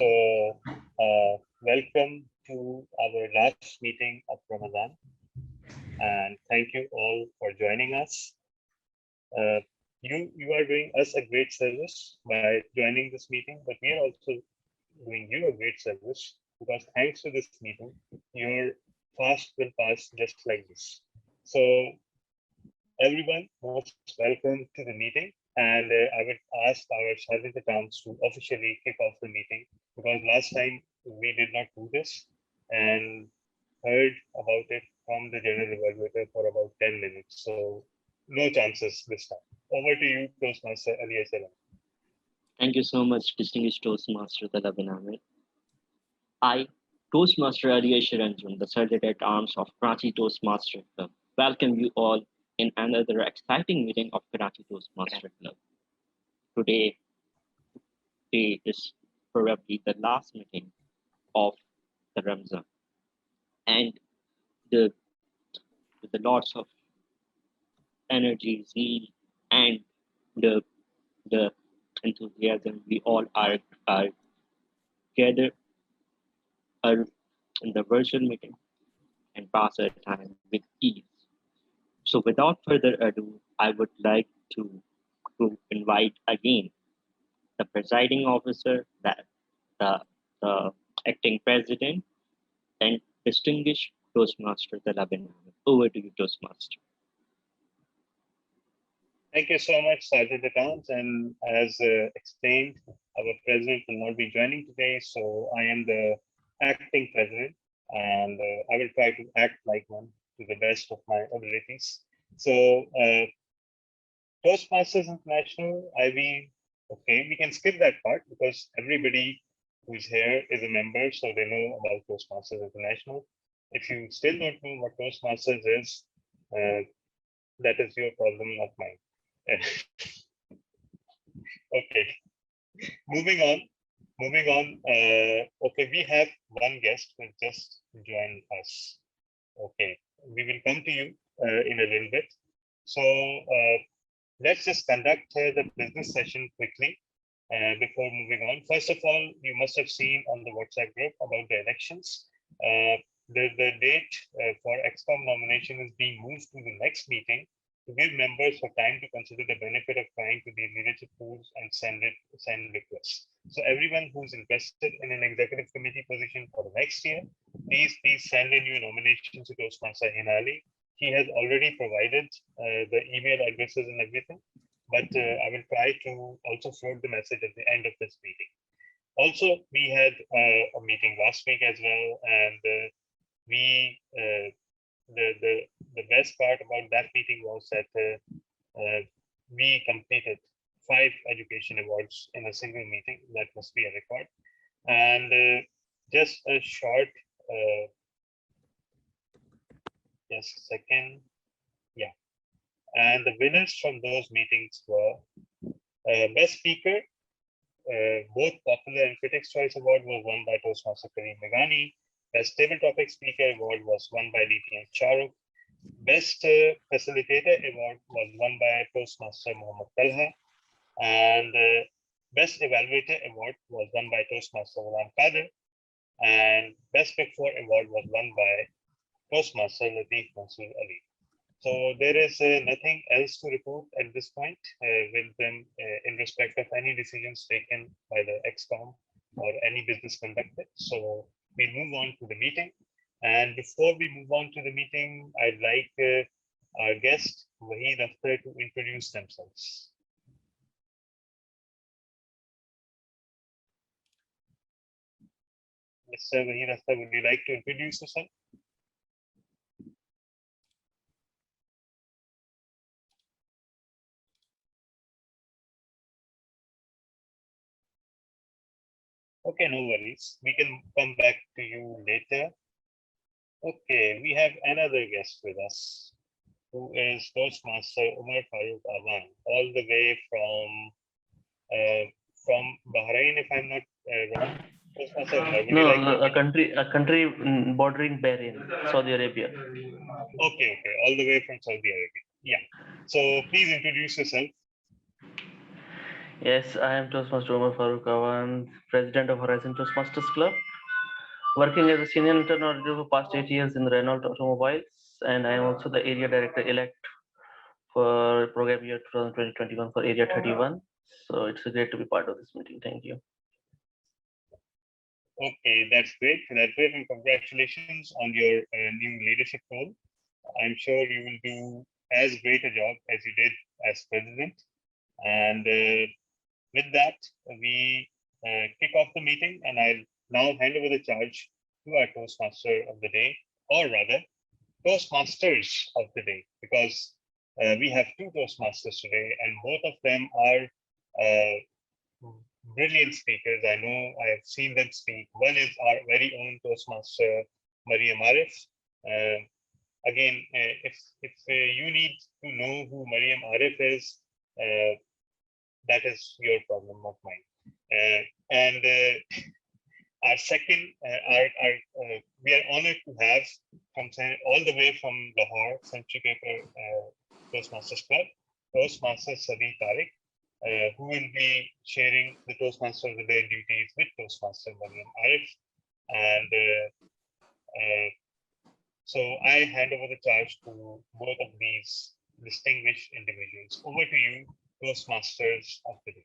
So, welcome to our last meeting of Ramadan, and thank you all for joining us. You are doing us a great service by joining this meeting, but we are also doing you a great service because thanks to this meeting, your fast will pass just like this. So, everyone, most welcome to the meeting. And I would ask our Sergeant Accounts to officially kick off the meeting because last time we did not do this and heard about it from the General Evaluator for about 10 minutes. So no chances this time. Over to you, Toastmaster Ali Salam. Thank you so much, distinguished Toastmaster Talabin Ahmed. I, Toastmaster Ali Ranjan, the Sergeant at Arms of Karachi Toastmasters Club, welcome you all in another exciting meeting of Karachi Toastmaster Club. Today is probably the last meeting of the Ramzan, and with lots of energy, zeal, and the enthusiasm, we all are gathered in the virtual meeting and pass our time with ease. So without further ado, I would like to invite again the presiding officer, the acting president, and distinguished Toastmaster Talabin. Over to you, Toastmaster. Thank you so much, Sergeant Accounts. And as explained, our president will not be joining today, so I am the acting president, and I will try to act like one to the best of my abilities. So, Toastmasters International, okay, we can skip that part because everybody who's here is a member, so they know about Toastmasters International. If you still don't know what Toastmasters is, that is your problem, not mine. Okay, moving on. Okay, we have one guest who just joined us. Okay, we will come to you in a little bit. So let's just conduct the business session quickly before moving on. First of all, you must have seen on the WhatsApp group about the elections. The date for XCOM nomination is being moved to the next meeting to give members for time to consider the benefit of trying to be leadership pools and send requests. So everyone who's interested in an executive committee position for the next year, please send in your nominations to Toastmaster Hinali. He has already provided the email addresses and everything, but I will try to also float the message at the end of this meeting. Also, we had a meeting last week as well, and the best part about that meeting was that we completed 5 education awards in a single meeting. That must be a record. And just a short, just a second, yeah. And the winners from those meetings were Best Speaker, both Popular and Critics' Choice Award was won by Toastmaster Kareem Meghani. Best Table Topic Speaker Award was won by Litian Charuk. Best Facilitator Award was won by Toastmaster Mohammad Talha. And Best Evaluator Award was won by Toastmaster Ghulam Qadir. And Best Pick 4 Award was won by Toastmaster Latif Mansoor Ali. So there is nothing else to report at this point with them in respect of any decisions taken by the XCOM or any business conducted. So we'll move on to the meeting. And before we move on to the meeting, I'd like our guest, Waheed Akhtar, to introduce themselves. Mr. Waheed Akhtar, would you like to introduce yourself? Okay, no worries. We can come back to you later. Okay, we have another guest with us, who is Toastmaster Umar Farooq Awan, all the way from Bahrain, if I'm not wrong. Toastmaster Umar, a country bordering Bahrain, Saudi Arabia. Okay, all the way from Saudi Arabia. Yeah. So please introduce yourself. Yes, I am Toastmaster Omar Farooq Awan, President of Horizon Toastmasters Club, working as a senior intern auditor for past 8 years in Renault Automobiles, and I am also the area director elect for program year 2020-21 for Area 31. So it's great to be part of this meeting. Thank you. Okay, that's great. That's great, and congratulations on your new leadership role. I'm sure you will do as great a job as you did as president. And with that, we kick off the meeting, and I'll now hand over the charge to our Toastmaster of the day, or rather, Toastmasters of the day, because we have two Toastmasters today, and both of them are brilliant speakers. I know I have seen them speak. One is our very own Toastmaster, Mariam Arif. Again, if you need to know who Mariam Arif is, that is your problem, not mine. And our second, we are honored to have all the way from Lahore, Century Paper Toastmasters Club, Toastmaster Sabi Tariq, who will be sharing the Toastmaster of the Day duties with Toastmaster Mariam Arif. And so I hand over the charge to both of these distinguished individuals. Over to you, Toastmasters of the Day.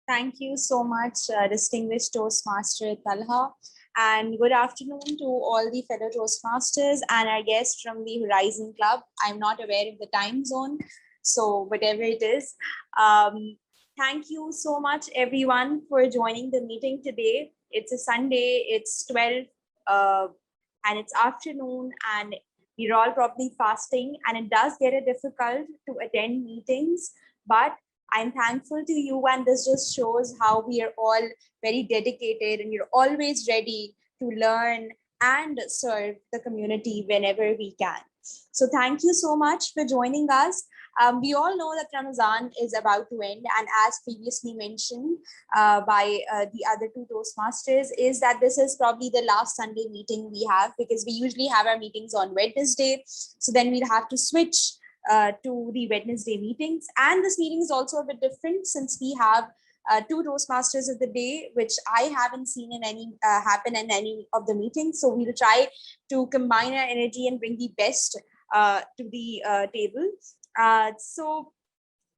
Thank you so much, distinguished Toastmaster Talha, and good afternoon to all the fellow Toastmasters and our guests from the Horizon Club. I'm not aware of the time zone, so whatever it is. Thank you so much, everyone, for joining the meeting today. It's a Sunday, it's 12, and it's afternoon, and we're all probably fasting, and it does get it difficult to attend meetings, but I'm thankful to you, and this just shows how we are all very dedicated and you're always ready to learn and serve the community whenever we can. So thank you so much for joining us. We all know that Ramadan is about to end, and as previously mentioned by the other two Toastmasters, is that this is probably the last Sunday meeting we have, because we usually have our meetings on Wednesday. So then we'll have to switch to the Wednesday meetings. And this meeting is also a bit different since we have two Toastmasters of the day, which I haven't seen in any happen in any of the meetings. So we'll try to combine our energy and bring the best to the table. So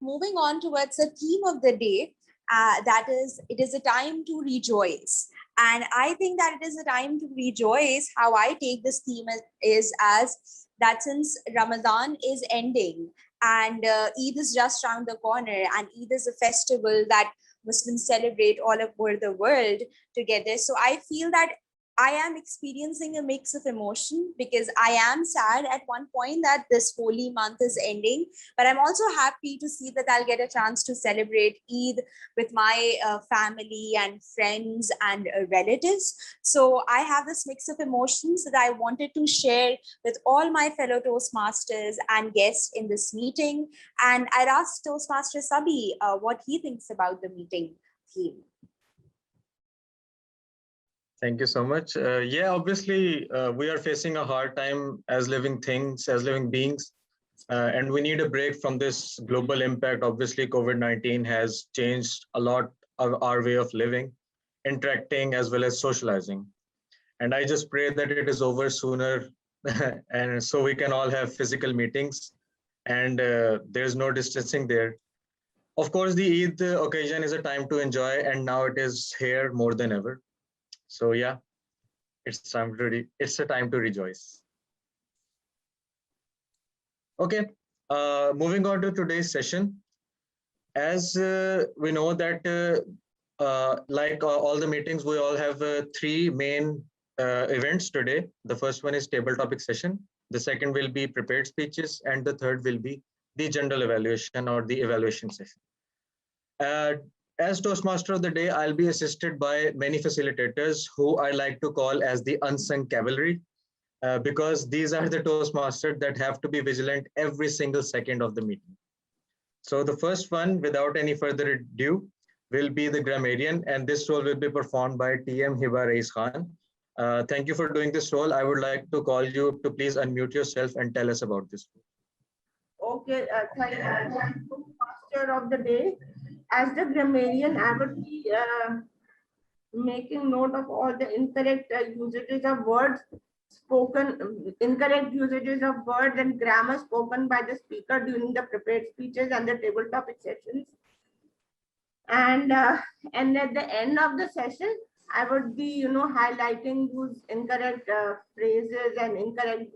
moving on towards the theme of the day, that is, it is a time to rejoice. And I think that it is a time to rejoice. How I take this theme is as that since Ramadan is ending and Eid is just around the corner, and Eid is a festival that Muslims celebrate all over the world together. So I feel that I am experiencing a mix of emotion, because I am sad at one point that this holy month is ending, but I'm also happy to see that I'll get a chance to celebrate Eid with my family and friends and relatives. So I have this mix of emotions that I wanted to share with all my fellow Toastmasters and guests in this meeting. And I'd ask Toastmaster Sabi what he thinks about the meeting theme. Thank you so much. Yeah, obviously, we are facing a hard time as living things, as living beings, and we need a break from this global impact. Obviously, COVID-19 has changed a lot of our way of living, interacting, as well as socializing. And I just pray that it is over sooner, and so we can all have physical meetings, and there's no distancing there. Of course, the Eid occasion is a time to enjoy, and now it is here more than ever. So yeah, it's a time to rejoice. Okay, moving on to today's session. As we know that like all the meetings, we all have three main events today. The first one is table topic session. The second will be prepared speeches, and the third will be the general evaluation or the evaluation session. As Toastmaster of the Day, I'll be assisted by many facilitators who I like to call as the unsung cavalry, because these are the Toastmasters that have to be vigilant every single second of the meeting. So the first one, without any further ado, will be the Grammarian, and this role will be performed by TM Hiba Reis Khan. Thank you for doing this role. I would like to call you to please unmute yourself and tell us about this role. Okay, thank you, Master of the Day. as the grammarian, I would be making note of all the incorrect usages of words incorrect usages of words and grammar spoken by the speaker during the prepared speeches and the table topic sessions. And at the end of the session, I would be, highlighting those incorrect phrases and incorrect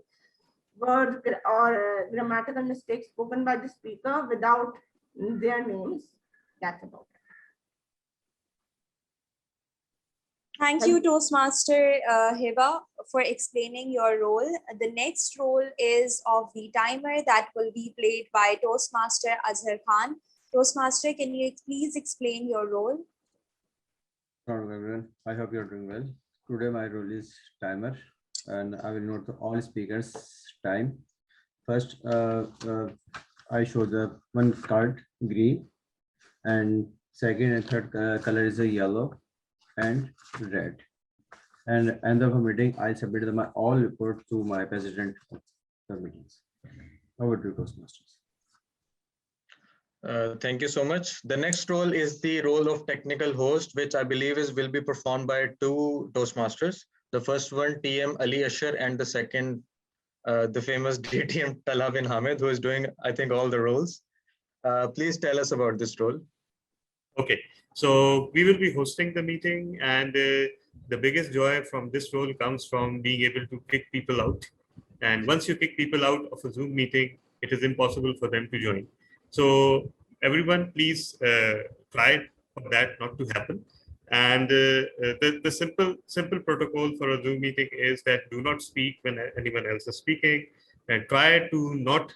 words or grammatical mistakes spoken by the speaker without their names. That's about it. Thank you, Toastmaster Hiba, for explaining your role. The next role is of the timer that will be played by Toastmaster Azhar Khan. Toastmaster, can you please explain your role? Hello everyone, I hope you're doing well. Today my role is timer and I will note all speakers' time. First, I show the one card green, and second and third color is a yellow and red. And end of the meeting, I submit my all report to my president of the meetings. Over to Toastmasters. Thank you so much. The next role is the role of technical host, which I believe will be performed by two Toastmasters. The first one, TM Ali Asher, and the second, the famous DTM Talha bin Hamid, who is doing, I think, all the roles. Please tell us about this role. Okay, so we will be hosting the meeting, and the biggest joy from this role comes from being able to kick people out. And once you kick people out of a Zoom meeting, it is impossible for them to join. So everyone, please try for that not to happen. And the simple protocol for a Zoom meeting is that do not speak when anyone else is speaking, and try to not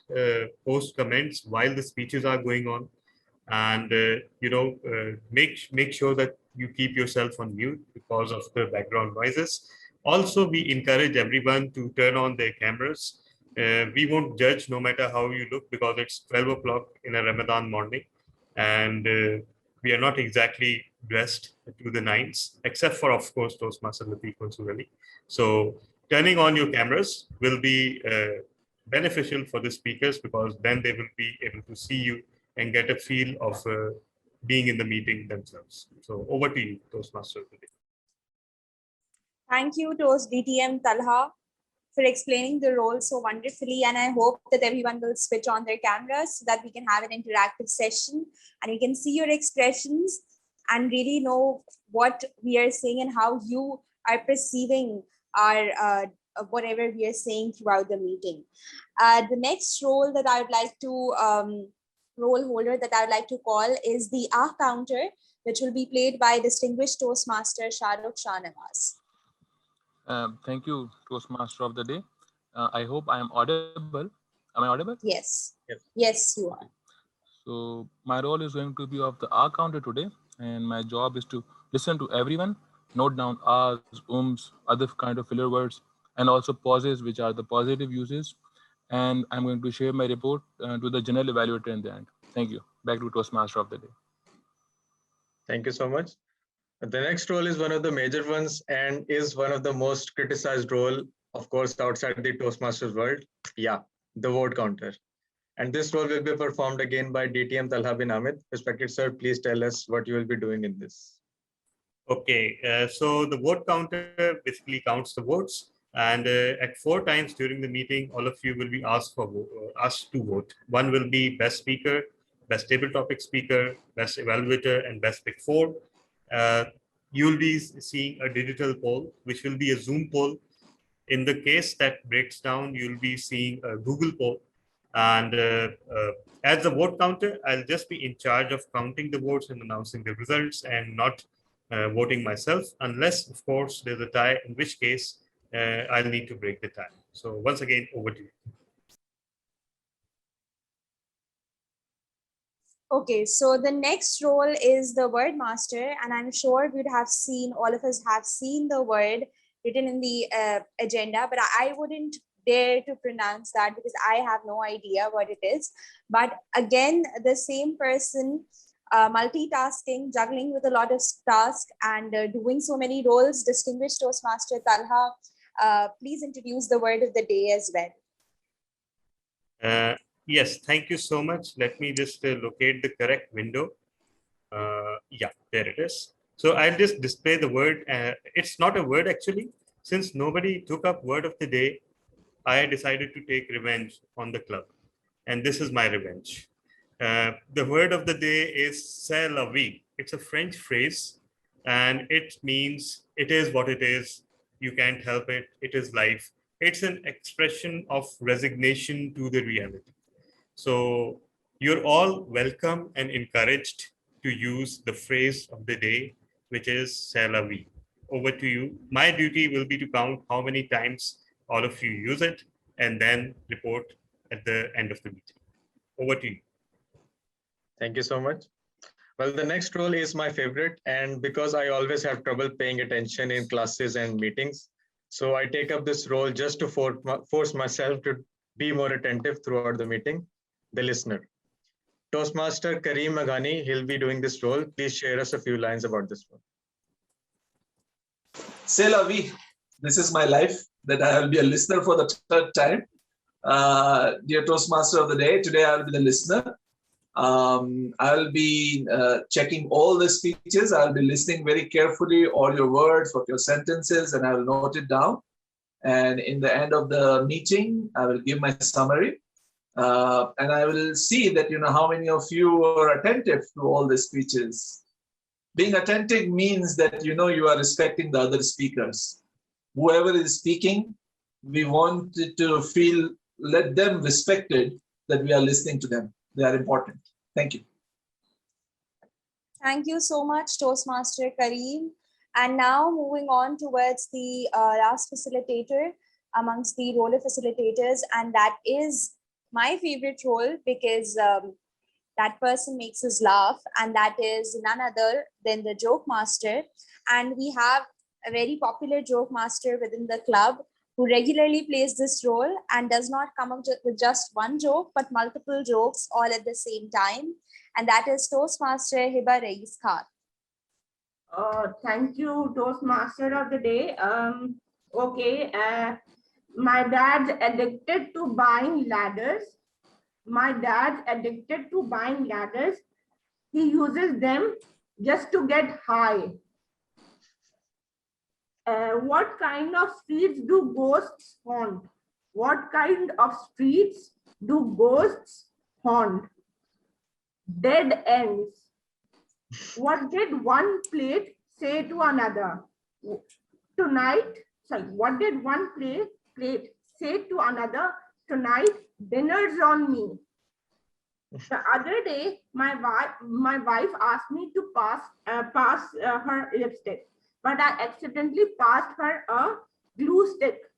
post comments while the speeches are going on. And make sure that you keep yourself on mute because of the background noises. Also, we encourage everyone to turn on their cameras. We won't judge no matter how you look, because it's 12 o'clock in a Ramadan morning, and we are not exactly dressed to the nines, except for, of course, Toastmaster Latif Mansoor. So turning on your cameras will be beneficial for the speakers, because then they will be able to see you and get a feel of being in the meeting themselves. So over to you, Toastmaster. Thank you, Toast DTM Talha, for explaining the role so wonderfully. And I hope that everyone will switch on their cameras so that we can have an interactive session and we can see your expressions and really know what we are saying and how you are perceiving our whatever we are saying throughout the meeting. The next role that I would like to role holder that I would like to call is the Ah counter, which will be played by distinguished Toastmaster Shahrukh Shahnawaz. Thank you, Toastmaster of the day. I hope I am audible. Am I audible? Yes. Yes, you are. So my role is going to be of the R counter today, and my job is to listen to everyone, note down R's, other kind of filler words, and also pauses, which are the positive uses. And I'm going to share my report to the general evaluator in the end. Thank you. Back to Toastmaster of the day. Thank you so much. The next role is one of the major ones and is one of the most criticized role, of course, outside the Toastmasters world. Yeah, the vote counter. And this role will be performed again by DTM Talha bin Hamid. Respected sir, please tell us what you will be doing in this. Okay, so the vote counter basically counts the votes, and at 4 times during the meeting, all of you will be asked to vote. One will be best speaker, best table topic speaker, best evaluator, and best pick 4. You'll be seeing a digital poll, which will be a Zoom poll. In the case that breaks down, you'll be seeing a Google poll. And as the vote counter, I'll just be in charge of counting the votes and announcing the results, and not voting myself, unless, of course, there's a tie, in which case I'll need to break the tie. So once again, over to you. Okay, so the next role is the word master, and I'm sure all of us have seen the word written in the agenda, but I wouldn't dare to pronounce that because I have no idea what it is. But again, the same person, multitasking, juggling with a lot of tasks and doing so many roles, distinguished Toastmaster Talha, please introduce the word of the day as well. Yes, thank you so much. Let me just locate the correct window. Yeah, there it is. So I'll just display the word. It's not a word actually. Since nobody took up word of the day, I decided to take revenge on the club. And this is my revenge. The word of the day is c'est la vie. It's a French phrase and it means it is what it is. You can't help it. It is life. It's an expression of resignation to the reality. So you're all welcome and encouraged to use the phrase of the day, which is c'est la vie. Over to you. My duty will be to count how many times all of you use it and then report at the end of the meeting. Over to you. Thank you so much. Well, the next role is my favorite, and because I always have trouble paying attention in classes and meetings, so I take up this role just to force myself to be more attentive throughout the meeting, the listener. Toastmaster Kareem Maghani, he'll be doing this role. Please share us a few lines about this role. C'est la vie. This is my life, that I will be a listener for the third time. Dear Toastmaster of the day, today I will be the listener. I'll be checking all the speeches. I'll be listening very carefully, all your words, what your sentences, and I will note it down. And in the end of the meeting, I will give my summary. And I will see that, how many of you are attentive to all the speeches. Being attentive means that, you are respecting the other speakers. Whoever is speaking, we want to feel, let them respected that we are listening to them. They are important. Thank you. Thank you so much, Toastmaster Kareem. And now moving on towards the last facilitator amongst the role of facilitators, and that is my favorite role because that person makes us laugh, and that is none other than the joke master. And we have a very popular joke master within the club who regularly plays this role and does not come up with just one joke, but multiple jokes all at the same time. And that is Toastmaster Hiba Rais Khan. Thank you, Toastmaster of the day. Okay, my dad's addicted to buying ladders. My dad's addicted to buying ladders. He uses them just to get high. What kind of streets do ghosts haunt? What kind of streets do ghosts haunt? Dead ends. What did one plate say to another? What did one plate say to another? Tonight, dinner's on me. The other day, my wife asked me to pass her lipstick, but I accidentally passed her a glue stick.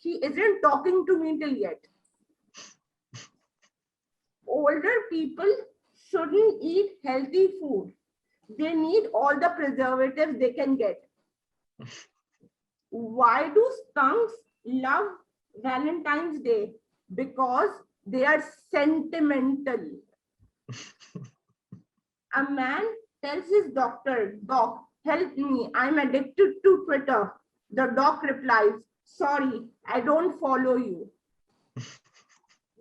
She isn't talking to me till yet. Older people shouldn't eat healthy food. They need all the preservatives they can get. Why do skunks love Valentine's Day? Because they are sentimental. A man tells his doctor, "Doc, help me, I'm addicted to Twitter." The doc replies, "Sorry, I don't follow you."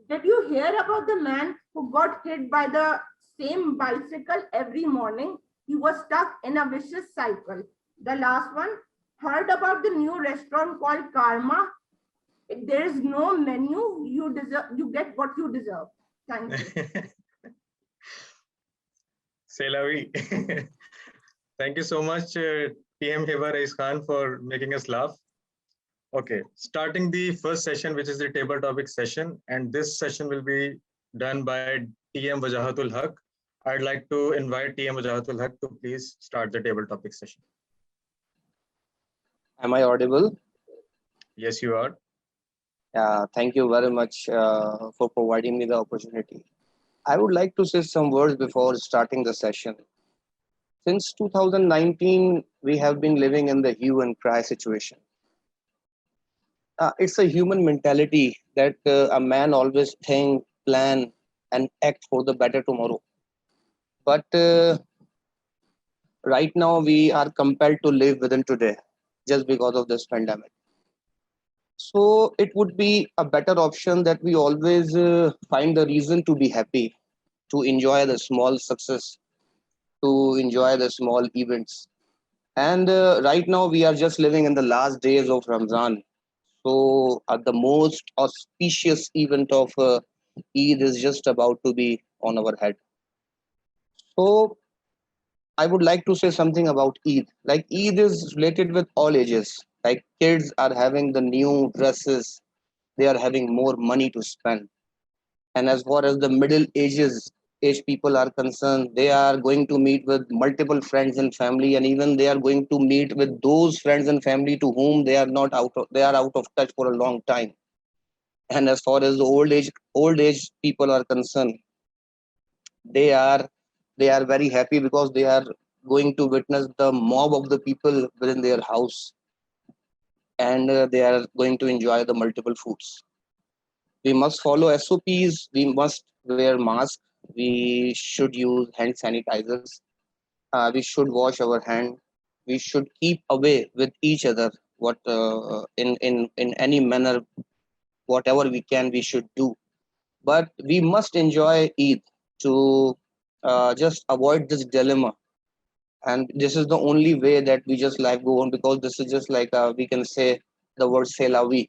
Did you hear about the man who got hit by the same bicycle every morning? He was stuck in a vicious cycle. The last one, heard about the new restaurant called Karma? There is no menu. You get what you deserve. Thank you. C'est la vie. Thank you so much, PM Hiba Rais Khan, for making us laugh. Okay, starting the first session, which is the table topic session, and this session will be done by TM Wajahatul Haq. I'd like to invite TM Wajahatul Haq to please start the table topic session. Am I audible? Yes, you are. Thank you very much for providing me the opportunity. I would like to say some words before starting the session. Since 2019, we have been living in the hue and cry situation. It's a human mentality that a man always think, plan, and act for the better tomorrow. But right now, we are compelled to live within today just because of this pandemic. So it would be a better option that we always find the reason to be happy, to enjoy the small success, to enjoy the small events. And right now we are just living in the last days of Ramzan. So the most auspicious event of Eid is just about to be on our head. So I would like to say something about Eid. Like Eid is related with all ages. Like kids are having the new dresses, they are having more money to spend. And as far as the middle age people are concerned, they are going to meet with multiple friends and family, and even they are going to meet with those friends and family to whom they are out of touch for a long time. And as far as the old age people are concerned, they are they are very happy because they are going to witness the mob of the people within their house, and they are going to enjoy the multiple foods. We must follow SOPs, we must wear masks, we should use hand sanitizers, we should wash our hand, we should keep away with each other, what in any manner, whatever we can we should do. But we must enjoy Eid to just avoid this dilemma. And this is the only way that we just life go on, because this is just like we can say the word c'est la vie.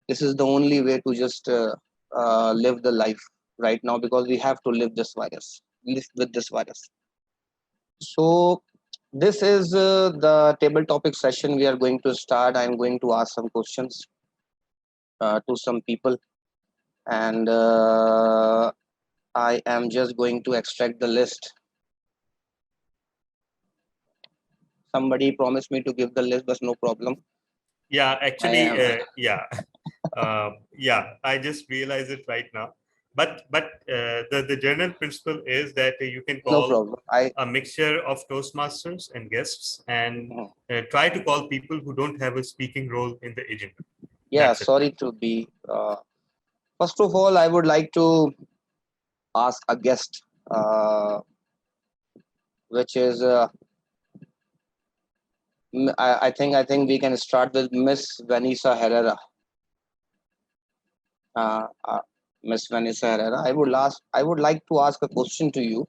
This is the only way to just live the life right now, because we have to live with this virus. So this is the table topic session we are going to start. I'm going to ask some questions to some people, and I am just going to extract the list. Somebody promised me to give the list, but no problem. Yeah, actually, am- yeah, yeah. I just realized it right now. But the general principle is that you can No call problem. a mixture of Toastmasters and guests, and Mhm. try to call people who don't have a speaking role in the agenda. Yeah, That's it. sorry to be. First of all, I would like to ask a guest, which is I think we can start with Miss Vanessa Herrera. Uh, uh, Miss Vanessa Herrera, I would like to ask a question to you.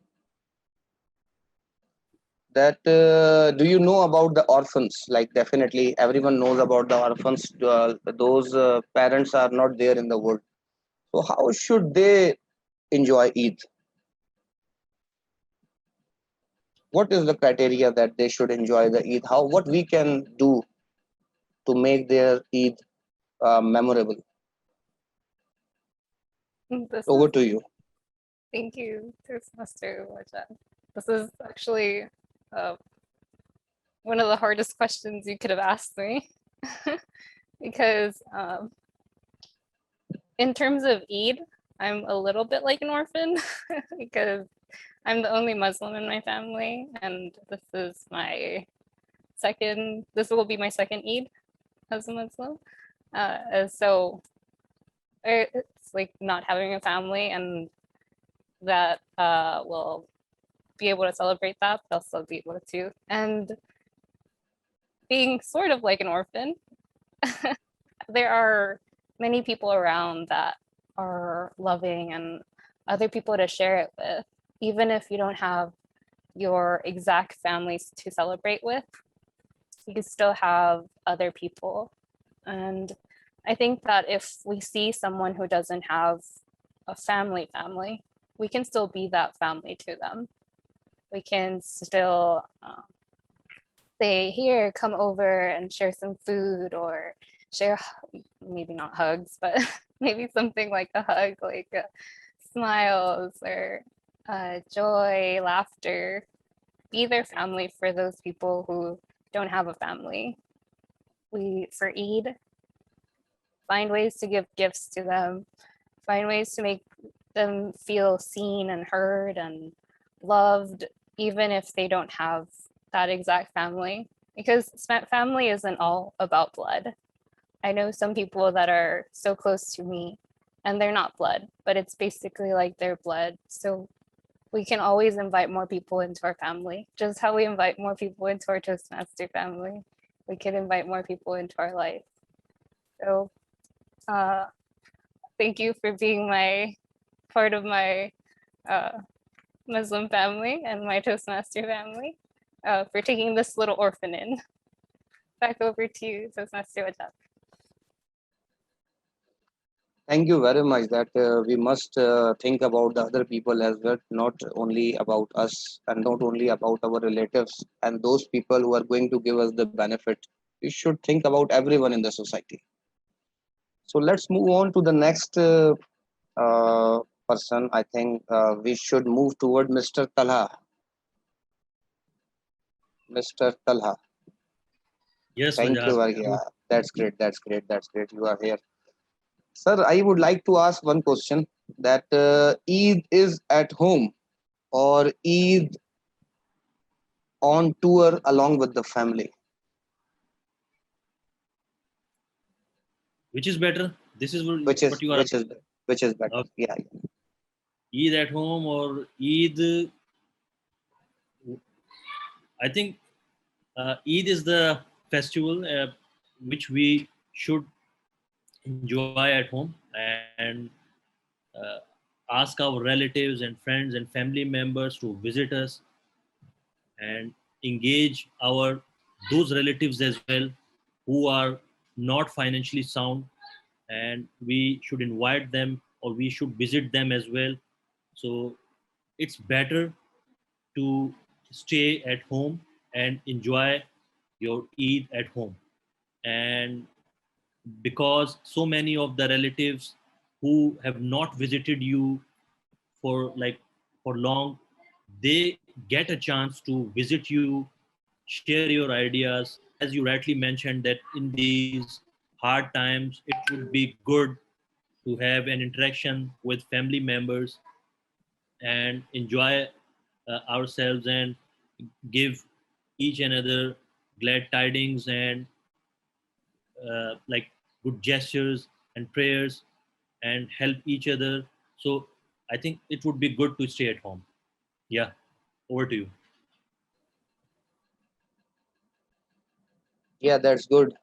That do you know about the orphans? Like definitely everyone knows about the orphans. Those parents are not there in the world. So how should they enjoy Eid? What is the criteria that they should enjoy the Eid? What we can do to make their Eid memorable? This Over is, to you. thank you, Toastmaster Warjan. This is actually uh, one of the hardest questions you could have asked me because in terms of Eid, I'm a little bit like an orphan because I'm the only Muslim in my family, and this will be my second Eid as a Muslim. So it's like not having a family, and that will be able to celebrate that, but also be able to. And being sort of like an orphan, there are many people around that are loving and other people to share it with. Even if you don't have your exact families to celebrate with, you still have other people. And I think that if we see someone who doesn't have a family, we can still be that family to them. We can still say, here, come over and share some food, or share, maybe not hugs, but maybe something like a hug, like smiles or joy, laughter. Be their family for those people who don't have a family. For Eid, find ways to give gifts to them, find ways to make them feel seen and heard and loved, even if they don't have that exact family. Because family isn't all about blood. I know some people that are so close to me and they're not blood, but it's basically like their blood. So we can always invite more people into our family, just how we invite more people into our Toastmaster family. We can invite more people into our life. So thank you for being part of my Muslim family and my Toastmaster family for taking this little orphan in. Back over to you, Toastmaster Wajab. Thank you very much. That we must think about the other people as well, not only about us and not only about our relatives and those people who are going to give us the benefit. We should think about everyone in the society. So let's move on to the next person. I think we should move toward Mr. Talha. Mr. Talha. Yes, Thank you. Rajat. Yeah, that's great. That's great. That's great. You are here. Sir, I would like to ask one question that Eid is at home or Eid on tour along with the family? Which is better? This is what Which is you are. which is better? Okay. Yeah. Eid at home or Eid. I think Eid is the festival which we should enjoy at home and uh, ask our relatives and friends and family members to visit us and engage our those relatives as well who are not financially sound, and we should invite them or we should visit them as well. So it's better to stay at home and enjoy your Eid at home. And because so many of the relatives who have not visited you for for long, they get a chance to visit you, share your ideas. As you rightly mentioned that in these hard times it would be good to have an interaction with family members and enjoy ourselves and give each another glad tidings and good gestures and prayers and help each other. So I think it would be good to stay at home. Yeah, over to you. Yeah, that's good.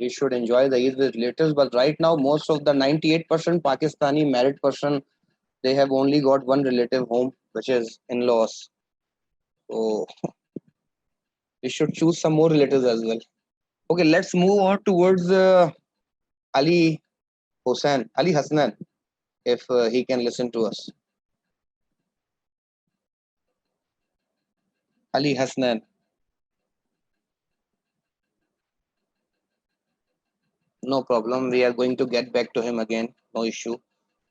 We should enjoy the Eid with relatives, but right now most of the 98% Pakistani married person, they have only got one relative home, which is in-laws. So we should choose some more relatives as well. Okay, let's move on towards Ali Ali Hasnan, if he can listen to us. Ali Hasnan. No problem. We are going to get back to him again. No issue.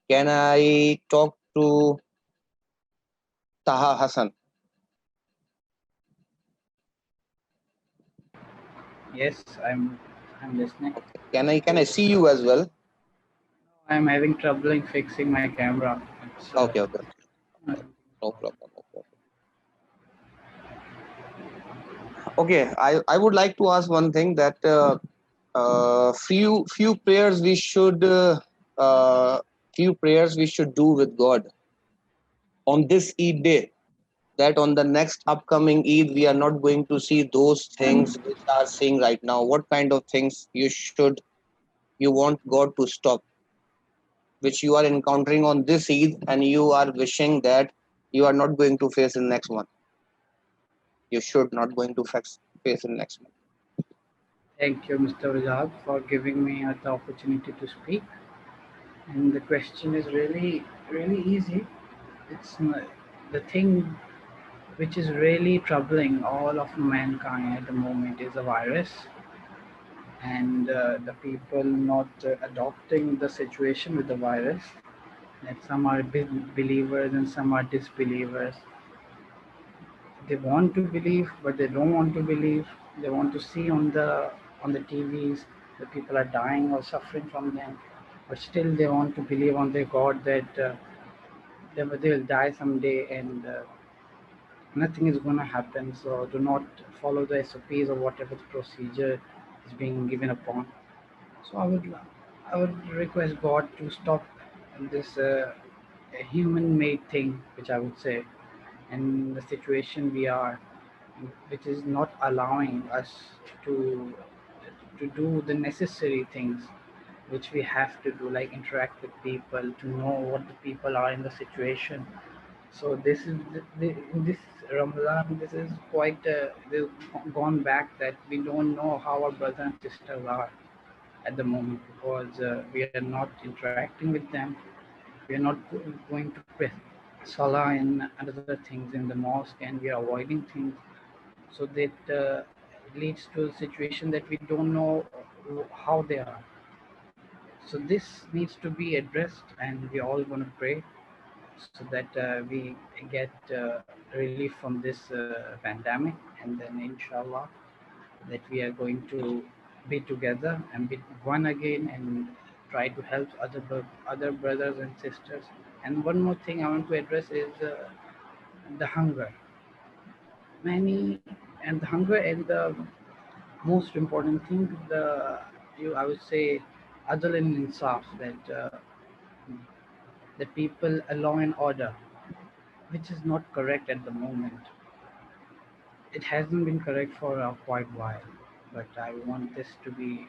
Can I talk to Taha Hassan? Yes, I'm listening. Okay. Can I see you as well? I'm having trouble in fixing my camera. Okay. No problem. Okay, I would like to ask one thing that few prayers we should do with God on this Eid day, that on the next upcoming Eid we are not going to see those things which are seeing right now. What kind of things you want God to stop, which you are encountering on this Eid and you are wishing that you are not going to face in next one? You should not going to face in next one. Thank you, Mr. Rajab, for giving me the opportunity to speak. And the question is really, really easy. It's the thing which is really troubling all of mankind at the moment is a virus, and the people not adopting the situation with the virus. That some are believers and some are disbelievers. They want to believe, but they don't want to believe. They want to see on the TVs that people are dying or suffering from them, but still they want to believe on their God that they will die someday, and nothing is going to happen. So do not follow the SOPs or whatever the procedure is being given upon. So I would request God to stop this human-made thing, which I would say, and the situation we are, which is not allowing us to do the necessary things which we have to do, like interact with people, to know what the people are in the situation. So this is in this Ramadan, this is quite they've gone back that we don't know how our brothers and sisters are at the moment because we are not interacting with them. We are not going to pray salah and other things in the mosque, and we are avoiding things. So that leads to a situation that we don't know how they are. So this needs to be addressed, and we all going to pray so that we get relief from this pandemic, and then inshallah that we are going to be together and be one again and try to help other brothers and sisters. And one more thing I want to address is the hunger. Many and the hunger and the most important thing, the you I would say adl and insaf, that the people allow and order, which is not correct at the moment. It hasn't been correct for quite a while, but I want this to be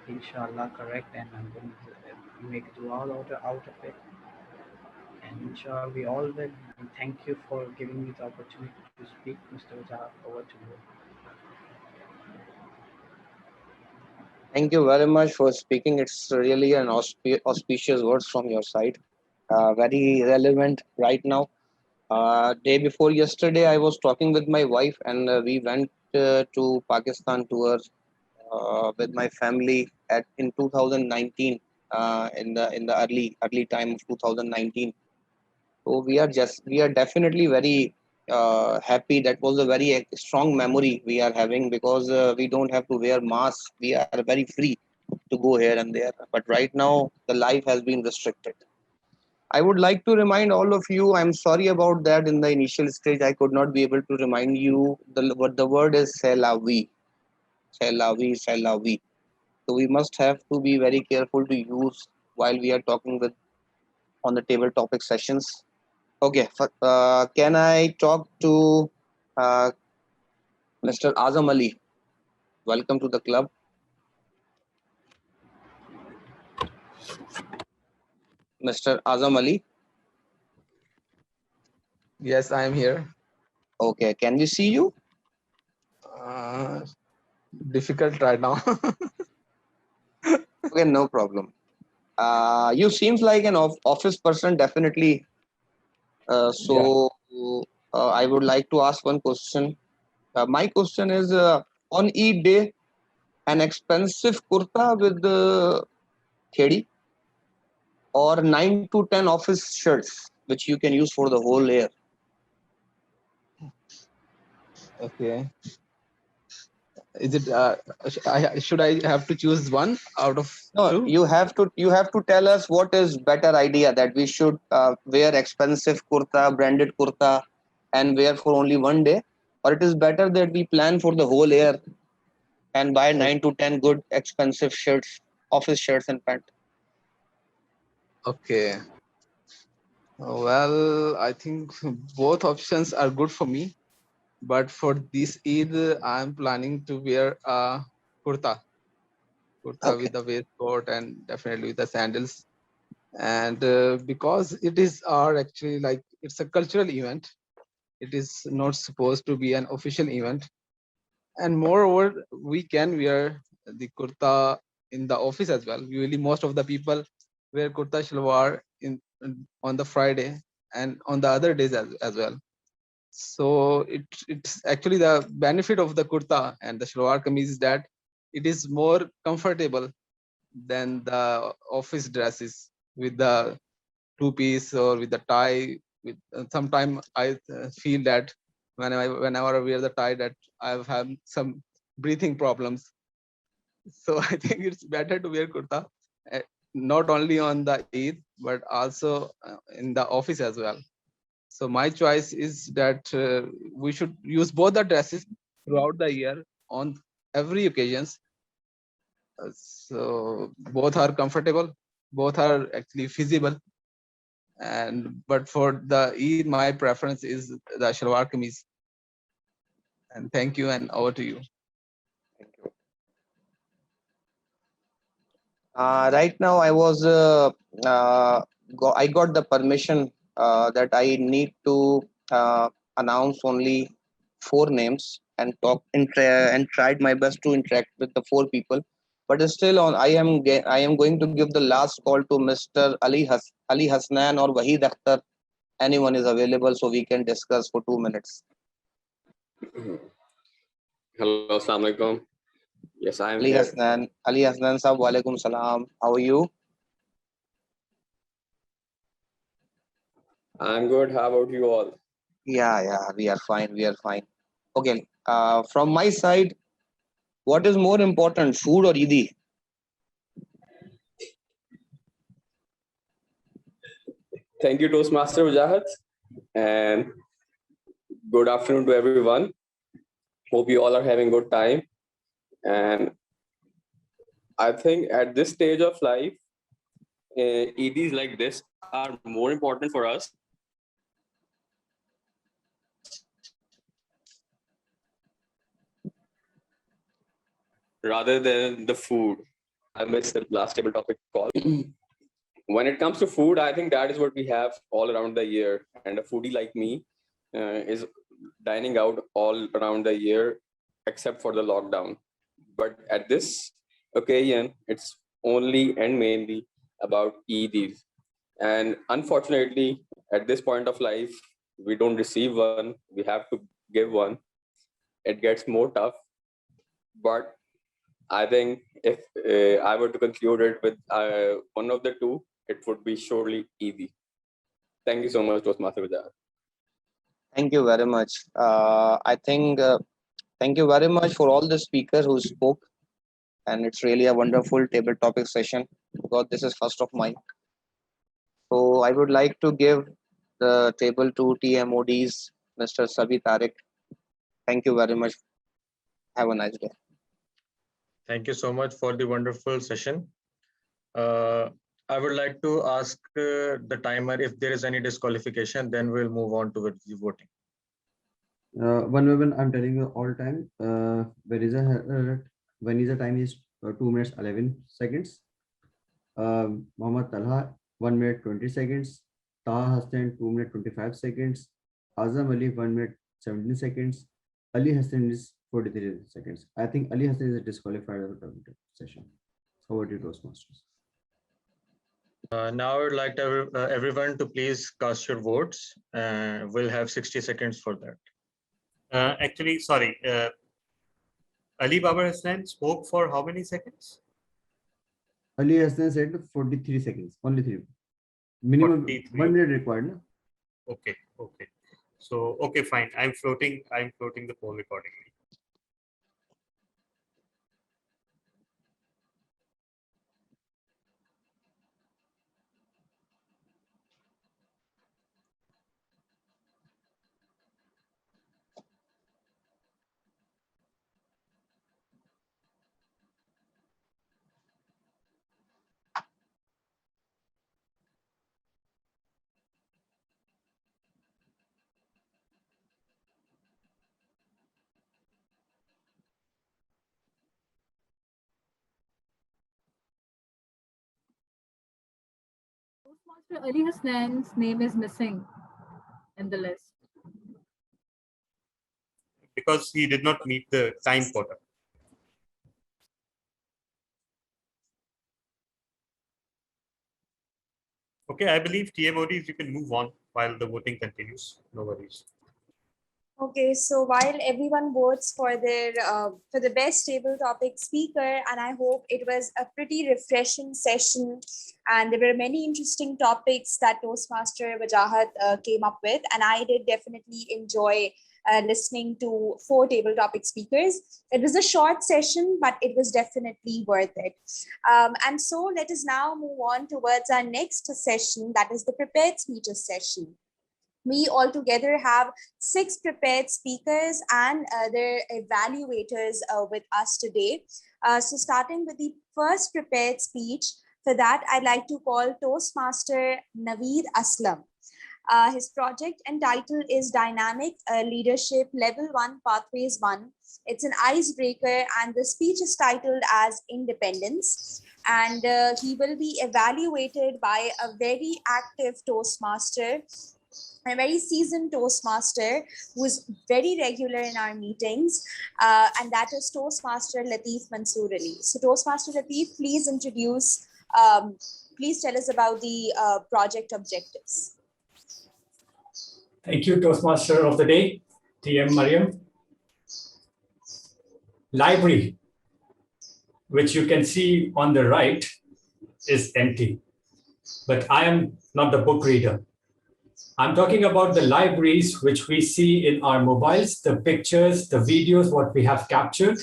inshallah correct, and I'm going to make dua out of it. And inshallah we all will. And thank you for giving me the opportunity to speak, Mr. Ujjah. Over to you. Thank you very much for speaking. It's really an auspicious words from your side. Very relevant right now. Day before yesterday, I was talking with my wife, and we went to Pakistan tour with my family in 2019, in the early time of 2019. So we are definitely very happy. That was a very strong memory we are having because we don't have to wear masks. We are very free to go here and there. But right now, the life has been restricted. I would like to remind all of you. I'm sorry about that. In the initial stage, I could not be able to remind you. What the word is, c'est la vie, c'est la vie, c'est la vie. So we must have to be very careful to use while we are talking with on the table topic sessions. Okay, can I talk to uh, Mr. Azam Ali? Welcome to the club. Mr. Azam Ali. Yes, I am here. Okay, can we see you? Difficult right now. Okay, no problem. You seems like an office person, definitely. I would like to ask one question. My question is, on Eid day, an expensive kurta with the khedi or 9 to 10 office shirts, which you can use for the whole year. Okay. Is it? Should I have to choose one out of two? You have to tell us what is better idea, that we should wear expensive kurta, branded kurta, and wear for only one day, or it is better that we plan for the whole year and buy 9 to 10 good expensive shirts, office shirts and pants. Okay. Well, I think both options are good for me, but for this Eid, I'm planning to wear a kurta with the waistcoat and definitely with the sandals. And because it is actually like it's a cultural event, it is not supposed to be an official event. And moreover, we can wear the kurta in the office as well. Usually, most of the people wear kurta shalwar on the Friday and on the other days as well. So it's actually the benefit of the kurta and the shalwar kameez is that it is more comfortable than the office dresses with the two-piece or with the tie. With sometime I feel that whenever I wear the tie, that I've had some breathing problems. So I think it's better to wear kurta, not only on the Eid but also in the office as well. So my choice is that we should use both the dresses throughout the year on every occasions. So both are comfortable, both are actually feasible. But for the Eid, my preference is the shalwar kameez. And thank you, and over to you. Thank you. Right now, I got the permission that I need to announce only 4 names and and tried my best to interact with the 4 people. But still, I am going to give the last call to Mr. Ali Hasnan or Wahid Akhtar. Anyone is available, so we can discuss for 2 minutes. Hello, Assalamu alaikum. Yes, I am Ali here. Ali Hasnan sahab, walaikum salam. How are you? I'm good. How about you all? Yeah, we are fine. We are fine. Okay. From my side, what is more important, food or Eidi? Thank you, Toastmaster Wajahat, and good afternoon to everyone. Hope you all are having good time. And I think at this stage of life, EDs like this are more important for us rather than the food. I missed the last table topic call. When it comes to food, I think that is what we have all around the year. And a foodie like me is dining out all around the year, except for the lockdown. But at this occasion, it's only and mainly about EDs. And unfortunately, at this point of life, we don't receive one. We have to give one. It gets more tough. But I think if I were to conclude it with one of the two, it would be surely ED. Thank you so much, Toastmaster Vijay. Thank you very much. I think thank you very much for all the speakers who spoke. And it's really a wonderful table topic session because this is first of mine. So I would like to give the table to TMODs, Mr. Sabi Tariq. Thank you very much. Have a nice day. Thank you so much for the wonderful session. I would like to ask the timer if there is any disqualification, then we'll move on to the voting. One moment, I'm telling you all time. Vanisa time is 2 minutes 11 seconds. Mohammad Talha 1 minute 20 seconds. Taha Hassan 2 minutes 25 seconds. Azam Ali 1 minute 17 seconds. Ali Hassan is 43 seconds. I think Ali Hassan is disqualified of the session. Over to you, Toastmasters. Now I would like to, everyone to please cast your votes. We'll have 60 seconds for that. Actually, sorry. Ali Babar Hassan spoke for how many seconds? Ali Hassan said 43 seconds, only 3. Minimum 43. 1 minute required. No? Okay. So, okay, fine. I'm floating the poll accordingly. Toastmaster Ali Hassan's name is missing in the list. Because he did not meet the time quota. Okay, I believe TMODs, you can move on while the voting continues. No worries. Okay, so while everyone votes for the best table topic speaker, and I hope it was a pretty refreshing session, and there were many interesting topics that Toastmaster Wajahat came up with, and I did definitely enjoy listening to 4 table topic speakers. It was a short session, but it was definitely worth it. And so let us now move on towards our next session, that is the prepared speeches session. We altogether have 6 prepared speakers and their evaluators with us today. So starting with the first prepared speech, for that I'd like to call Toastmaster Naveed Aslam. His project and title is Dynamic Leadership Level 1 Pathways 1. It's an icebreaker and the speech is titled as Independence. And he will be evaluated by a very active Toastmaster, a very seasoned Toastmaster who is very regular in our meetings, and that is Toastmaster Latif Mansoor Ali. So Toastmaster Latif, please introduce, please tell us about the project objectives. Thank you, Toastmaster of the Day, TM Mariam. Library, which you can see on the right, is empty. But I am not the book reader. I'm talking about the libraries which we see in our mobiles, the pictures, the videos, what we have captured.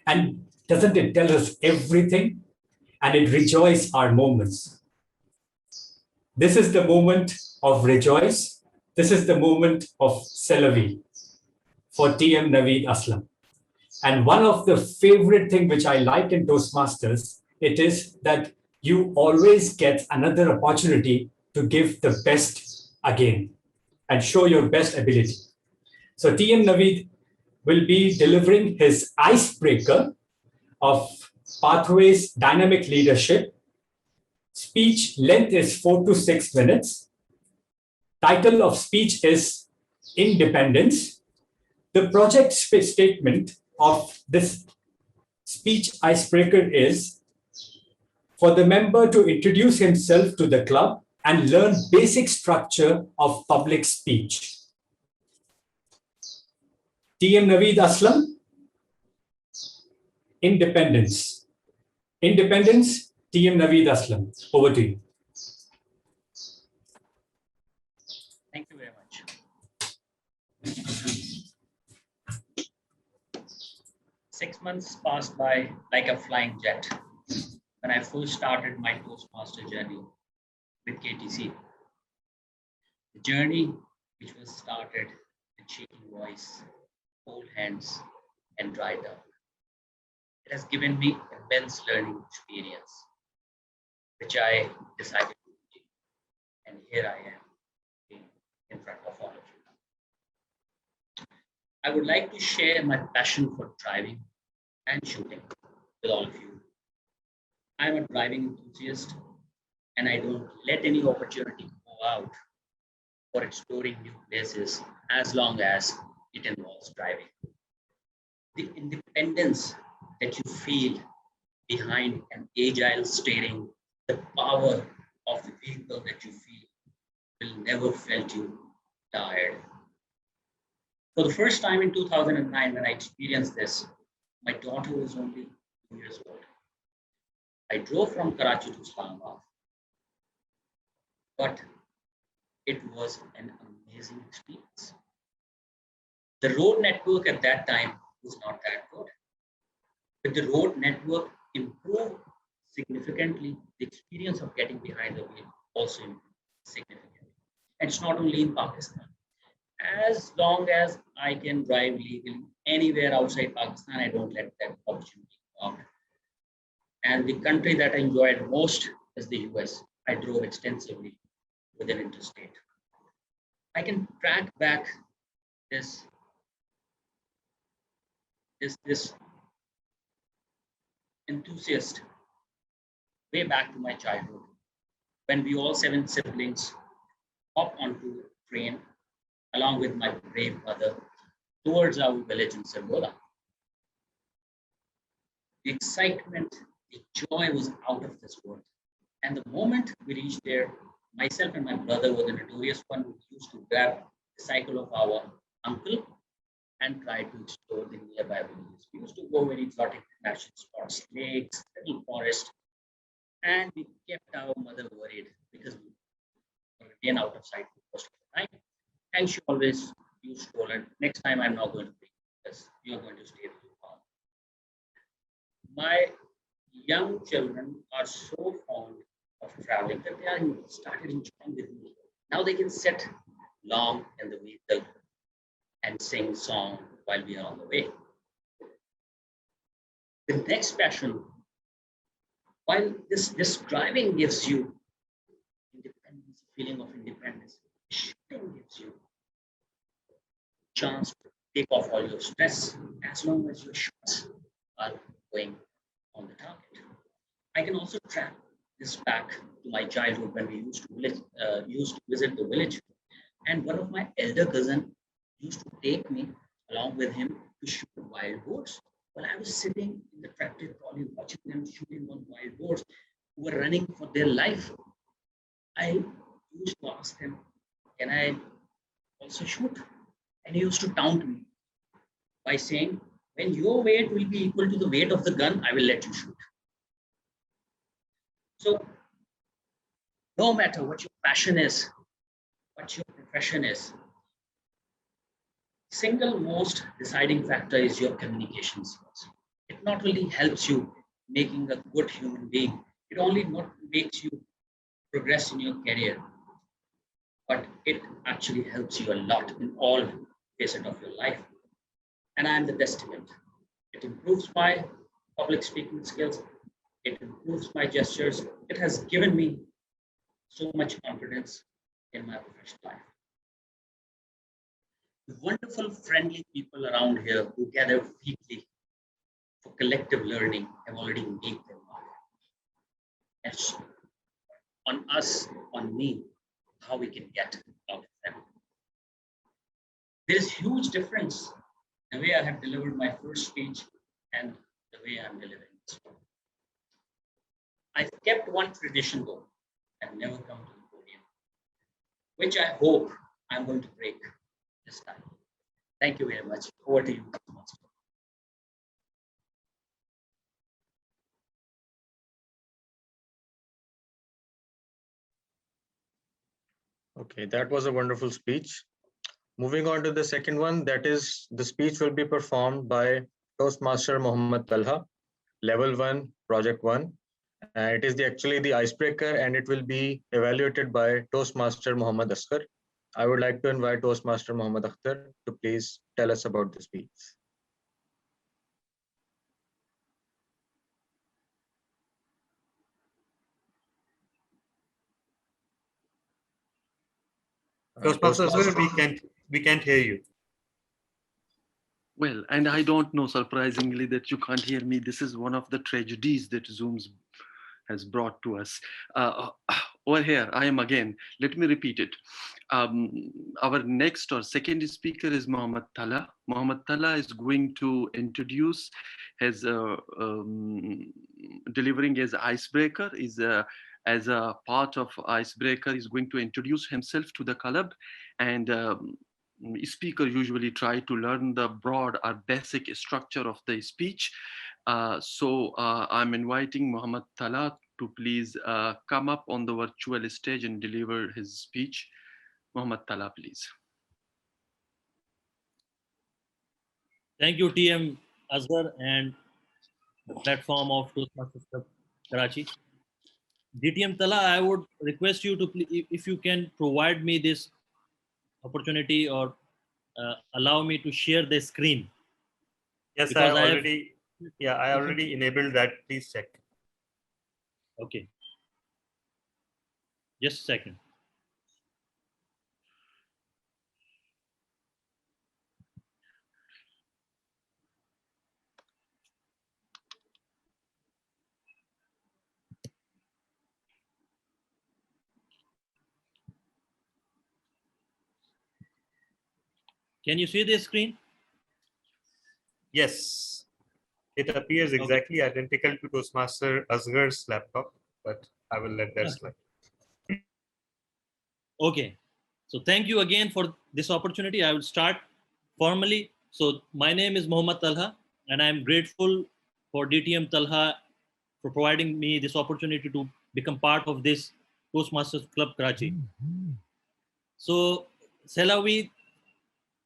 And doesn't it tell us everything? And it rejoices our moments. This is the moment of rejoice. This is the moment of Selavi for TM Naveed Aslam. And one of the favorite thing which I like in Toastmasters, it is that you always get another opportunity to give the best again and show your best ability. So TM Naveed will be delivering his icebreaker of Pathways Dynamic Leadership. Speech length is 4 to 6 minutes. Title of speech is Independence. The project statement of this speech icebreaker is for the member to introduce himself to the club and learn basic structure of public speech. TM Naveed Aslam, Independence. Independence, TM Naveed Aslam. Over to you. Thank you very much. 6 months passed by like a flying jet when I first started my Toastmaster journey with KTC. The journey which was started with shaking voice, cold hands, and dry tongue. It has given me immense learning experience, which I decided to do. And here I am in front of all of you. I would like to share my passion for driving and shooting with all of you. I'm a driving enthusiast and I don't let any opportunity go out for exploring new places as long as it involves driving. The independence that you feel behind an agile steering, the power of the vehicle that you feel will never felt you tired. For the first time in 2009, when I experienced this, my daughter was only 2 years old. I drove from Karachi to Islamabad, but it was an amazing experience. The road network at that time was not that good, but the road network improved significantly. The experience of getting behind the wheel also improved significantly. And it's not only in Pakistan. As long as I can drive legally anywhere outside Pakistan, I don't let that opportunity go out. And the country that I enjoyed most is the US. I drove extensively within interstate. I can track back this enthusiast way back to my childhood, when we all 7 siblings hopped onto a train along with my brave mother towards our village in Sargola. The excitement, the joy was out of this world. And the moment we reached there, myself and my brother were the notorious one who used to grab the cycle of our uncle and try to explore the nearby villages. We used to go very exotic national spots, lakes, little forest, and we kept our mother worried because we were again out of sight for most of the time. And she always used to tell her, next time I'm not going to bring you because you're going to stay with your mom. My young children are so fond of traveling that they are started enjoying with me. Now they can sit long in the vehicle and sing song while we are on the way. The next passion, while this driving gives you independence, feeling of independence, shooting gives you chance to take off all your stress as long as your shots are going on the target. I can also track this back to my childhood when we used to visit the village. And one of my elder cousin used to take me along with him to shoot wild boars. While I was sitting in the tractor trolley watching them shooting on wild boars who were running for their life, I used to ask him, can I also shoot? And he used to taunt me by saying, when your weight will be equal to the weight of the gun, I will let you shoot. So no matter what your passion is, what your profession is, single most deciding factor is your communication skills. It not only helps you making a good human being, it only not makes you progress in your career, but it actually helps you a lot in all facets of your life. And I am the testament. It improves my public speaking skills. It improves my gestures. It has given me so much confidence in my professional life. The wonderful, friendly people around here who gather weekly for collective learning have already made their mark. It's on us, on me, how we can get out of them. There is huge difference the way I have delivered my first speech and the way I'm delivering this one. I've kept one tradition though, and never come to the podium, which I hope I'm going to break this time. Thank you very much. Over to you, Master. Okay, that was a wonderful speech. Moving on to the second one, that is the speech will be performed by Toastmaster Muhammad Talha, Level 1, Project 1. It is actually the icebreaker and it will be evaluated by Toastmaster Muhammad Asghar. I would like to invite Toastmaster Muhammad Akhtar to please tell us about the speech. Toastmaster, sir, we can't hear you. Well, and I don't know, surprisingly, that you can't hear me. This is one of the tragedies that Zoom's has brought to us. Over here, I am again. Let me repeat it. Our next or second speaker is Muhammad Talha. Muhammad Talha is going to introduce his delivering his icebreaker. As a part of icebreaker, is going to introduce himself to the club, and speaker usually try to learn the broad or basic structure of the speech. So I'm inviting Muhammad Talha to please come up on the virtual stage and deliver his speech. Muhammad Talha, please. Thank you, TM Asghar and the platform of Toastmasters Club Karachi. DTM Talha, I would request you to, if you can provide me this opportunity or allow me to share the screen. Yes, Because I already enabled that. Please check. Okay. Just a second. Can you see the screen? Yes, it appears exactly identical to Toastmaster Asghar's laptop, but I will let that slide. Okay. So thank you again for this opportunity. I will start formally. So my name is Muhammad Talha, and I'm grateful for DTM Talha for providing me this opportunity to become part of this Toastmasters Club Karachi. So Selawi,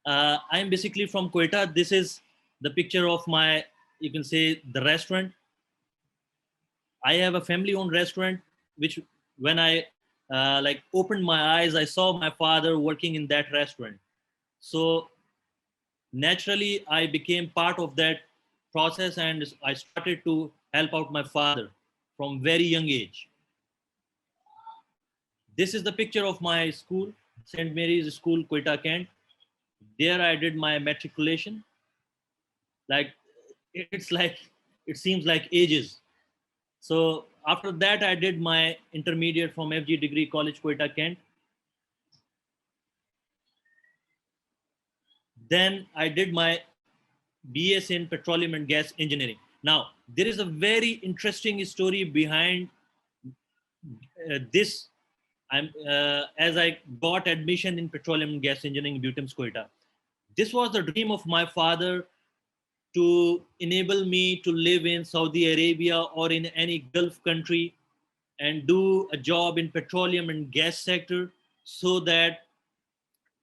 I'm basically from Quetta. This is the picture of my, you can say, the restaurant. I have a family-owned restaurant, which when I like opened my eyes, I saw my father working in that restaurant. So naturally, I became part of that process, and I started to help out my father from very young age. This is the picture of my school, St. Mary's School, Quetta, Kent. There I did my matriculation. Like, it's like, it seems like ages. So After that, I did my intermediate from FG Degree College, Quetta, Kent. Then I did my BS in Petroleum and Gas Engineering. Now, there is a very interesting story behind this. As I got admission in Petroleum and Gas Engineering in BUTEMS, Quetta. This was the dream of my father to enable me to live in Saudi Arabia or in any Gulf country and do a job in petroleum and gas sector, so that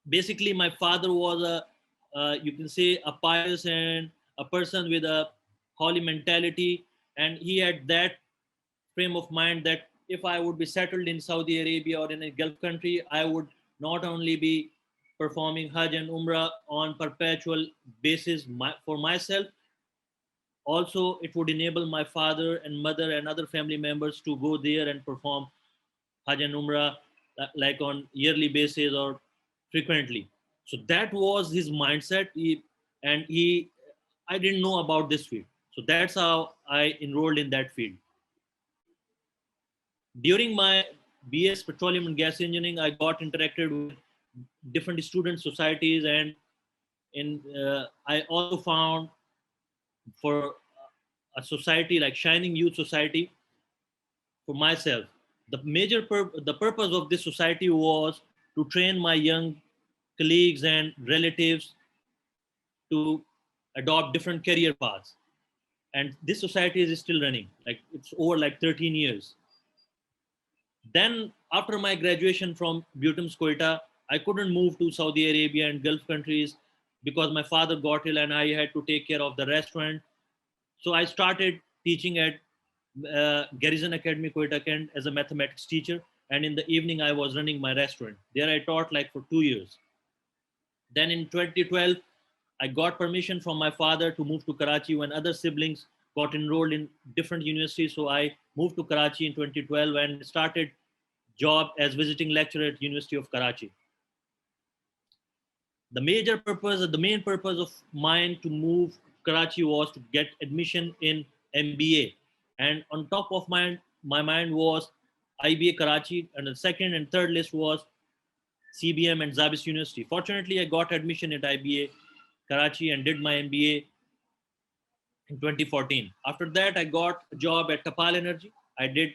basically my father was you can say a pious and a person with a holy mentality, and he had that frame of mind that if I would be settled in Saudi Arabia or in a Gulf country, I would not only be performing Hajj and Umrah on perpetual basis for myself, also it would enable my father and mother and other family members to go there and perform Hajj and Umrah like on yearly basis or frequently. So that was his mindset. I didn't know about this field. So that's how I enrolled in that field. During my BS Petroleum and Gas Engineering, I got interacted with different student societies, and I also found for a society like Shining Youth Society for myself. The purpose of this society was to train my young colleagues and relatives to adopt different career paths. And this society is still running, like it's over like 13 years. Then after my graduation from BUTEMS, Quetta, I couldn't move to Saudi Arabia and Gulf countries because my father got ill and I had to take care of the restaurant. So I started teaching at Garrison Academy, Quetta, Kent as a mathematics teacher. And in the evening, I was running my restaurant. There I taught like for 2 years. Then in 2012, I got permission from my father to move to Karachi when other siblings got enrolled in different universities. So I moved to Karachi in 2012 and started job as visiting lecturer at University of Karachi. The main purpose of mine to move Karachi was to get admission in MBA. And on top of my mind was IBA Karachi, and the second and third list was CBM and Zabis University. Fortunately, I got admission at IBA Karachi and did my MBA in 2014. After that, I got a job at Tapal Energy. I did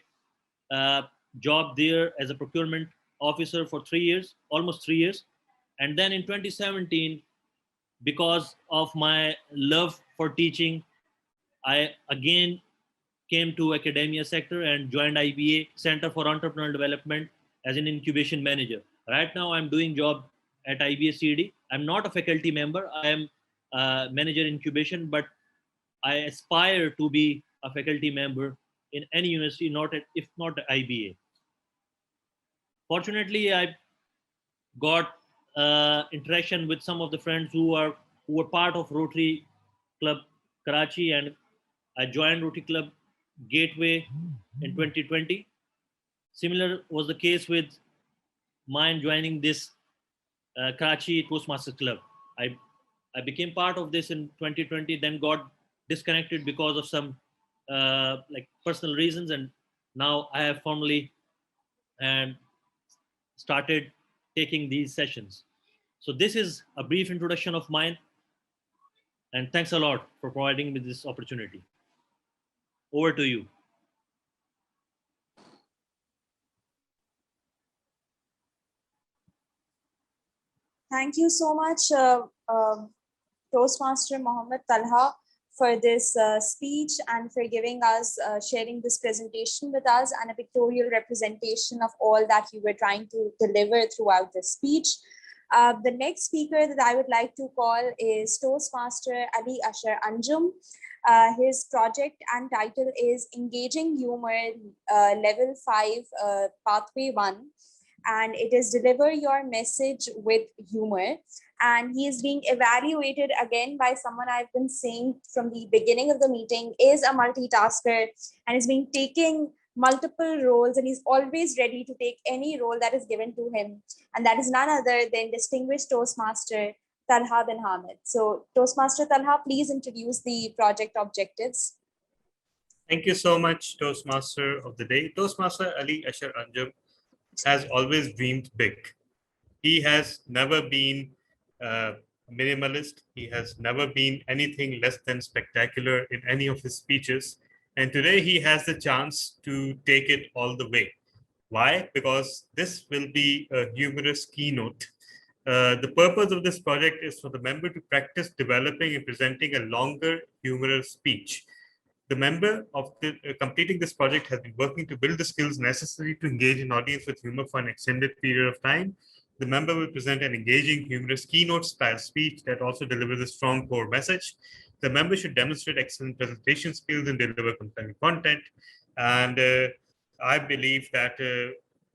a job there as a procurement officer for 3 years, almost 3 years. And then in 2017, because of my love for teaching, I again came to academia sector and joined IBA Center for Entrepreneurial Development as an incubation manager. Right now, I'm doing job at IBA CD. I'm not a faculty member. I am a manager incubation, but I aspire to be a faculty member in any university, if not IBA. Fortunately, I got interaction with some of the friends who were part of Rotary Club Karachi, and I joined Rotary Club Gateway in 2020. Similar was the case with mine joining this Karachi Toastmasters Club. I became part of this in 2020, then got disconnected because of some like personal reasons, and now I have formally and started taking these sessions. So this is a brief introduction of mine, and thanks a lot for providing me this opportunity. Over to you. Thank you so much, Toastmaster Mohammed Talha, for this speech and for giving us, sharing this presentation with us and a pictorial representation of all that you were trying to deliver throughout the speech. The next speaker that I would like to call is Toastmaster Ali Ashar Anjum. His project and title is Engaging Humor Level 5 Pathway 1. And it is Deliver Your Message with Humor. And he is being evaluated again by someone I've been saying from the beginning of the meeting is a multitasker and is being taking multiple roles, and he's always ready to take any role that is given to him. And that is none other than distinguished Toastmaster Talha bin Hamid. So Toastmaster Talha, please introduce the project objectives. Thank you so much, Toastmaster of the day. Toastmaster Ali Ashar Anjum has always dreamed big. He has never been a minimalist. He has never been anything less than spectacular in any of his speeches. And today he has the chance to take it all the way. Why? Because this will be a humorous keynote. The purpose of this project is for the member to practice developing and presenting a longer humorous speech. The member of completing this project has been working to build the skills necessary to engage an audience with humor for an extended period of time. The member will present an engaging, humorous keynote style speech that also delivers a strong core message. The member should demonstrate excellent presentation skills and deliver compelling content. And I believe that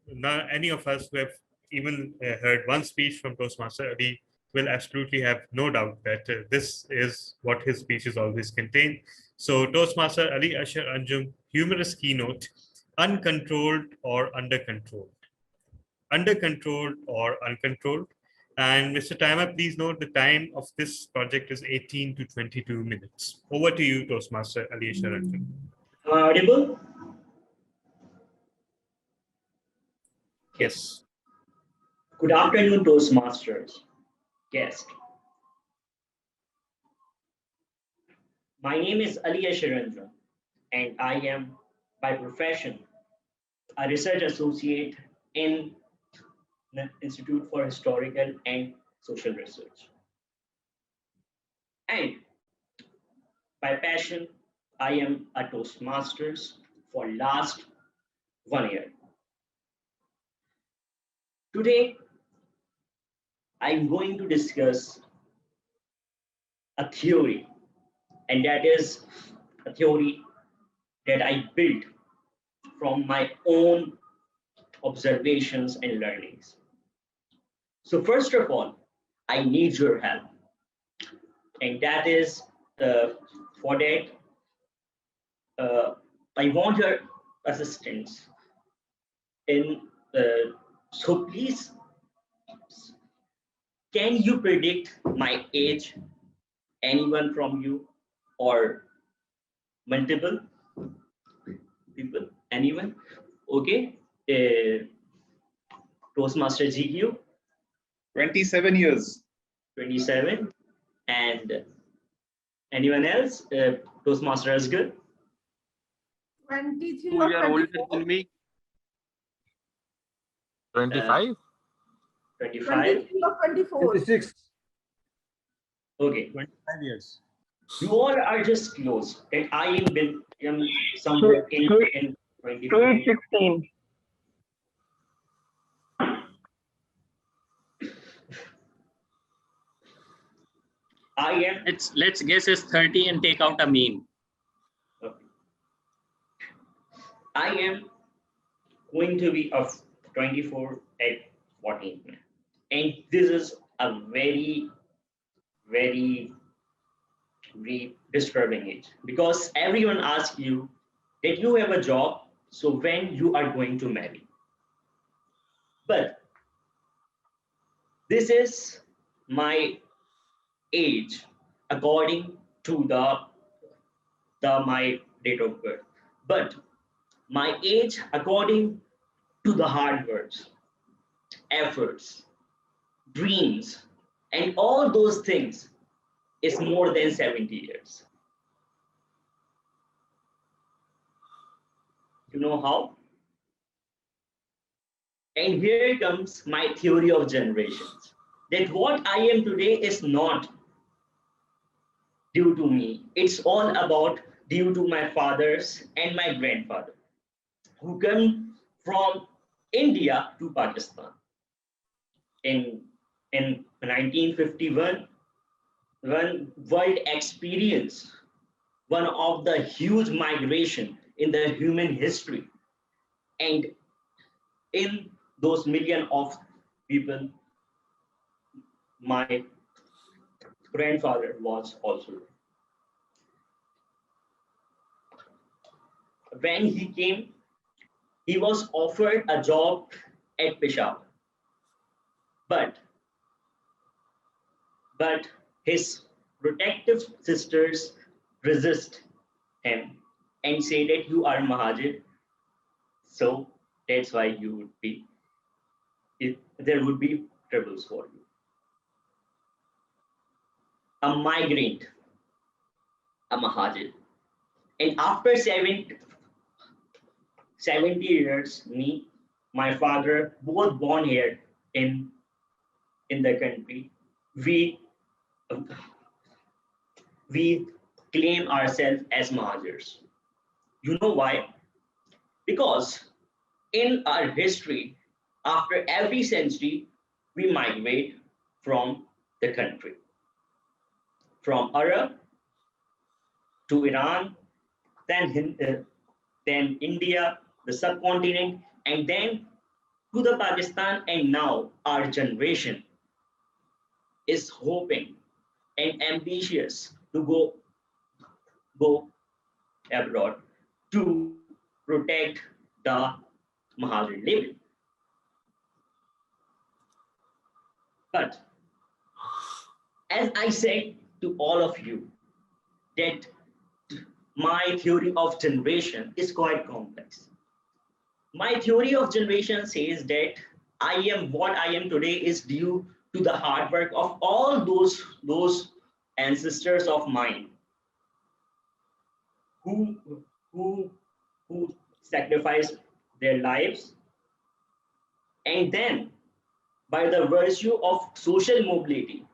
not any of us who have even heard one speech from Toastmaster Ali will absolutely have no doubt that this is what his speeches always contain. So Toastmaster Ali Ashar Anjum, humorous keynote, uncontrolled or under control. Under controlled or uncontrolled. And Mr. Timer, please note the time of this project is 18 to 22 minutes. Over to you, Toastmaster Ali Ashar Anjum. Audible? Yes. Good afternoon, Toastmasters. Guest. My name is Ali Ashar Anjum, and I am, by profession, a research associate in the Institute for Historical and Social Research. And by passion, I am a Toastmasters for last 1 year. Today, I'm going to discuss a theory, and that is a theory that I built from my own observations and learnings. So first of all, I need your help. And that is, for that, I want your assistance. So please, can you predict my age? Anyone from you or multiple people? Anyone? Okay. Toastmaster GQ? 27 years. 27. And anyone else? Toastmaster is good. 23 You or are older 24. than me. 25? 25. 23 or 24. 26. Okay. 25 years. You all are just close. And I am somewhere in 24. 16. I am. Let's guess it's 30 and take out a mean. Okay. I am going to be of 24 at 14. And this is a very, very disturbing age, because everyone asks you that you have a job, so when you are going to marry. But this is my age according to my date of birth, but my age according to the hard works, efforts, dreams, and all those things is more than 70 years. You know how? And here comes my theory of generations. That what I am today is not due to me. It's all about due to my fathers and my grandfather, who come from India to Pakistan. In 1951, when world experienced one of the huge migration in the human history. And in those million of people, my grandfather was also there. When he came, he was offered a job at Peshawar. But his protective sisters resist him, and say that you are Mahajir. So that's why you would be, there would be troubles for you. A migrant, a Mahajir. And after 70 years, me, my father, both born here in the country, we claim ourselves as Mahajirs. You know why? Because in our history, after every century, we migrate from the country. From Arab to Iran, then India, the subcontinent, and then to the Pakistan, and now our generation is hoping and ambitious to go abroad to protect the Mahajir label. But as I said to all of you, that my theory of generation is quite complex. My theory of generation says that I am what I am today is due to the hard work of all those ancestors of mine who sacrificed their lives, and then by the virtue of social mobility,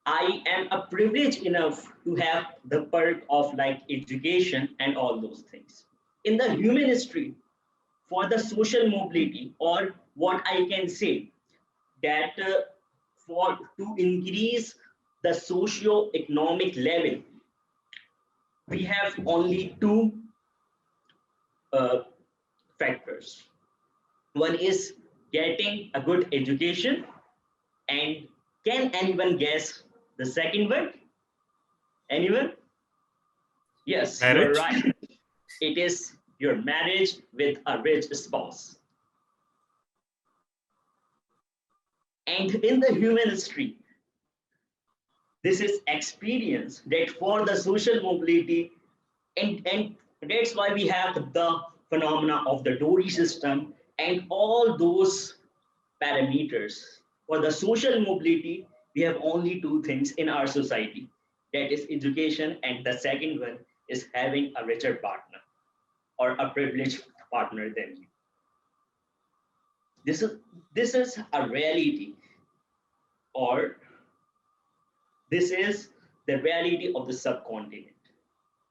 I am a privileged enough to have the perk of like education and all those things. In the human history, for the social mobility, or what I can say, that to increase the socio-economic level, we have only two factors. One is getting a good education, and can anyone guess the second one? Anyone? Yes, you're Marriage? right. It is your marriage with a rich spouse. And in the human history, this is experience that for the social mobility, and that's why we have the phenomena of the Dowry system and all those parameters. For the social mobility, we have only two things in our society, that is education, and the second one is having a richer partner or a privileged partner than you. This is a reality, or this is the reality of the subcontinent.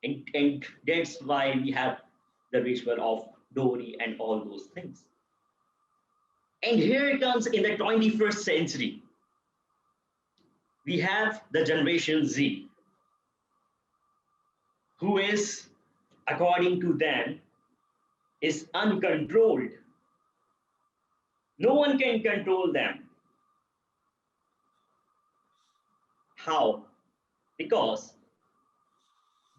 And that's why we have the ritual of Dowry and all those things. And here it comes in the 21st century. We have the Generation Z, who is, according to them, is uncontrolled. No one can control them. How? Because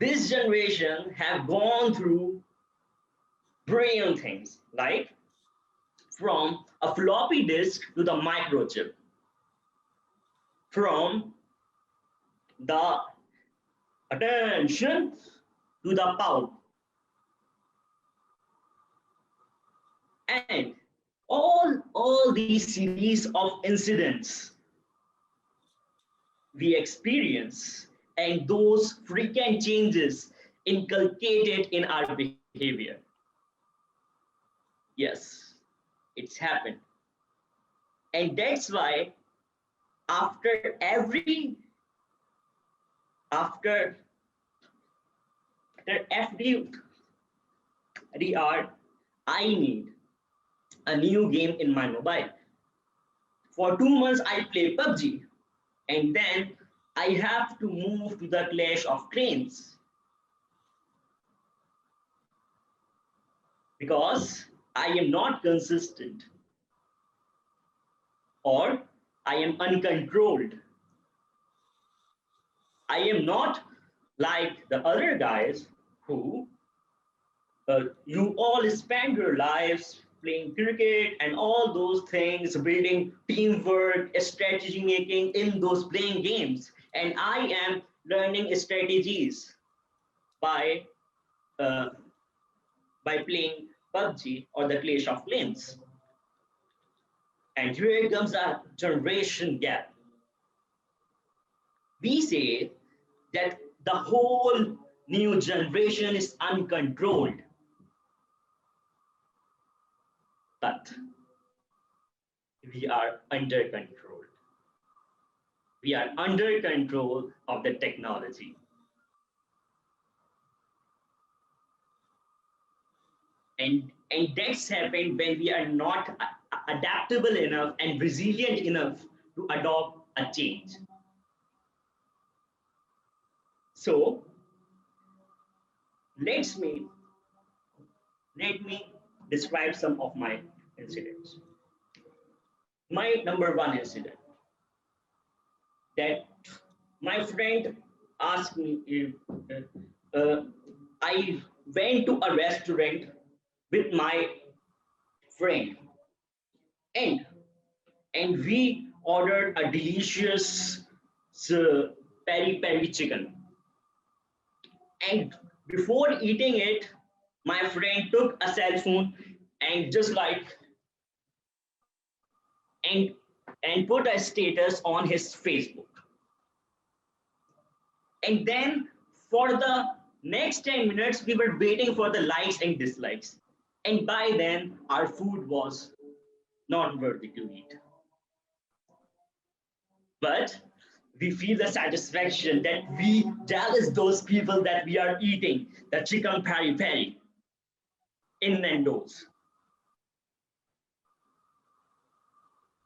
this generation have gone through brilliant things, like from a floppy disk to the microchip, from the attention to the pout, and all these series of incidents we experience, and those frequent changes inculcated in our behavior. Yes, it's happened. And that's why after every FDR, I need a new game in my mobile. For 2 months, I play PUBG, and then I have to move to the Clash of Clans because I am not consistent, or I am uncontrolled. I am not like the other guys who you all spend your lives playing cricket and all those things, building teamwork, strategy making in those playing games. And I am learning strategies by by playing PUBG or the Clash of Clans. And here comes a generation gap. We say that the whole new generation is uncontrolled. But we are under control. We are under control of the technology. And that's happened when we are not adaptable enough and resilient enough to adopt a change. So let me describe some of my incidents. My number one incident, that my friend asked me if I went to a restaurant with my friend and we ordered a delicious peri peri chicken. And before eating it, my friend took a cell phone and just like and put a status on his Facebook. And then for the next 10 minutes, we were waiting for the likes and dislikes. And by then, our food was not worthy to eat. But we feel the satisfaction that we jealous those people that we are eating the chicken peri peri in Nando's.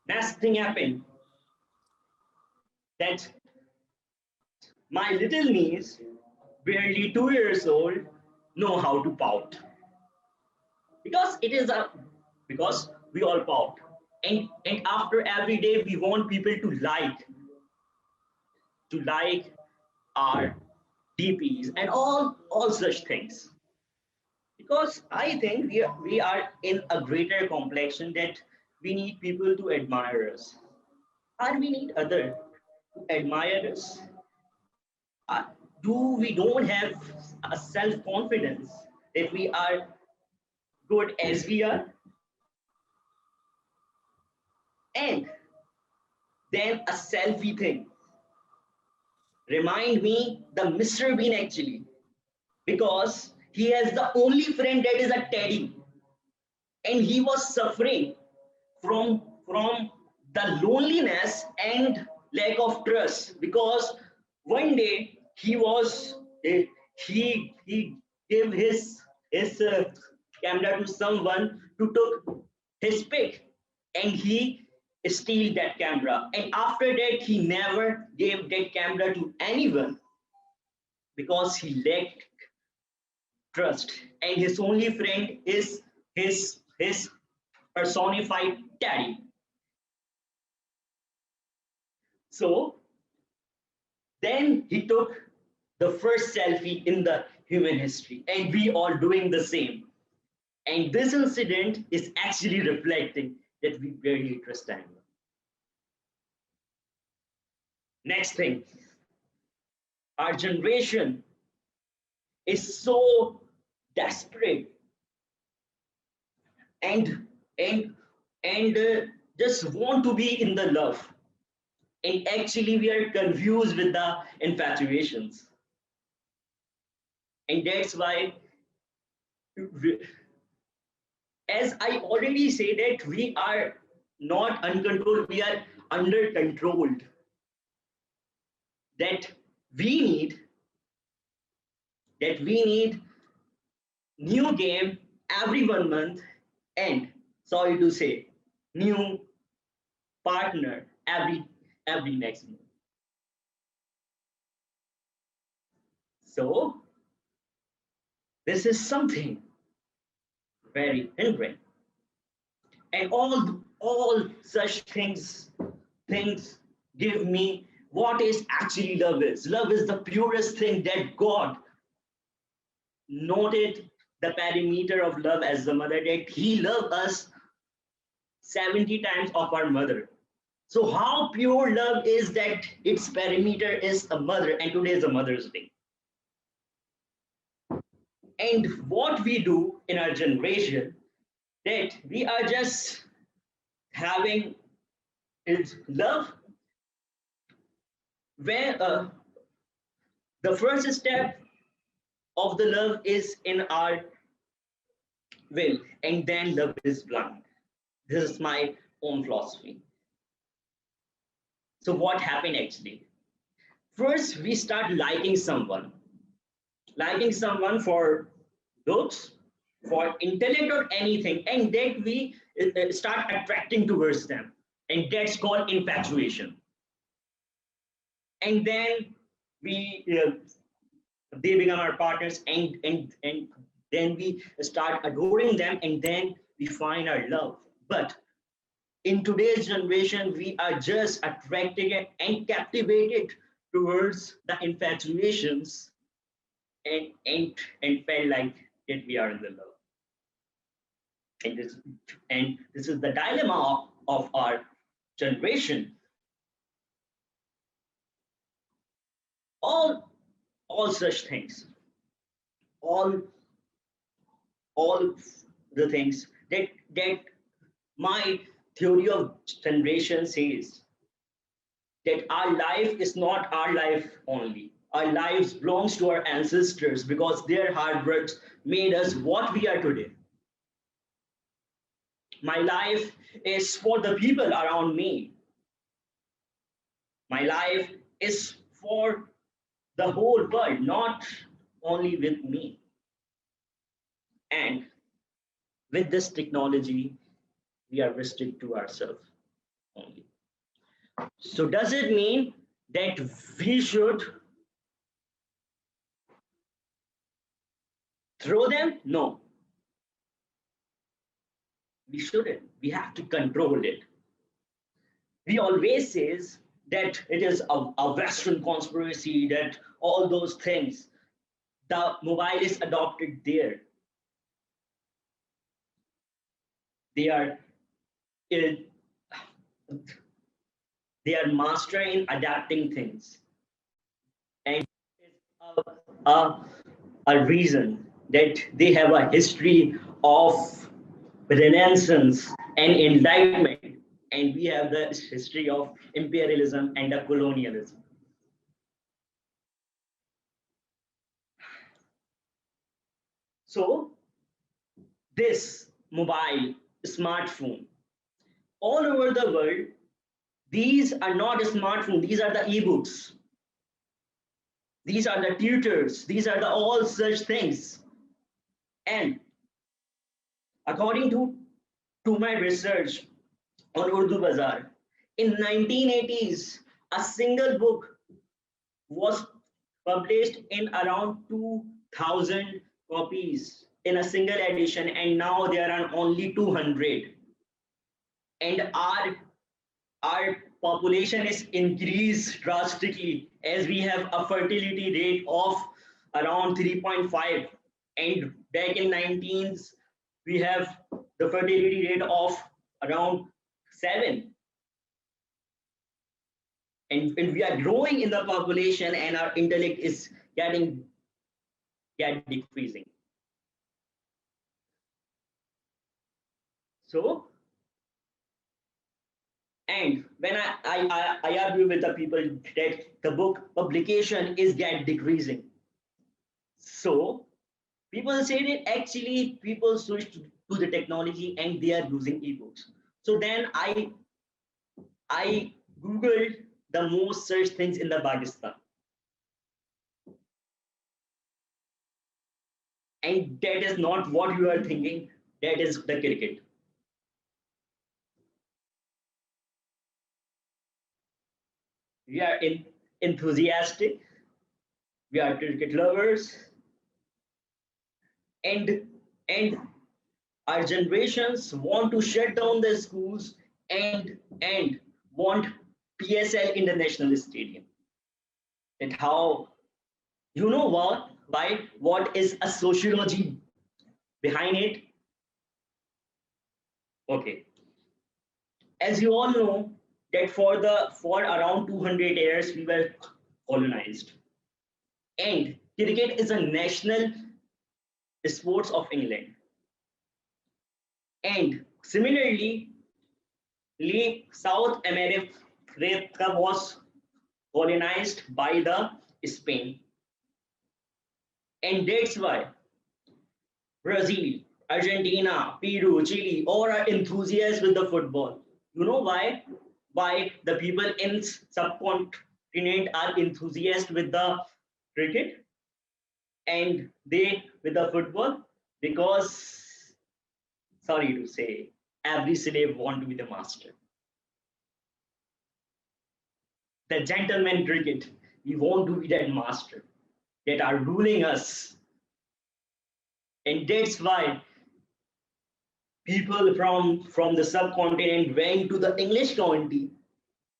Next thing happened that my little niece, barely 2 years old, know how to pout. Because we all pout. And after every day, we want people to like our DPs and all such things. Because I think we are in a greater complexion that we need people to admire us. Or we need others to admire us. We don't have a self-confidence that we are good as we are? And then a selfie thing. Remind me the Mr. Bean actually, because he has the only friend that is a teddy, and he was suffering from the loneliness and lack of trust, because one day he gave his camera to someone to took his pic, and he steal that camera, and after that he never gave that camera to anyone because he lacked trust, and his only friend is his personified daddy. So then he took the first selfie in the human history, and we all doing the same. And this incident is actually reflecting that we barely trust anyone. Next thing, our generation is so desperate and just want to be in the love. And actually we are confused with the infatuations. And that's why, as I already say, that we are not uncontrolled, we are under controlled. That we need new game every 1 month, and sorry to say, new partner every next month. So this is something very hindering, and all such things give me what is actually love is. Love is the purest thing that God noted the perimeter of love as the mother, that he loved us 70 times of our mother. So how pure love is that its perimeter is a mother, and today is a Mother's Day. And what we do in our generation, that we are just having is love, where the first step of the love is in our will, and then love is blind. This is my own philosophy. So what happened actually? First, we start liking someone for looks, for intellect or anything, and then we start attracting towards them, and that's called infatuation. And then we they become our partners, and then we start adoring them, and then we find our love. But in today's generation, we are just attracted and captivated towards the infatuations, and felt like that we are in the love. And this is the dilemma of our generation. All such things, all the things that my theory of generation says, that our life is not our life only. Our lives belongs to our ancestors, because their hard work made us what we are today. My life is for the people around me. My life is for the whole world, not only with me. And with this technology, we are restricted to ourselves only. So does it mean that we should throw them? No. We shouldn't. We have to control it. We always says that it is a Western conspiracy, that all those things, the mobile is adopted there. They are master in adapting things. And a reason that they have a history of Renaissance and Enlightenment, and we have the history of imperialism and the colonialism. So this mobile smartphone, all over the world, these are not smartphones, these are the ebooks. These are the tutors, these are the all such things. And according to my research on Urdu Bazaar, in 1980s, a single book was published in around 2,000 copies in a single edition, and now there are only 200. And our population is increased drastically, as we have a fertility rate of around 3.5, and back in 19s we have the fertility rate of around 7, and we are growing in the population, and our intellect is getting decreasing. So, and when I argue with the people that the book publication is decreasing, so people say that actually people switch to the technology and they are using ebooks. So then I googled the most searched things in the Pakistan, and that is not what you are thinking. That is the cricket. We are enthusiastic. We are cricket lovers, and our generations want to shut down the schools and want PSL in the national stadium. And how, you know what? Why? What is a sociology behind it? Okay. As you all know, that for around 200 years we were colonized, and cricket is a national sports of England. And similarly, South America was colonized by the Spain. And that's why Brazil, Argentina, Peru, Chile, all are enthusiasts with the football. You know why? Why the people in subcontinent are enthusiasts with the cricket and they with the football? Because, sorry to say, every slave want to be the master. The gentleman cricket, we want to be that master that are ruling us. And that's why people from the subcontinent went to the English county,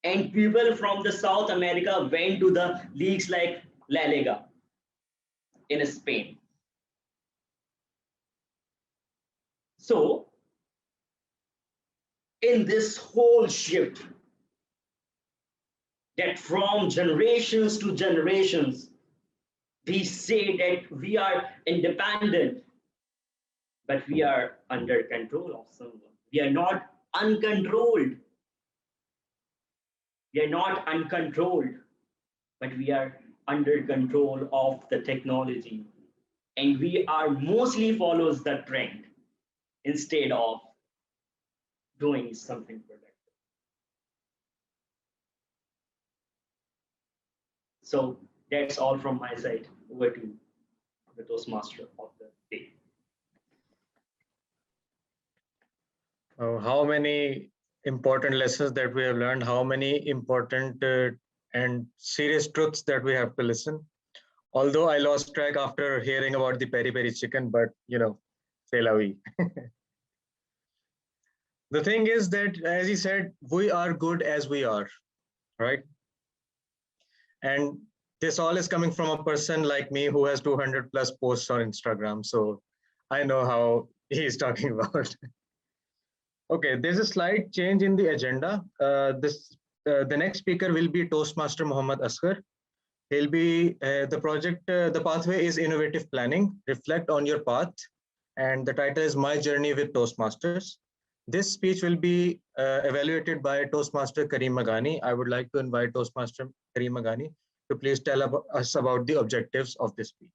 and people from the South America went to the leagues like La Liga in Spain. So, in this whole shift, that from generations to generations, we say that we are independent, but we are under control of someone. We are not uncontrolled. We are not uncontrolled, but we are under control of the technology. And we are mostly follows the trend instead of doing something productive. So that's all from my side. Over to the Toastmaster of the day. How many important lessons that we have learned, how many important and serious truths that we have to listen. Although I lost track after hearing about the peri peri chicken, but c'est la vie. The thing is that, as he said, we are good as we are, right? And this all is coming from a person like me who has 200 plus posts on Instagram. So I know how he is talking about. Okay, there's a slight change in the agenda. The next speaker will be Toastmaster Muhammad Asghar. He'll be the pathway is innovative planning. Reflect on your path, and the title is My Journey with Toastmasters. This speech will be evaluated by Toastmaster Kareem Maghani. I would like to invite Toastmaster Kareem Maghani to please tell us about the objectives of this speech.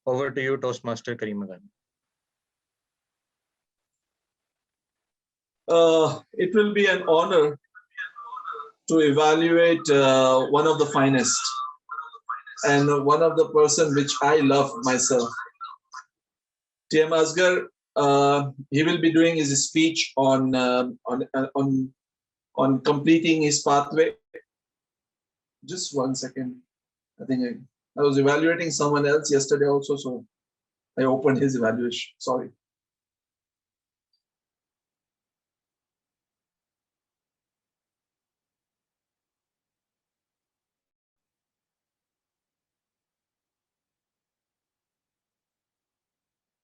Over to you, Toastmaster Kareem Maghani. It will be an honor to evaluate one of the finest and one of the person which I love myself. TM Asghar, he will be doing his speech on completing his pathway. Just 1 second. I think I was evaluating someone else yesterday also, so I opened his evaluation. Sorry.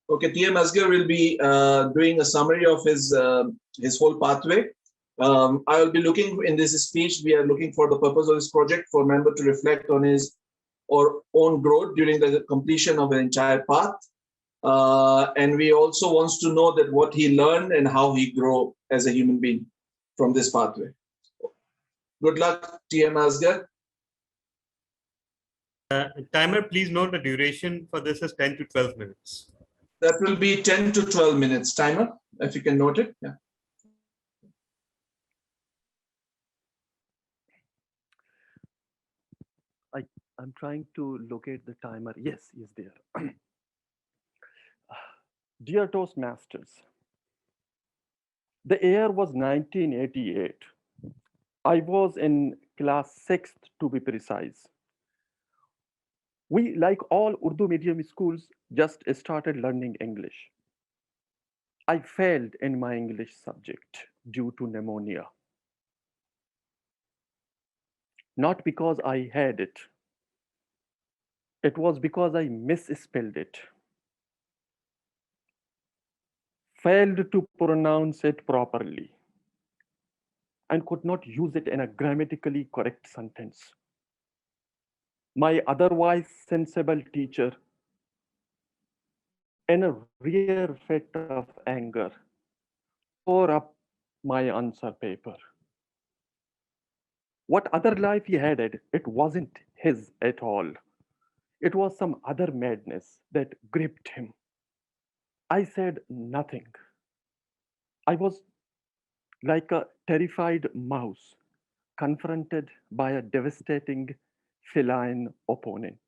Okay, TM Asghar will be doing a summary of his whole pathway. I will be looking in this speech. We are looking for the purpose of this project for member to reflect on his or own growth during the completion of an entire path. And we also wants to know that what he learned and how he grow as a human being from this pathway. Good luck, TM Asghar. Timer, please note the duration for this is 10 to 12 minutes. That will be 10 to 12 minutes. Timer, if you can note it. Yeah. I'm trying to locate the timer. Yes, is there. Dear Toastmasters, the year was 1988. I was in class 6th to be precise. We, like all Urdu medium schools, just started learning English. I failed in my English subject due to pneumonia. Not because I had it. It was because I misspelled it. Failed to pronounce it properly and could not use it in a grammatically correct sentence. My otherwise sensible teacher in a rare fit of anger, tore up my answer paper. What other life he had, it wasn't his at all. It was some other madness that gripped him. I said nothing. I was like a terrified mouse confronted by a devastating feline opponent.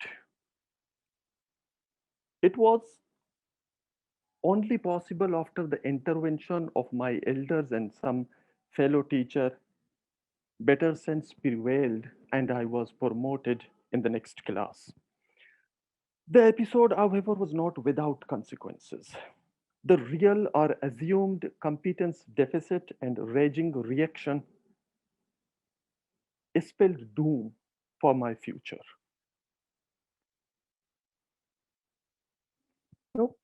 It was only possible after the intervention of my elders and some fellow teacher. Better sense prevailed, and I was promoted in the next class. The episode, however, was not without consequences. The real or assumed competence deficit and raging reaction spelled doom for my future. No,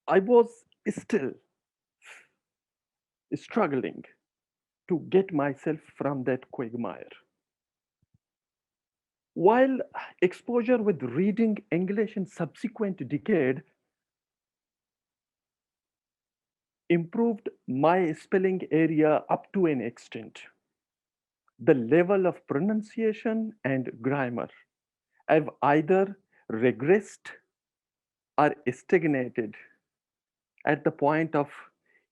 I was still struggling to get myself from that quagmire. While exposure with reading English in subsequent decade improved my spelling area up to an extent, the level of pronunciation and grammar have either regressed or stagnated at the point of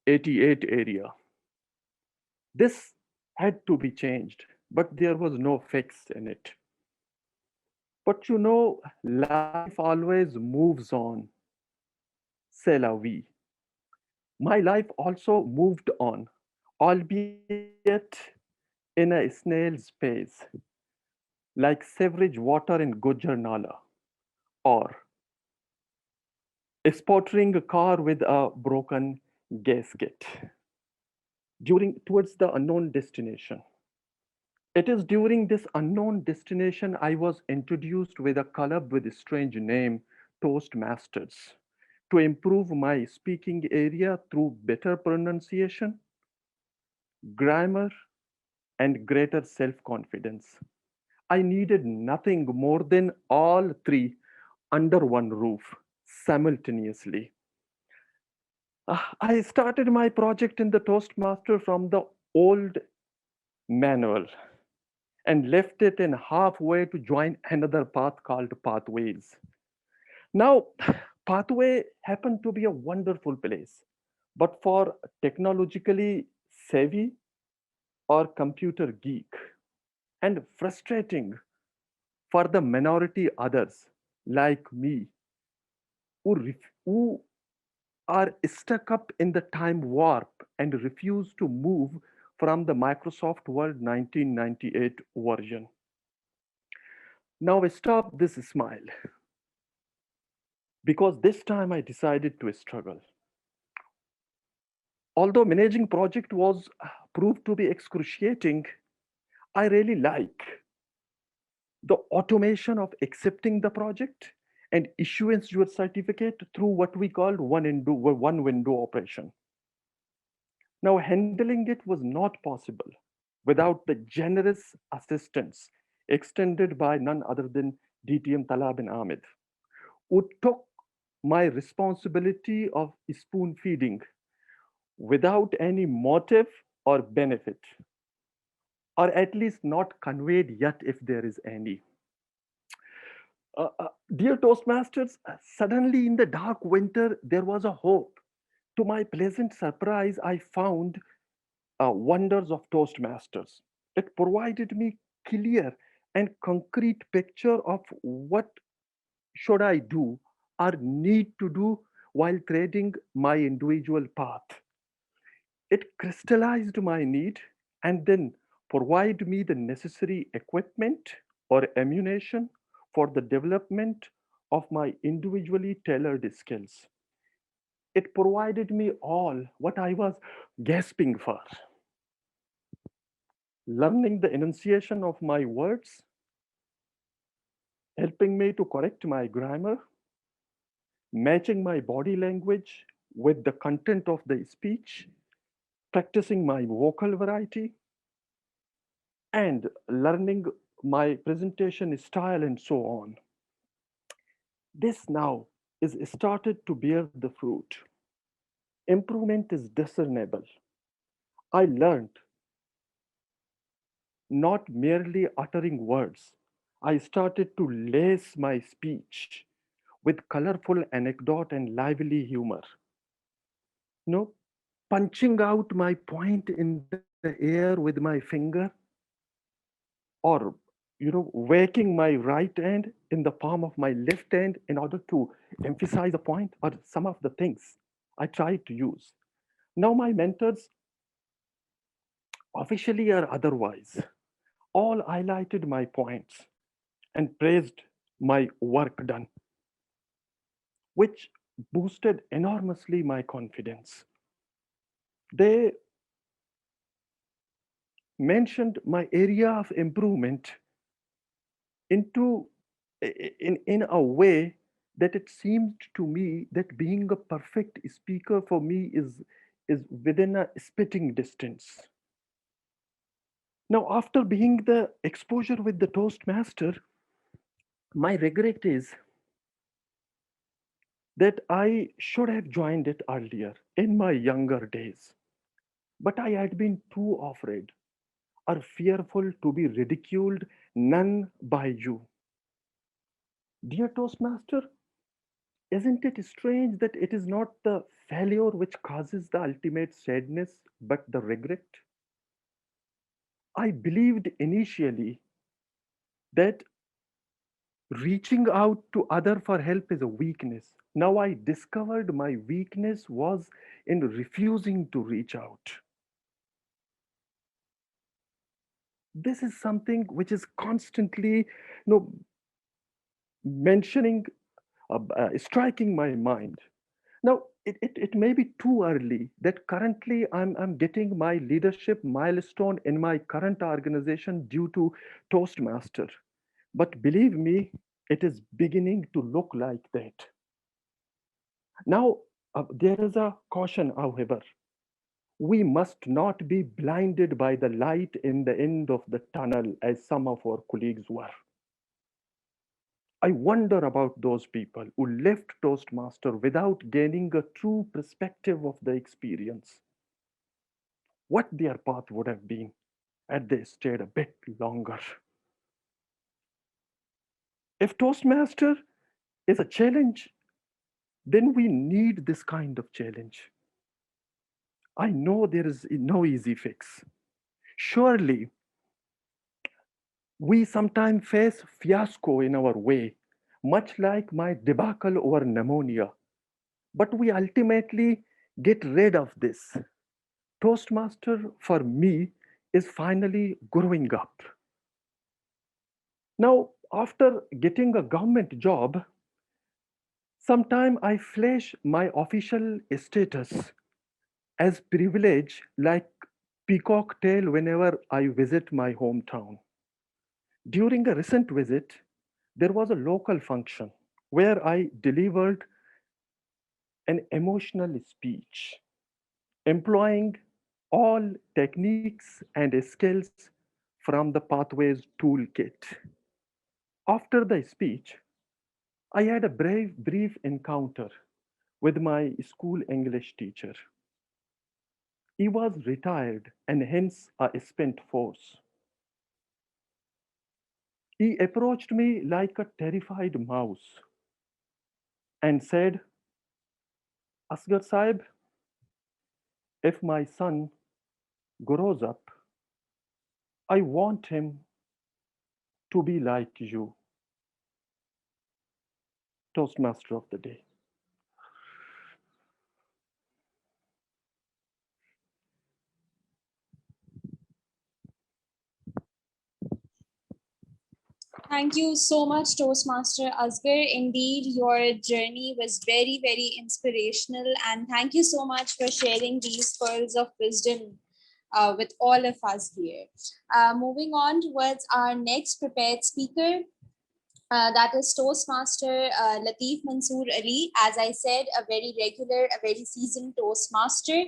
88 area. This had to be changed, but there was no fix in it. But you know, life always moves on. C'est la vie. My life also moved on, albeit in a snail's pace, like sewerage water in Gujarnala, or sputtering a car with a broken gasket towards the unknown destination. It is during this unknown destination I was introduced with a club with a strange name, Toastmasters, to improve my speaking area through better pronunciation, grammar, and greater self-confidence. I needed nothing more than all three under one roof simultaneously. I started my project in the Toastmaster from the old manual and left it in halfway to join another path called Pathways. Now, Pathway happened to be a wonderful place, but for technologically savvy or computer geek, and frustrating for the minority others like me who are stuck up in the time warp and refuse to move from the Microsoft Word 1998 version. Now stop this smile, because this time I decided to struggle. Although managing project was proved to be excruciating, I really like the automation of accepting the project and issuance your certificate through what we called one window operation. Now, handling it was not possible without the generous assistance extended by none other than DTM Talab bin Ahmed, who took my responsibility of spoon feeding without any motive or benefit, or at least not conveyed yet if there is any. Dear Toastmasters, suddenly in the dark winter, there was a hope. To my pleasant surprise, I found wonders of Toastmasters. It provided me clear and concrete picture of what should I do or need to do while treading my individual path. It crystallized my need and then provide me the necessary equipment or ammunition for the development of my individually tailored skills. It provided me all what I was gasping for. Learning the enunciation of my words, helping me to correct my grammar, matching my body language with the content of the speech, practicing my vocal variety, and learning my presentation style and so on. This now is started to bear the fruit. Improvement is discernible. I learned not merely uttering words. I started to lace my speech with colorful anecdote and lively humor. No, punching out my point in the air with my finger, or waking my right hand in the palm of my left hand in order to emphasize a point, or some of the things I tried to use. Now my mentors, officially or otherwise, all highlighted my points and praised my work done, which boosted enormously my confidence. They mentioned my area of improvement into in a way that it seemed to me that being a perfect speaker for me is within a spitting distance. Now, after being the exposure with the Toastmaster, my regret is that I should have joined it earlier in my younger days, but I had been too afraid or fearful to be ridiculed, none by you. Dear Toastmaster, isn't it strange that it is not the failure which causes the ultimate sadness, but the regret? I believed initially that reaching out to other for help is a weakness. Now I discovered my weakness was in refusing to reach out. This is something which is constantly, mentioning, striking my mind. Now, it may be too early that currently I'm getting my leadership milestone in my current organization due to Toastmaster. But believe me, it is beginning to look like that. Now, there is a caution, however. We must not be blinded by the light in the end of the tunnel as some of our colleagues were. I wonder about those people who left Toastmaster without gaining a true perspective of the experience, what their path would have been had they stayed a bit longer. If Toastmaster is a challenge, then we need this kind of challenge. I know there is no easy fix. Surely, we sometimes face fiasco in our way, much like my debacle over pneumonia. But we ultimately get rid of this. Toastmaster for me is finally growing up. Now, after getting a government job, sometime I flash my official status as privilege like peacock tail whenever I visit my hometown. During a recent visit, there was a local function where I delivered an emotional speech employing all techniques and skills from the Pathways toolkit. After the speech, I had a brief encounter with my school English teacher. He was retired and hence a spent force. He approached me like a terrified mouse and said, Asghar Saib, if my son grows up, I want him to be like you, Toastmaster of the day. Thank you so much, Toastmaster Asghar. Indeed, your journey was very, very inspirational. And thank you so much for sharing these pearls of wisdom with all of us here. Moving on towards our next prepared speaker, that is Toastmaster Latif Mansoor Ali. As I said, a very regular, a very seasoned Toastmaster.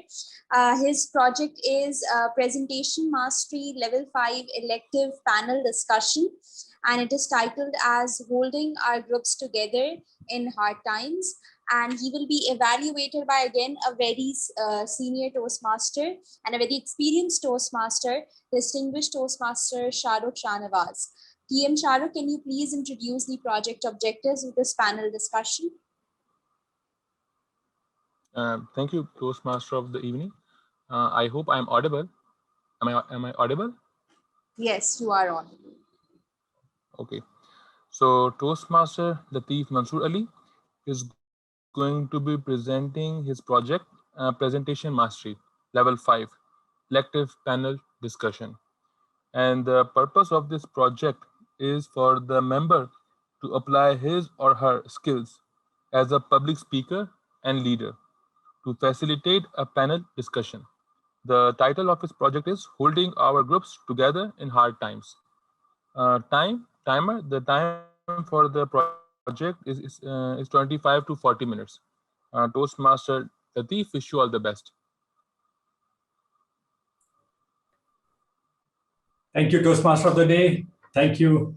His project is Presentation Mastery Level 5 Elective Panel Discussion. and it is titled as Holding Our Groups Together in Hard Times. And he will be evaluated by, again, a very senior Toastmaster and a very experienced Toastmaster, distinguished Toastmaster Shahrukh Shanawaz. TM Shahrukh, can you please introduce the project objectives of this panel discussion? Thank you, Toastmaster of the evening. I hope I'm audible. Am I audible? Yes, you are on. Okay. So Toastmaster Latif Mansoor Ali is going to be presenting his project, Presentation Mastery, Level 5, Elective Panel Discussion. And the purpose of this project is for the member to apply his or her skills as a public speaker and leader to facilitate a panel discussion. The title of his project is Holding Our Groups Together in Hard Times. The time for the project is 25 to 40 minutes. Toastmaster Latif, wish you all the best. Thank you, Toastmaster of the Day. Thank you,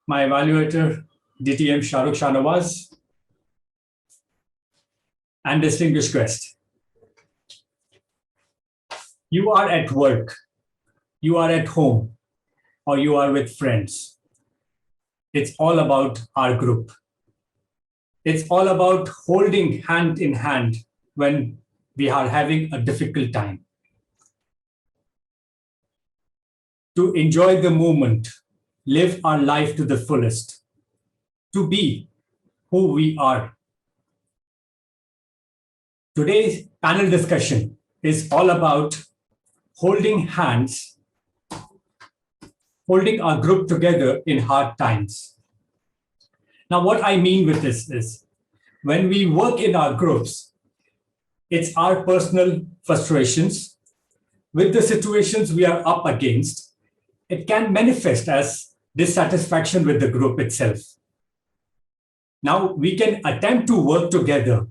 my evaluator, DTM Shahrukh Shanawaz, and distinguished guest. You are at work, you are at home, or you are with friends. It's all about our group. It's all about holding hand in hand when we are having a difficult time. To enjoy the moment, live our life to the fullest, to be who we are. Today's panel discussion is all about holding hands, holding our group together in hard times. Now, what I mean with this is, when we work in our groups, it's our personal frustrations with the situations we are up against. It can manifest as dissatisfaction with the group itself. Now, we can attempt to work together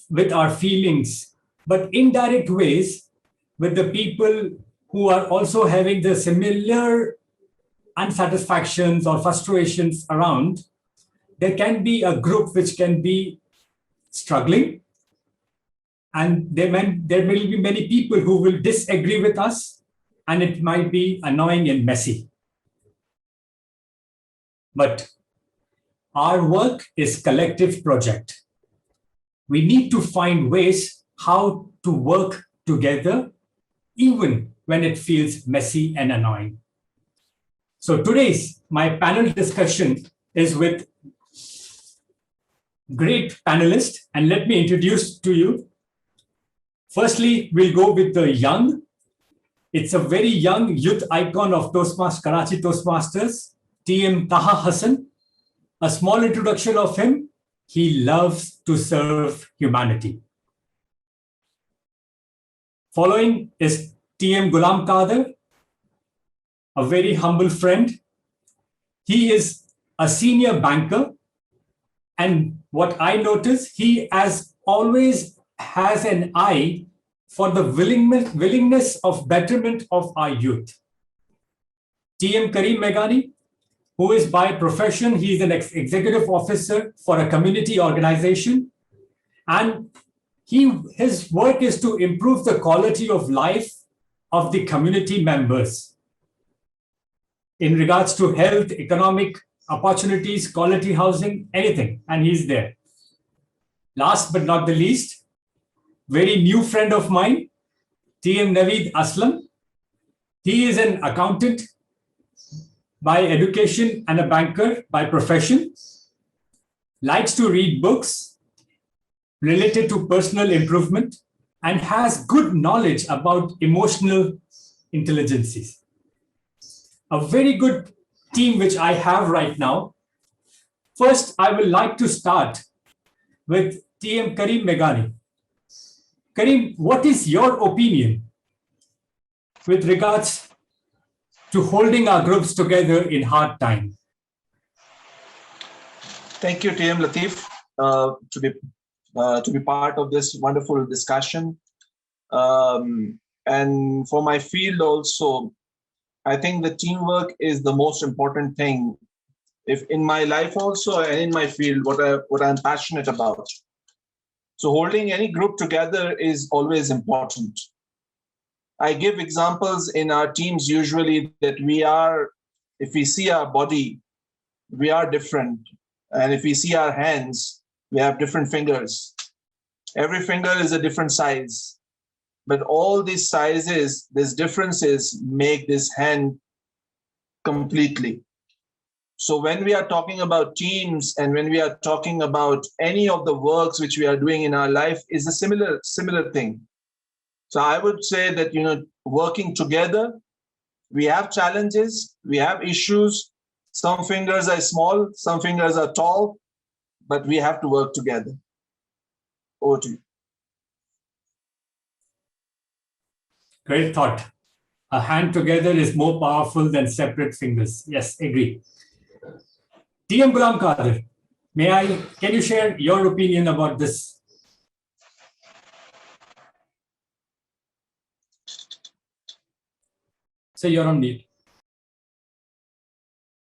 with our feelings, but indirect ways with the people who are also having the similar unsatisfactions or frustrations around. There can be a group which can be struggling, and there will be many people who will disagree with us, and it might be annoying and messy. But our work is collective project. We need to find ways how to work together, even when it feels messy and annoying. So today's my panel discussion is with great panelists, and let me introduce to you. Firstly, we'll go with the young. It's a very young youth icon of Karachi Toastmasters, TM Taha Hassan. A small introduction of him. He loves to serve humanity. Following is TM Ghulam Kader, a very humble friend. He is a senior banker. And what I notice, he as always has an eye for the willingness of betterment of our youth. TM Karim Meghani, who is by profession, he is an executive officer for a community organization. And his work is to improve the quality of life of the community members in regards to health, economic opportunities, quality housing, anything, and he's there. Last but not the least, very new friend of mine, TM Naveed Aslam. He is an accountant by education and a banker by profession, likes to read books related to personal improvement, and has good knowledge about emotional intelligences. A very good team which I have right now. First, I would like to start with TM Karim Meghani. Karim, what is your opinion with regards to holding our groups together in hard times? Thank you, TM Latif, to be part of this wonderful discussion. And for my field also, I think the teamwork is the most important thing. If in my life also and in my field, what I'm passionate about. So holding any group together is always important. I give examples in our teams usually that if we see our body, we are different. And if we see our hands, we have different fingers. Every finger is a different size. But all these sizes, these differences make this hand completely. So when we are talking about teams and when we are talking about any of the works which we are doing in our life is a similar thing. So I would say that, working together, we have challenges, we have issues. Some fingers are small, some fingers are tall, but we have to work together. Over to you. Great thought. A hand together is more powerful than separate fingers. Yes, agree. TM Ghulam Qadir, can you share your opinion about this? So you're on mute.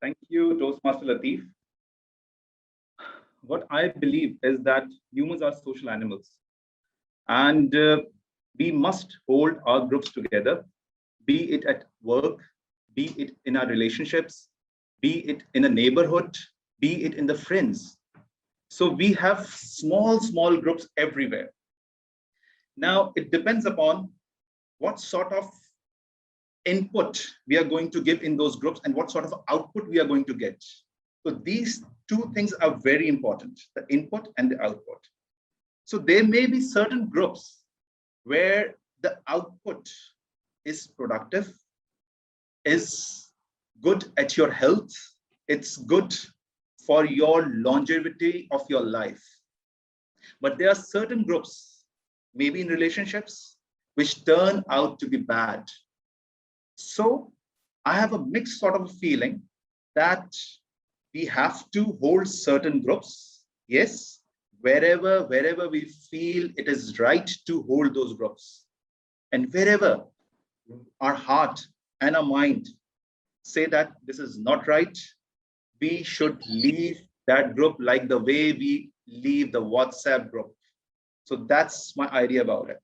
Thank you, Toastmaster Latif. What I believe is that humans are social animals, and we must hold our groups together, be it at work, be it in our relationships, be it in a neighborhood, be it in the friends. So we have small groups everywhere. Now, it depends upon what sort of input we are going to give in those groups and what sort of output we are going to get. So these two things are very important, the input and the output. So there may be certain groups where the output is productive, is good at your health, it's good for your longevity of your life. But there are certain groups, maybe in relationships, which turn out to be bad. So I have a mixed sort of feeling that we have to hold certain groups. Yes, wherever we feel it is right to hold those groups. And wherever our heart and our mind say that this is not right, we should leave that group like the way we leave the WhatsApp group. So that's my idea about it.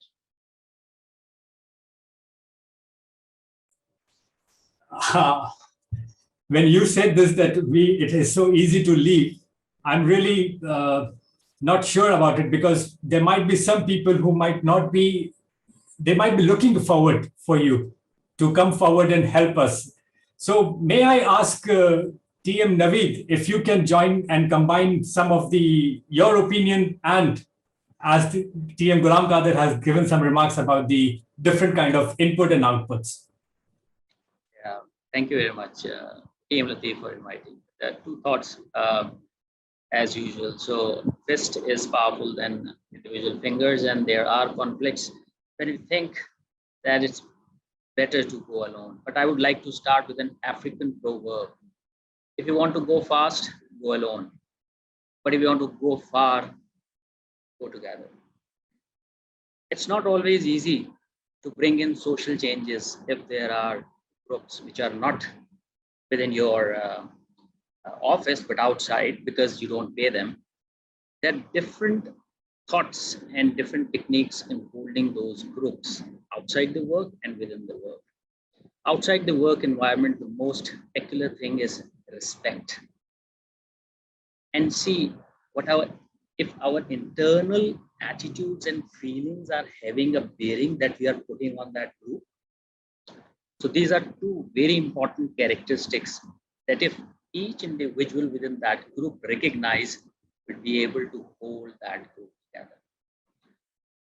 When you said this, that it is so easy to leave, I'm really not sure about it, because there might be some people who might be looking forward for you to come forward and help us. So may I ask TM Naveed if you can join and combine some of your opinion, and as TM Ghulam Qadir has given some remarks about the different kind of input and outputs. Yeah, thank you very much, TM Latif, for inviting. There are two thoughts as usual. So fist is powerful than individual fingers, and there are conflicts when you think that it's better to go alone. But I would like to start with an African proverb. If you want to go fast, go alone. But if you want to go far, go together. It's not always easy to bring in social changes if there are groups which are not within your office, but outside, because you don't pay them. There are different thoughts and different techniques in holding those groups outside the work and within the work. Outside the work environment, the most peculiar thing is respect. And see if our internal attitudes and feelings are having a bearing that we are putting on that group. So these are two very important characteristics that if each individual within that group recognize, will be able to hold that group together.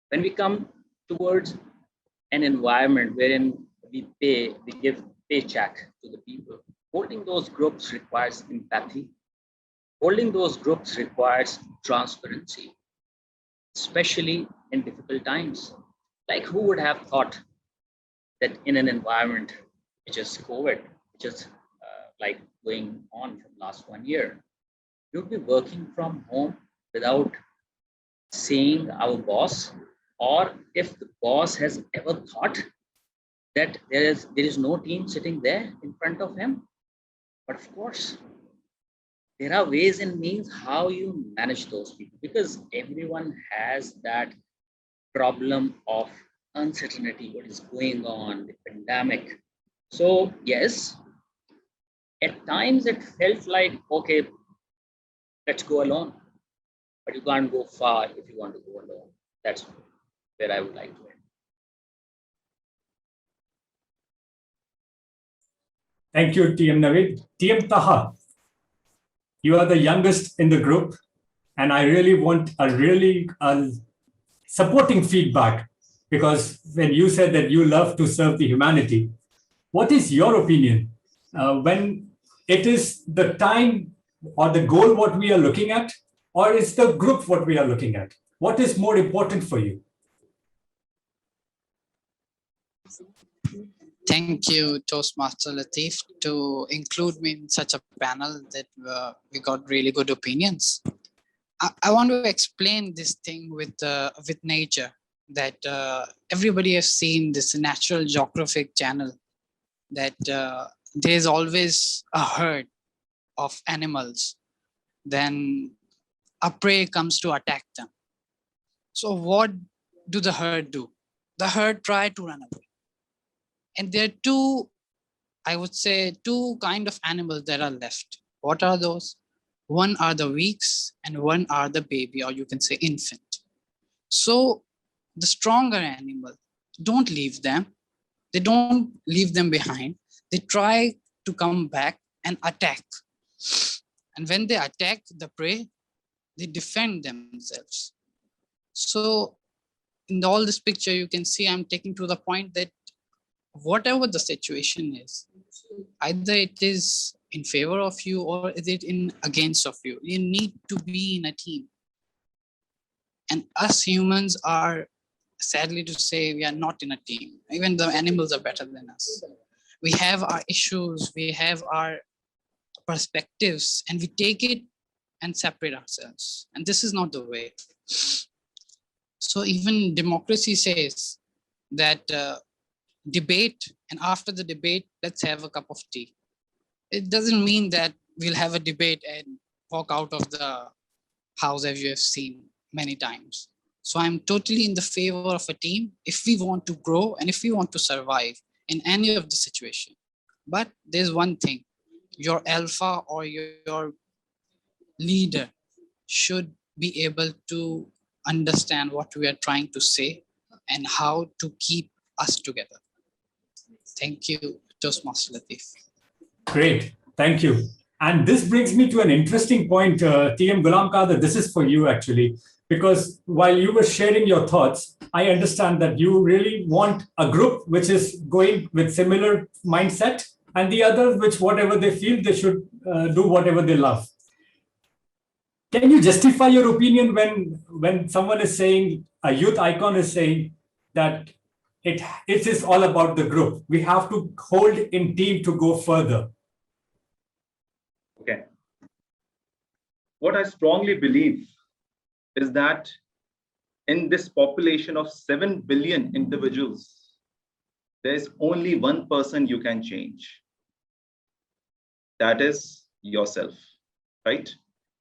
When we come towards an environment wherein we give paycheck to the people, holding those groups requires empathy. Holding those groups requires transparency, especially in difficult times. Like, who would have thought that in an environment which is COVID, which is like going on from last 1 year, you'd be working from home without seeing our boss, or if the boss has ever thought that there is no team sitting there in front of him. But of course, there are ways and means how you manage those people, because everyone has that problem of uncertainty, what is going on, the pandemic. So yes, at times it felt like, okay, let's go alone, but you can't go far if you want to go alone. That's where I would like to end. Thank you, TM Navid. TM Taha, you are the youngest in the group, and I really want a really supporting feedback, because when you said that you love to serve the humanity, what is your opinion when it is the time or the goal what we are looking at, or is the group what we are looking at? What is more important for you? Thank you, Toastmaster Latif, to include me in such a panel that we got really good opinions. I want to explain this thing with nature, that everybody has seen this Natural Geographic channel, that there's always a herd of animals. Then a prey comes to attack them. So what do the herd do? The herd try to run away. And there are two, I would say, two kind of animals that are left. What are those? One are the weaks and one are the baby, or you can say infant. So the stronger animal don't leave them. They don't leave them behind. They try to come back and attack. And when they attack the prey, they defend themselves. So in all this picture, you can see I'm taking to the point that whatever the situation is, either it is in favor of you or is it in against of you, you need to be in a team. And us humans are, sadly to say, we are not in a team. Even the animals are better than us. We have our issues, we have our perspectives, and we take it and separate ourselves. And this is not the way. So even democracy says that debate, and after the debate, let's have a cup of tea. It doesn't mean that we'll have a debate and walk out of the house, as you have seen many times. So I'm totally in the favor of a team if we want to grow and if we want to survive in any of the situation. But there's one thing, your alpha or your leader should be able to understand what we are trying to say and how to keep us together. Thank you, Toastmaster Latif. Great, thank you. And this brings me to an interesting point, TM Ghulam Qadir, this is for you actually, because while you were sharing your thoughts, I understand that you really want a group which is going with similar mindset, and the others which whatever they feel they should do whatever they love. Can you justify your opinion when someone is saying, a youth icon is saying that it is all about the group. We have to hold in team to go further. Okay. What I strongly believe is that in this population of 7 billion individuals, there is only one person you can change. That is yourself, right?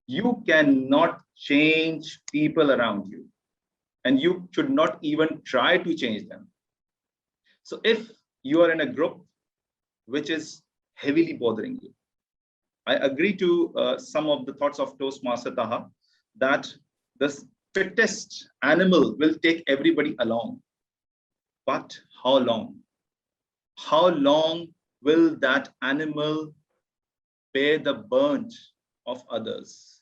You cannot change people around you, and you should not even try to change them. So if you are in a group which is heavily bothering you, I agree to some of the thoughts of Toastmaster Taha, that the fittest animal will take everybody along. But how long? How long will that animal bear the burnt of others?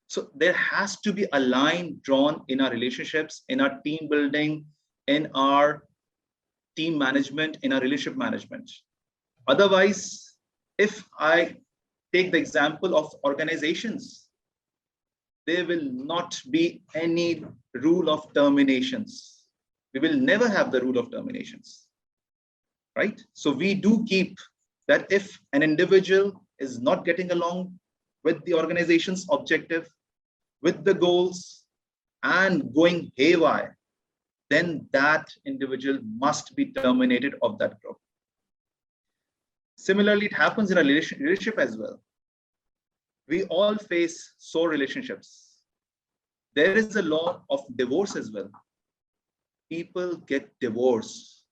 So there has to be a line drawn in our relationships, in our team building, in our team management, in our relationship management. Otherwise, if I take the example of organizations, there will not be any rule of terminations. We will never have the rule of terminations, right? So we do keep that if an individual is not getting along with the organization's objective, with the goals, and going haywire, then that individual must be terminated of that group. Similarly, it happens in a relationship as well. We all face sore relationships. There is a law of divorce as well. People get divorced.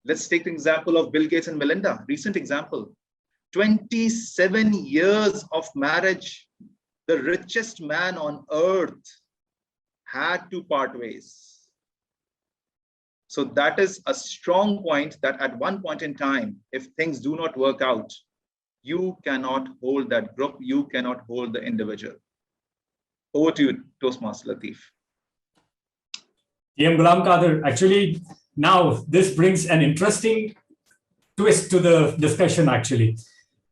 Let's take the example of Bill Gates and Melinda, recent example. 27 years of marriage, the richest man on earth had to part ways. So that is a strong point that at one point in time, if things do not work out, you cannot hold that group, you cannot hold the individual. Over to you, Toastmaster Latif. TM Ghulam Qadir, actually, now this brings an interesting twist to the discussion, actually.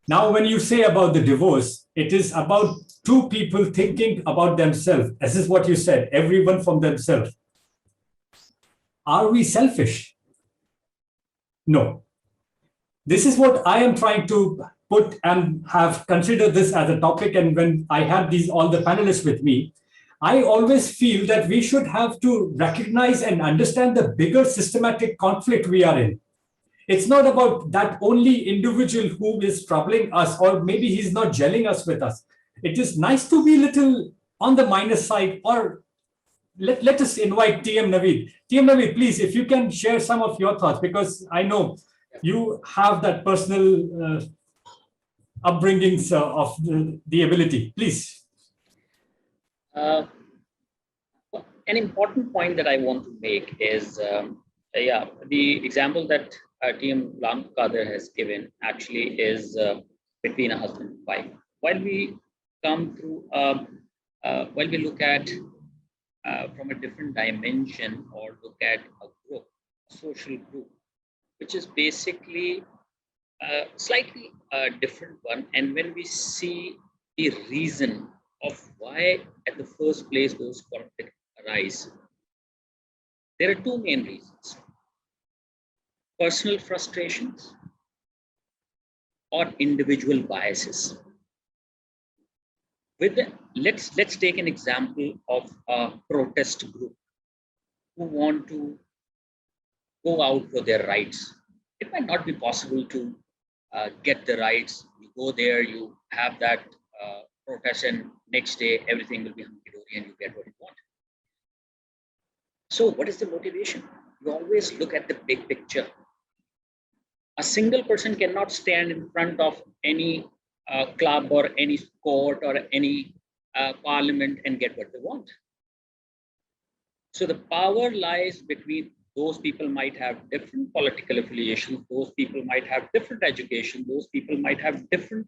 Now, when you say about the divorce, it is about two people thinking about themselves. This is what you said, everyone from themselves. Are we selfish? No. This is what I am trying to put and have considered this as a topic. And when I had all the panelists with me, I always feel that we should have to recognize and understand the bigger systematic conflict we are in. It's not about that only individual who is troubling us, or maybe he's not gelling us with us. It is nice to be a little on the minus side, or let us invite TM Naveed. TM Naveed, please, if you can share some of your thoughts, because I know you have that personal upbringings of the ability. Please. An important point that I want to make is, the example that TM Ghulam Qadir has given actually is between a husband and wife. While we come through, while we look at from a different dimension, or look at a group, a social group, which is basically slightly a different one. And when we see the reason of why at the first place those conflicts arise, there are two main reasons: personal frustrations or individual biases. Let's take an example of a protest group who want to go out for their rights. It might not be possible to get the rights. You go there, you have that protest, and next day everything will be hunky-dory and you get what you want. So what is the motivation? You always look at the big picture. A single person cannot stand in front of any club or any court or any parliament and get what they want. So the power lies between those people. Might have different political affiliations, those people might have different education, those people might have different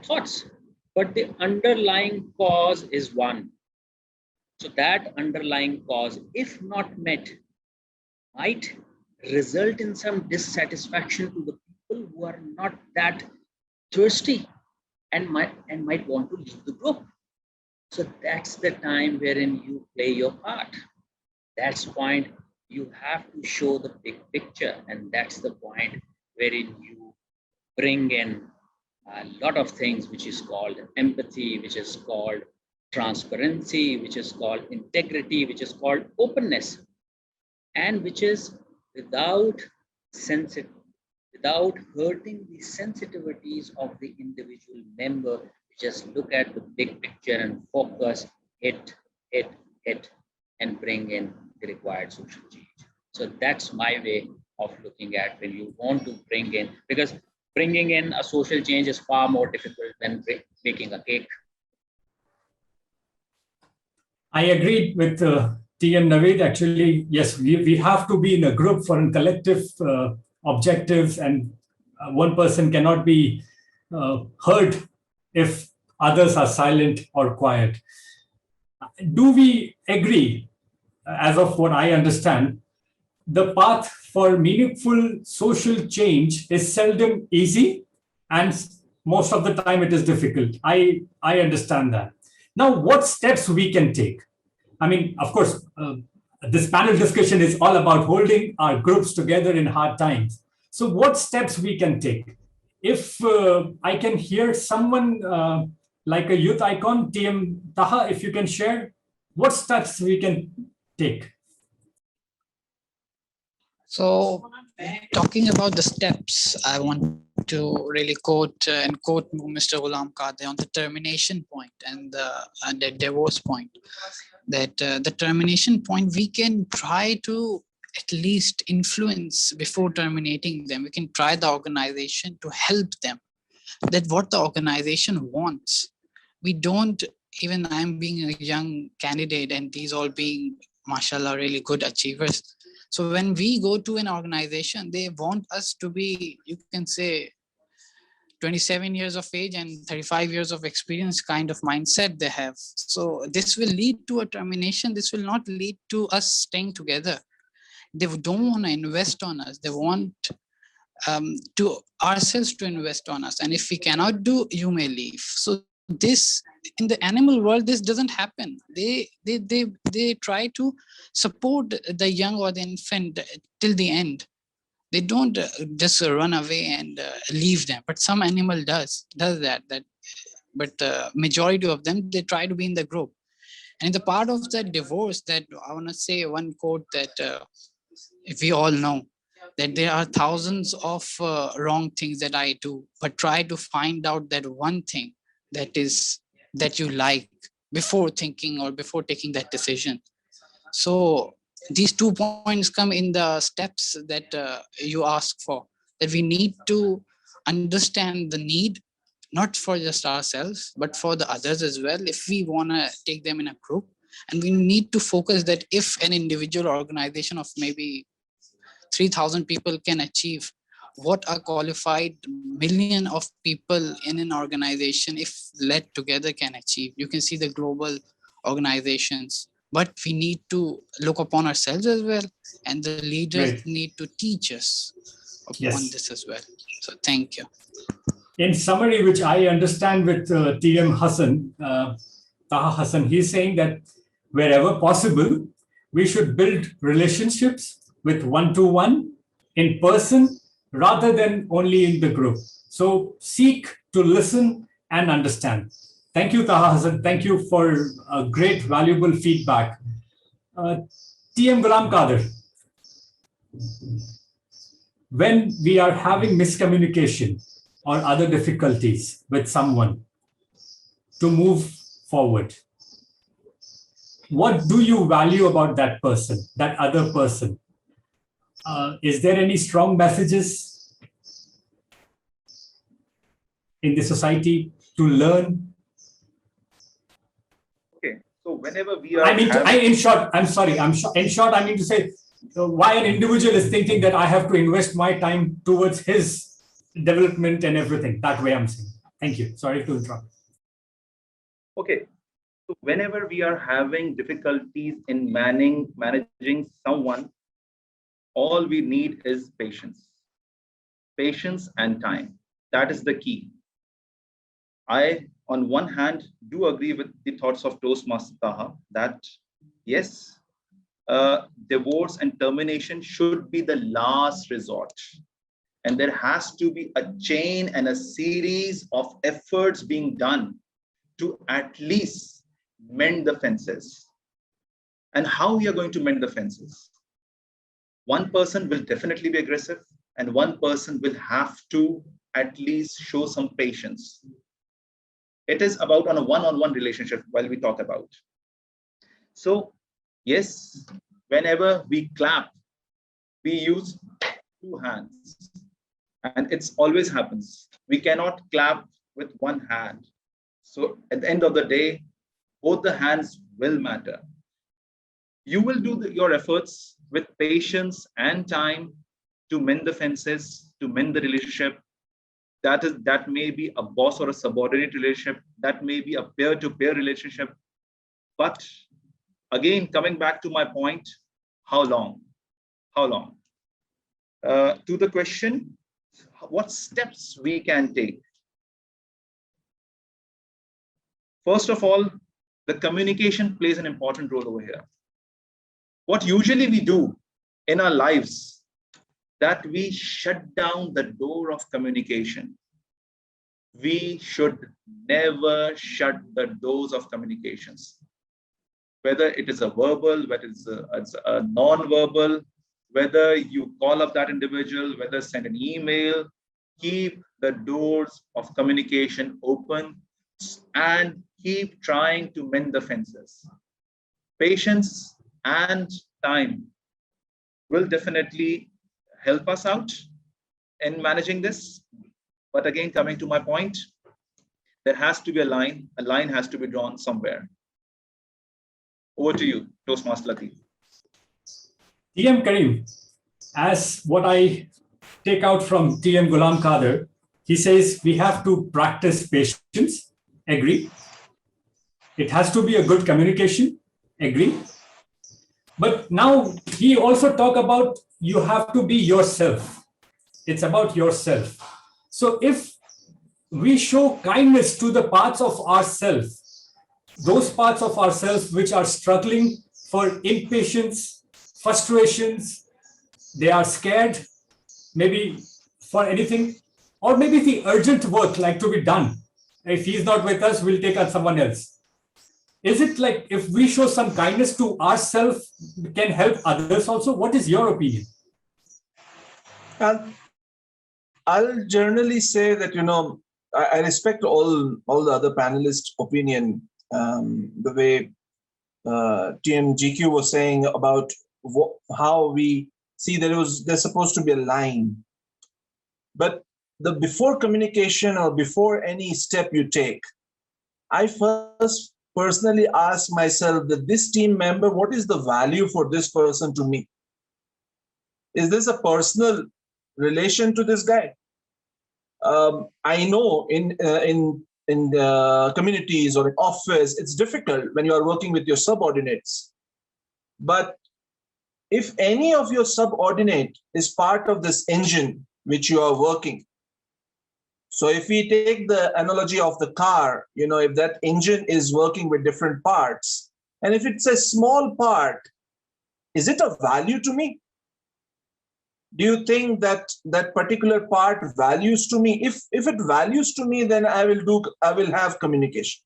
thoughts, but the underlying cause is one. So that underlying cause, if not met, might result in some dissatisfaction to the people who are not that thirsty and might want to leave the group. So that's the time wherein you play your part. That's the point. You have to show the big picture, and that's the point wherein you bring in a lot of things, which is called empathy, which is called transparency, which is called integrity, which is called openness, and which is without hurting the sensitivities of the individual member. Just look at the big picture and focus, hit, and bring in the required social change. So that's my way of looking at when you want to bring in, because bringing in a social change is far more difficult than baking a cake. I agree with TM Naveed. Actually, yes, we have to be in a group for collective objectives, and one person cannot be heard if others are silent or quiet. Do we agree, as of what I understand, the path for meaningful social change is seldom easy, and most of the time it is difficult? I understand that. Now, what steps we can take? I mean, of course, this panel discussion is all about holding our groups together in hard times. So what steps we can take? If I can hear someone like a youth icon, TM Taha, if you can share, what steps we can take? So, talking about the steps, I want to really quote Mr. Ghulam Qadir on the termination point and the divorce point. That the termination point, we can try to at least influence before terminating them. We can try the organization to help them. That what the organization wants. We don't, even I'm being a young candidate and these all being, mashallah, really good achievers. So when we go to an organization, they want us to be, you can say, 27 years of age and 35 years of experience kind of mindset they have. So this will lead to a termination. This will not lead to us staying together. They don't want to invest on us. They want to ourselves to invest on us. And if we cannot do, you may leave. So this, in the animal world, this doesn't happen. They try to support the young or the infant till the end. They don't just run away and leave them. But some animal does that. But the majority of them, they try to be in the group. And in the part of the divorce, that I want to say one quote that if we all know, that there are thousands of wrong things that I do, but try to find out that one thing that you like before thinking or before taking that decision. So these 2 points come in the steps that you ask for, that we need to understand the need, not for just ourselves, but for the others as well, if we want to take them in a group. And we need to focus that if an individual organization of maybe 3,000 people can achieve what a qualified million of people in an organization, if led together, can achieve. You can see the global organizations, but we need to look upon ourselves as well, and the leaders Great. need to teach us upon Yes. this as well. So thank you. In summary, which I understand with TM Hassan, Taha Hassan, he's saying that wherever possible, we should build relationships with one-to-one in person rather than only in the group. So seek to listen and understand. Thank you, Taha Hassan. Thank you for great, valuable feedback. TM Ghulam Qadir, when we are having miscommunication or other difficulties with someone to move forward, what do you value about that person, that other person? Is there any strong messages in the society to learn? Okay, so whenever we are, in short, I mean to say, why an individual is thinking that I have to invest my time towards his development and everything. That way I'm saying. Thank you. Sorry to interrupt. Okay, so whenever we are having difficulties in managing someone, all we need is patience. Patience and time. That is the key. I, on one hand, do agree with the thoughts of Toastmaster Taha that yes, divorce and termination should be the last resort. And there has to be a chain and a series of efforts being done to at least mend the fences. And how we are going to mend the fences? One person will definitely be aggressive, and one person will have to at least show some patience. It is about on a one-on-one relationship while we talk about. So yes, whenever we clap, we use two hands, and it's always happens. We cannot clap with one hand. So at the end of the day, both the hands will matter. You will do your efforts with patience and time to mend the fences, to mend the relationship. That may be a boss or a subordinate relationship. That may be a peer-to-peer relationship. But again, coming back to my point, how long? How long? To the question, what steps we can take? First of all, the communication plays an important role over here. What usually we do in our lives, that we shut down the door of communication. We should never shut the doors of communications. Whether it is a verbal, whether it's a non-verbal, whether you call up that individual, whether send an email, keep the doors of communication open and keep trying to mend the fences. Patience and time will definitely help us out in managing this. But again, coming to my point, there has to be a line has to be drawn somewhere. Over to you, Toastmaster Latif. TM Karim, as what I take out from TM Ghulam Qadir, he says we have to practice patience, agree. It has to be a good communication, agree. But now he also talk about you have to be yourself. It's about yourself. So if we show kindness to the parts of ourselves, those parts of ourselves which are struggling for impatience, frustrations, they are scared, maybe for anything, or maybe the urgent work like to be done. If he's not with us, we'll take on someone else. Is it like if we show some kindness to ourselves, can help others also? What is your opinion? I'll generally say that, I respect all the other panelists' opinion, the way TMGQ was saying about how we see there's supposed to be a line. But before communication or before any step you take, I first personally ask myself that this team member, what is the value for this person to me? Is this a personal relation to this guy? I know in communities or in office, it's difficult when you are working with your subordinates. But if any of your subordinate is part of this engine which you are working, so if we take the analogy of the car, if that engine is working with different parts, and if it's a small part, is it of value to me? Do you think that that particular part values to me? If it values to me, then I will have communication.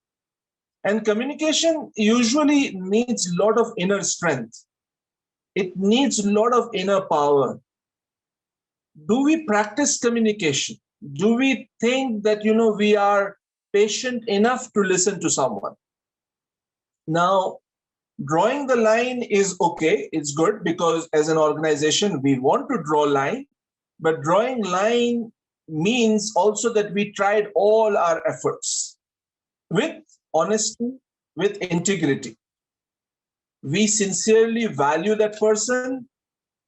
And communication usually needs a lot of inner strength. It needs a lot of inner power. Do we practice communication? Do we think that, we are patient enough to listen to someone? Now, drawing the line is okay, it's good, because as an organization, we want to draw line, but drawing line means also that we tried all our efforts with honesty, with integrity. We sincerely value that person,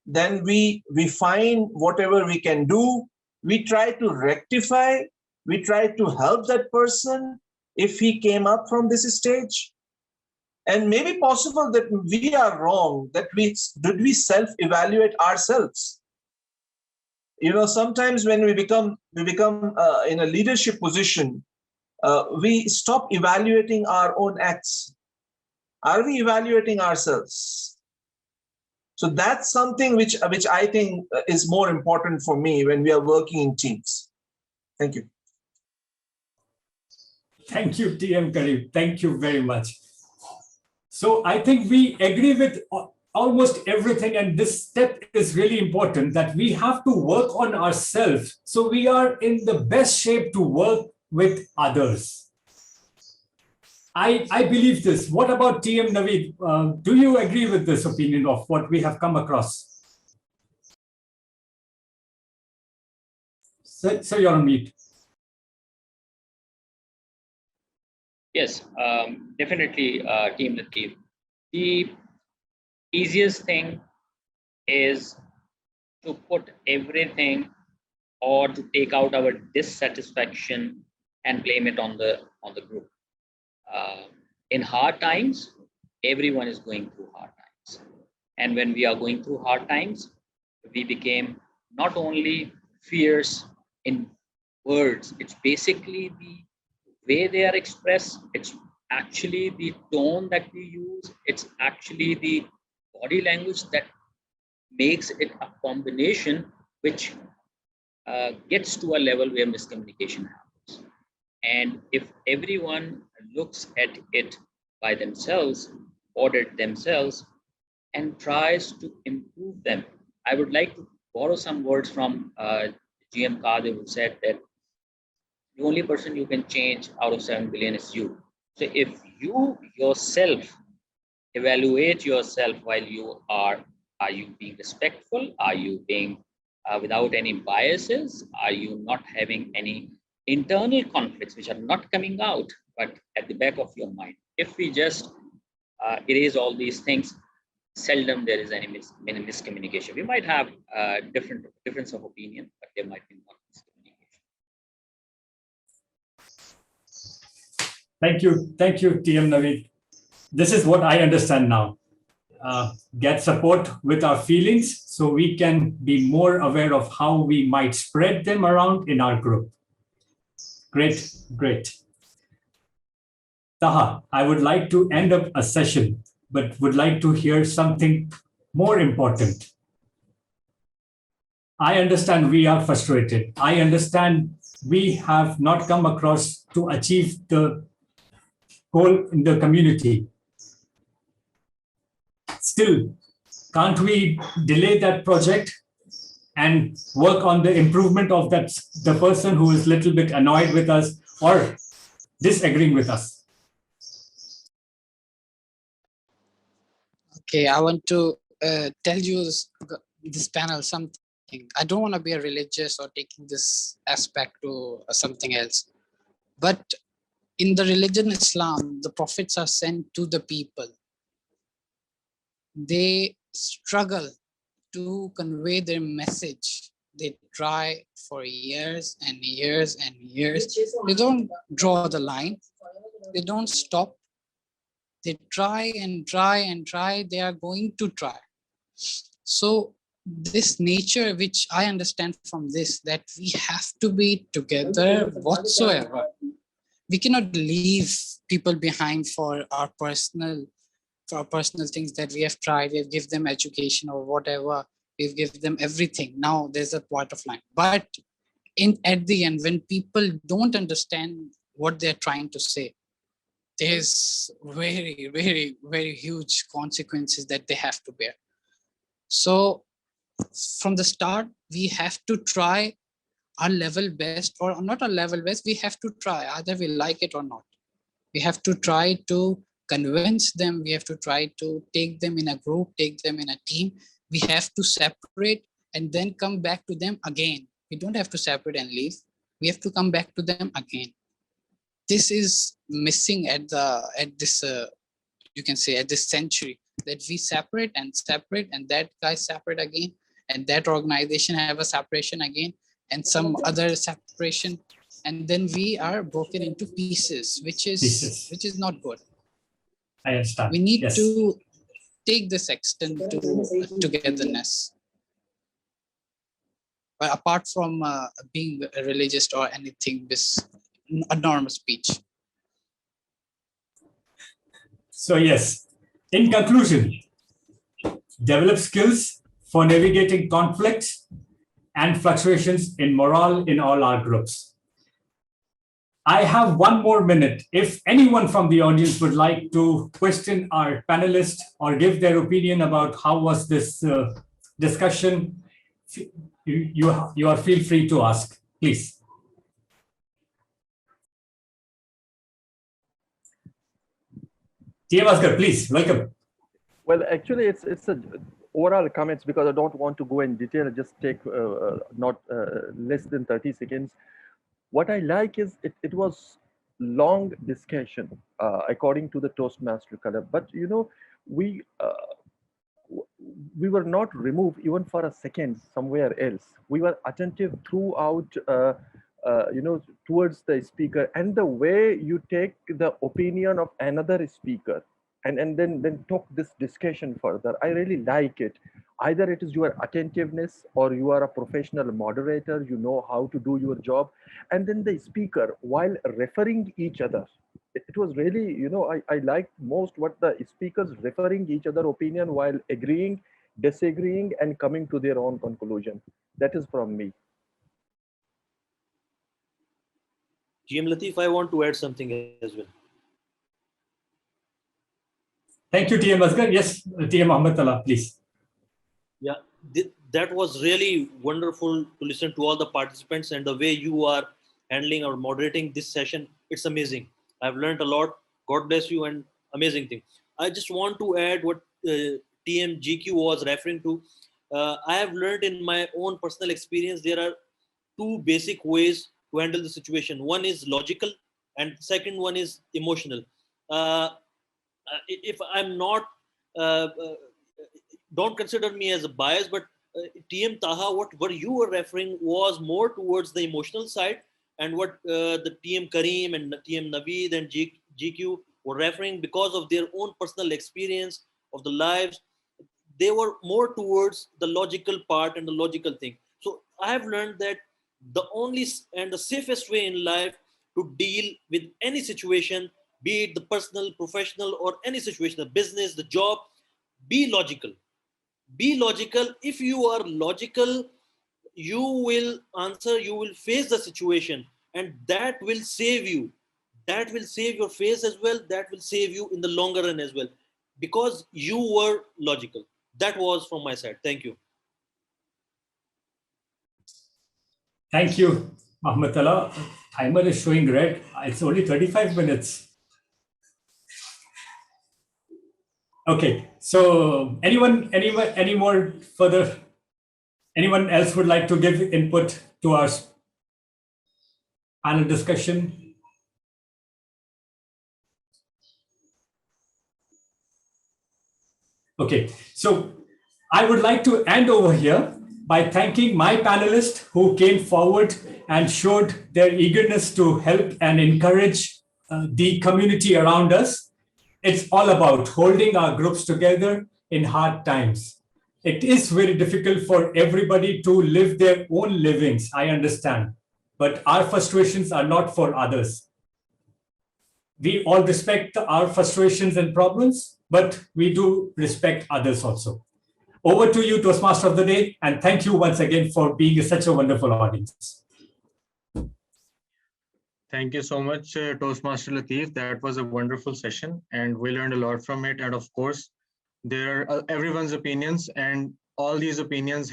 then we find whatever we can do. We try to rectify, we try to help that person if he came up from this stage. And maybe possible that we are wrong, that did we self-evaluate ourselves? Sometimes when we become in a leadership position, we stop evaluating our own acts. Are we evaluating ourselves? So that's something which I think is more important for me when we are working in teams. Thank you. Thank you, TM Karim. Thank you very much. So I think we agree with almost everything, and this step is really important, that we have to work on ourselves so we are in the best shape to work with others. I believe this. What about TM Naveed? Do you agree with this opinion of what we have come across? So you're on mute. Yes, definitely, Team Latif. The easiest thing is to put everything or to take out our dissatisfaction and blame it on the group. In hard times, everyone is going through hard times. And when we are going through hard times, we became not only fierce in words, it's basically the way they are expressed, it's actually the tone that we use, it's actually the body language that makes it a combination which gets to a level where miscommunication happens. And if everyone looks at it by themselves, audit themselves, and tries to improve them, I would like to borrow some words from GM Kadir, who said that the only person you can change out of 7 billion is you. So if you yourself evaluate yourself while you are you being respectful? Are you being without any biases? Are you not having any internal conflicts which are not coming out, but at the back of your mind? If we just erase all these things, seldom there is any miscommunication. We might have difference of opinion, but there might be not miscommunication. Thank you, TM Naveed. This is what I understand now. Get support with our feelings so we can be more aware of how we might spread them around in our group. Great, great. Taha, I would like to end up a session, but would like to hear something more important. I understand we are frustrated. I understand we have not come across to achieve the goal in the community. Still, can't we delay that project and work on the improvement of the person who is a little bit annoyed with us or disagreeing with us? Okay, I want to tell you this panel something. I don't want to be a religious or taking this aspect to something else. But in the religion Islam, the prophets are sent to the people. They struggle to convey their message. They try for years and years and years. They don't draw the line. They don't stop. They try and try and try. They are going to try. So this nature, which I understand from this, that we have to be together whatsoever. We cannot leave people behind for our personal things that we have tried. We've given them education or whatever. We've given them everything. Now there's a point of line. But at the end, when people don't understand what they're trying to say, there's very, very, very huge consequences that they have to bear. So from the start, we have to try our level best, or not our level best. We have to try, either we like it or not. We have to try to convince them. We have to try to take them in a group, take them in a team. We have to separate and then come back to them again. We don't have to separate and leave. We have to come back to them again. This is missing at this you can say at this century, that we separate and that guy separate again, and that organization have a separation again, and some other separation, and then we are broken into pieces, which is not good. I understand. We need to take this extent to togetherness. But apart from being religious or anything, this a normal speech. So yes, in conclusion, develop skills for navigating conflicts and fluctuations in morale in all our groups. I have one more minute. If anyone from the audience would like to question our panelists or give their opinion about how was this discussion, you are feel free to ask, please. TM Asghar, please, welcome. Well, actually, it's a overall comments, because I don't want to go in detail. Just take not less than 30 seconds. What I like is it was long discussion according to the Toastmaster Club, but you know, we were not removed even for a second somewhere else. We were attentive throughout, you know, towards the speaker, and the way you take the opinion of another speaker and then talk this discussion further. I really like it. Either it is your attentiveness or you are a professional moderator, you know how to do your job. And then the speaker, while referring each other, it was really, you know, I liked most what the speakers referring each other opinion while agreeing, disagreeing, and coming to their own conclusion. That is from me. GM Latif, I want to add something as well. Thank you, TM Asghar. Yes, TM Ahmed Tallah, please. Yeah, that was really wonderful to listen to all the participants, and the way you are handling or moderating this session. It's amazing. I've learned a lot. God bless you, and amazing thing. I just want to add what TMGQ was referring to. I have learned in my own personal experience, there are two basic ways to handle the situation. One is logical, and second one is emotional. If I'm not, don't consider me as a bias, but TM Taha, what you were referring was more towards the emotional side, and what the TM Kareem and TM Naveed and GQ were referring, because of their own personal experience of the lives, they were more towards the logical part and the logical thing. So I have learned that the only and the safest way in life to deal with any situation, be it the personal, professional, or any situation, the business, the job, be logical. Be logical. If you are logical, you will answer, you will face the situation, and that will save you. That will save your face as well. That will save you in the longer run as well, because you were logical. That was from my side. Thank you. Thank you, Mahmoud Allah. Timer is showing red. It's only 35 minutes. Okay, so any more further? Anyone else would like to give input to our panel discussion? Okay, so I would like to end over here by thanking my panelists who came forward and showed their eagerness to help and encourage the community around us. It's all about holding our groups together in hard times. It is very difficult for everybody to live their own livings, I understand, but our frustrations are not for others. We all respect our frustrations and problems, but we do respect others also. Over to you, Toastmaster of the Day, and thank you once again for being such a wonderful audience. Thank you so much, Toastmaster Lateef. That was a wonderful session, and we learned a lot from it. And of course, there are everyone's opinions, and all these opinions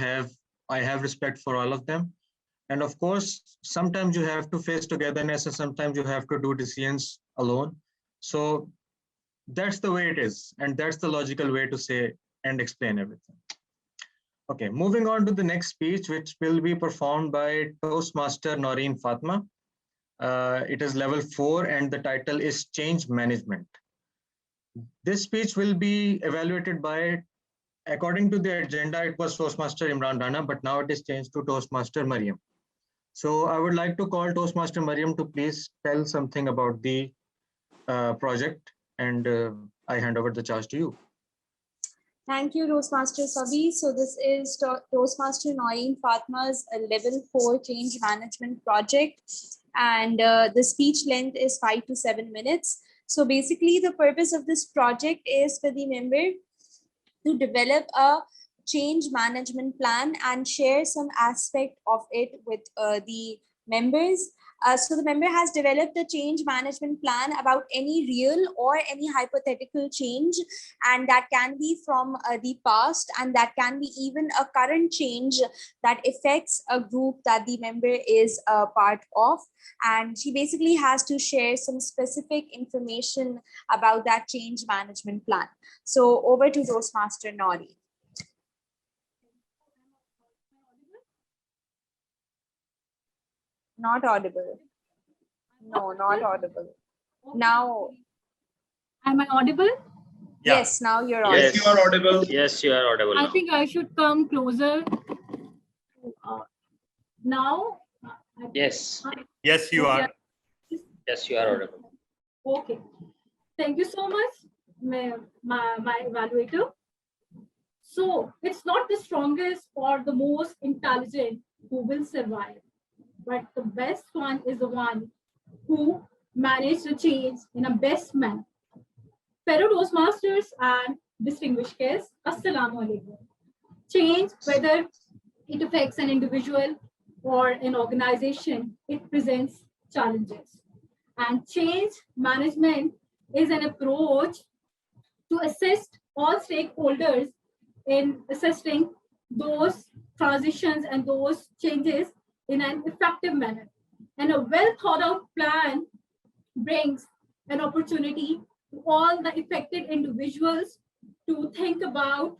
I have respect for all of them. And of course, sometimes you have to face togetherness, and sometimes you have to do decisions alone. So that's the way it is, and that's the logical way to say and explain everything. Okay, moving on to the next speech, which will be performed by Toastmaster Noreen Fatma. It is level 4, and the title is Change Management. This speech will be evaluated by, according to the agenda, it was Toastmaster Imran Rana, but now it is changed to Toastmaster Mariam. So I would like to call Toastmaster Mariam to please tell something about the project, and I hand over the charge to you. Thank you, Toastmaster Sabi. So this is Toastmaster Noreen Fatma's level 4 change management project. And the speech length is 5 to 7 minutes. So basically the purpose of this project is for the member to develop a change management plan and share some aspect of it with the members. So the member has developed a change management plan about any real or any hypothetical change, and that can be from the past, and that can be even a current change that affects a group that the member is a part of. And she basically has to share some specific information about that change management plan. So over to Toastmaster Nori. Not audible. No, not audible. Now. Am I audible? Yeah. Yes, now you're audible. Yes, you are audible. Yes, you are audible. I think I should come closer. Now? Yes. Yes, you are. Yes, you are audible. Okay. Thank you so much, my evaluator. So it's not the strongest or the most intelligent who will survive, but the best one is the one who managed to change in a best manner. Fellow Toastmasters and distinguished guests, Assalamu alaikum. Change, whether it affects an individual or an organization, it presents challenges. And change management is an approach to assist all stakeholders in assessing those transitions and those changes in an effective manner. And a well thought out plan brings an opportunity to all the affected individuals to think about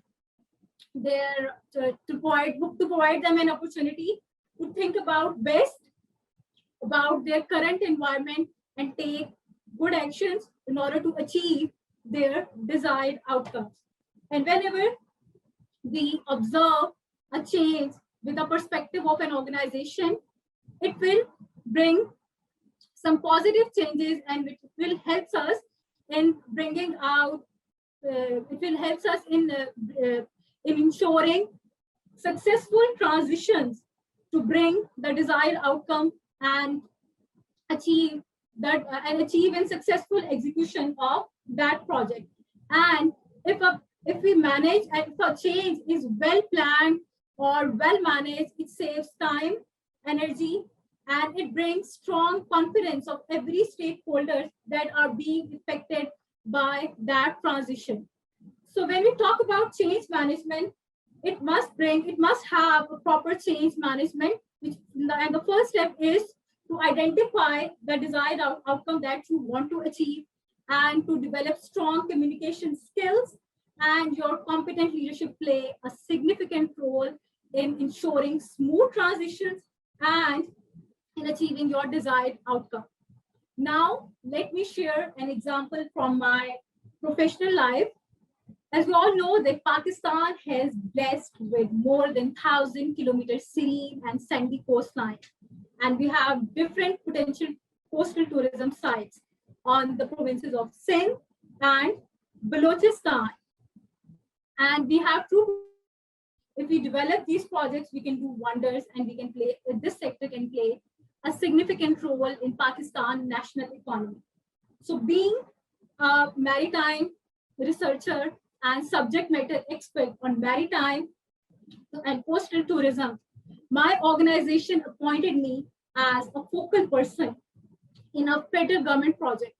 their, to provide them an opportunity to think about best about their current environment and take good actions in order to achieve their desired outcomes. And whenever we observe a change with a perspective of an organization, it will bring some positive changes and it will help us in bringing out, it will help us in ensuring successful transitions to bring the desired outcome and achieve that and achieve in successful execution of that project. And if we manage and if a change is well planned or well managed, it saves time, energy, and it brings strong confidence of every stakeholder that are being affected by that transition. So when we talk about change management, it must have a proper change management, and the first step is to identify the desired outcome that you want to achieve and to develop strong communication skills, and your competent leadership play a significant role in ensuring smooth transitions and in achieving your desired outcome. Now, let me share an example from my professional life. As we all know that Pakistan has blessed with more than 1,000-kilometer serene and sandy coastline. And we have different potential coastal tourism sites on the provinces of Sindh and Balochistan. And we have to, if we develop these projects, we can do wonders, and we can play, this sector can play a significant role in Pakistan national economy. So being a maritime researcher and subject matter expert on maritime and coastal tourism, my organization appointed me as a focal person in a federal government project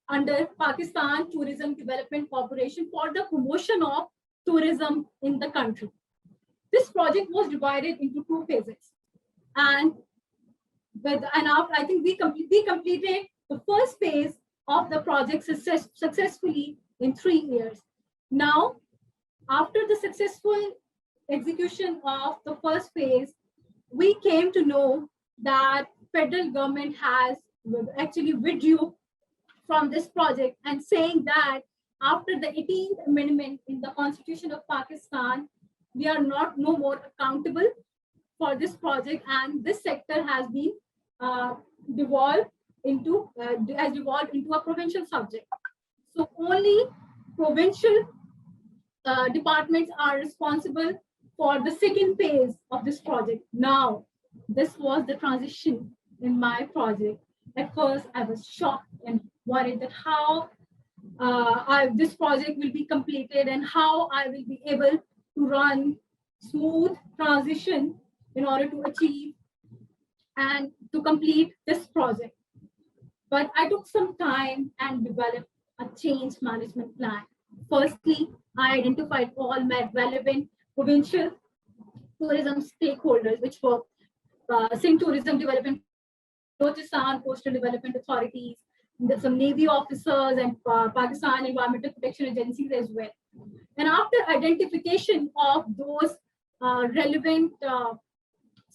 under Pakistan Tourism Development Corporation for the promotion of tourism in the country. This project was divided into 2 phases. And after, I think we completed the first phase of the project successfully in 3 years. Now, after the successful execution of the first phase, we came to know that federal government has actually withdrew from this project and saying that after the 18th amendment in the Constitution of Pakistan, we are no more accountable for this project, and this sector has been devolved into a provincial subject. So only provincial departments are responsible for the second phase of this project. Now, this was the transition in my project. At first, I was shocked and worried that how this project will be completed and how I will be able to run smooth transition in order to achieve and to complete this project. But I took some time and developed a change management plan. Firstly, I identified all my relevant provincial tourism stakeholders, which were Sindh Tourism Development, Balochistan Coastal Development Authorities, some Navy officers, and Pakistan Environmental Protection Agencies as well. And after identification of those relevant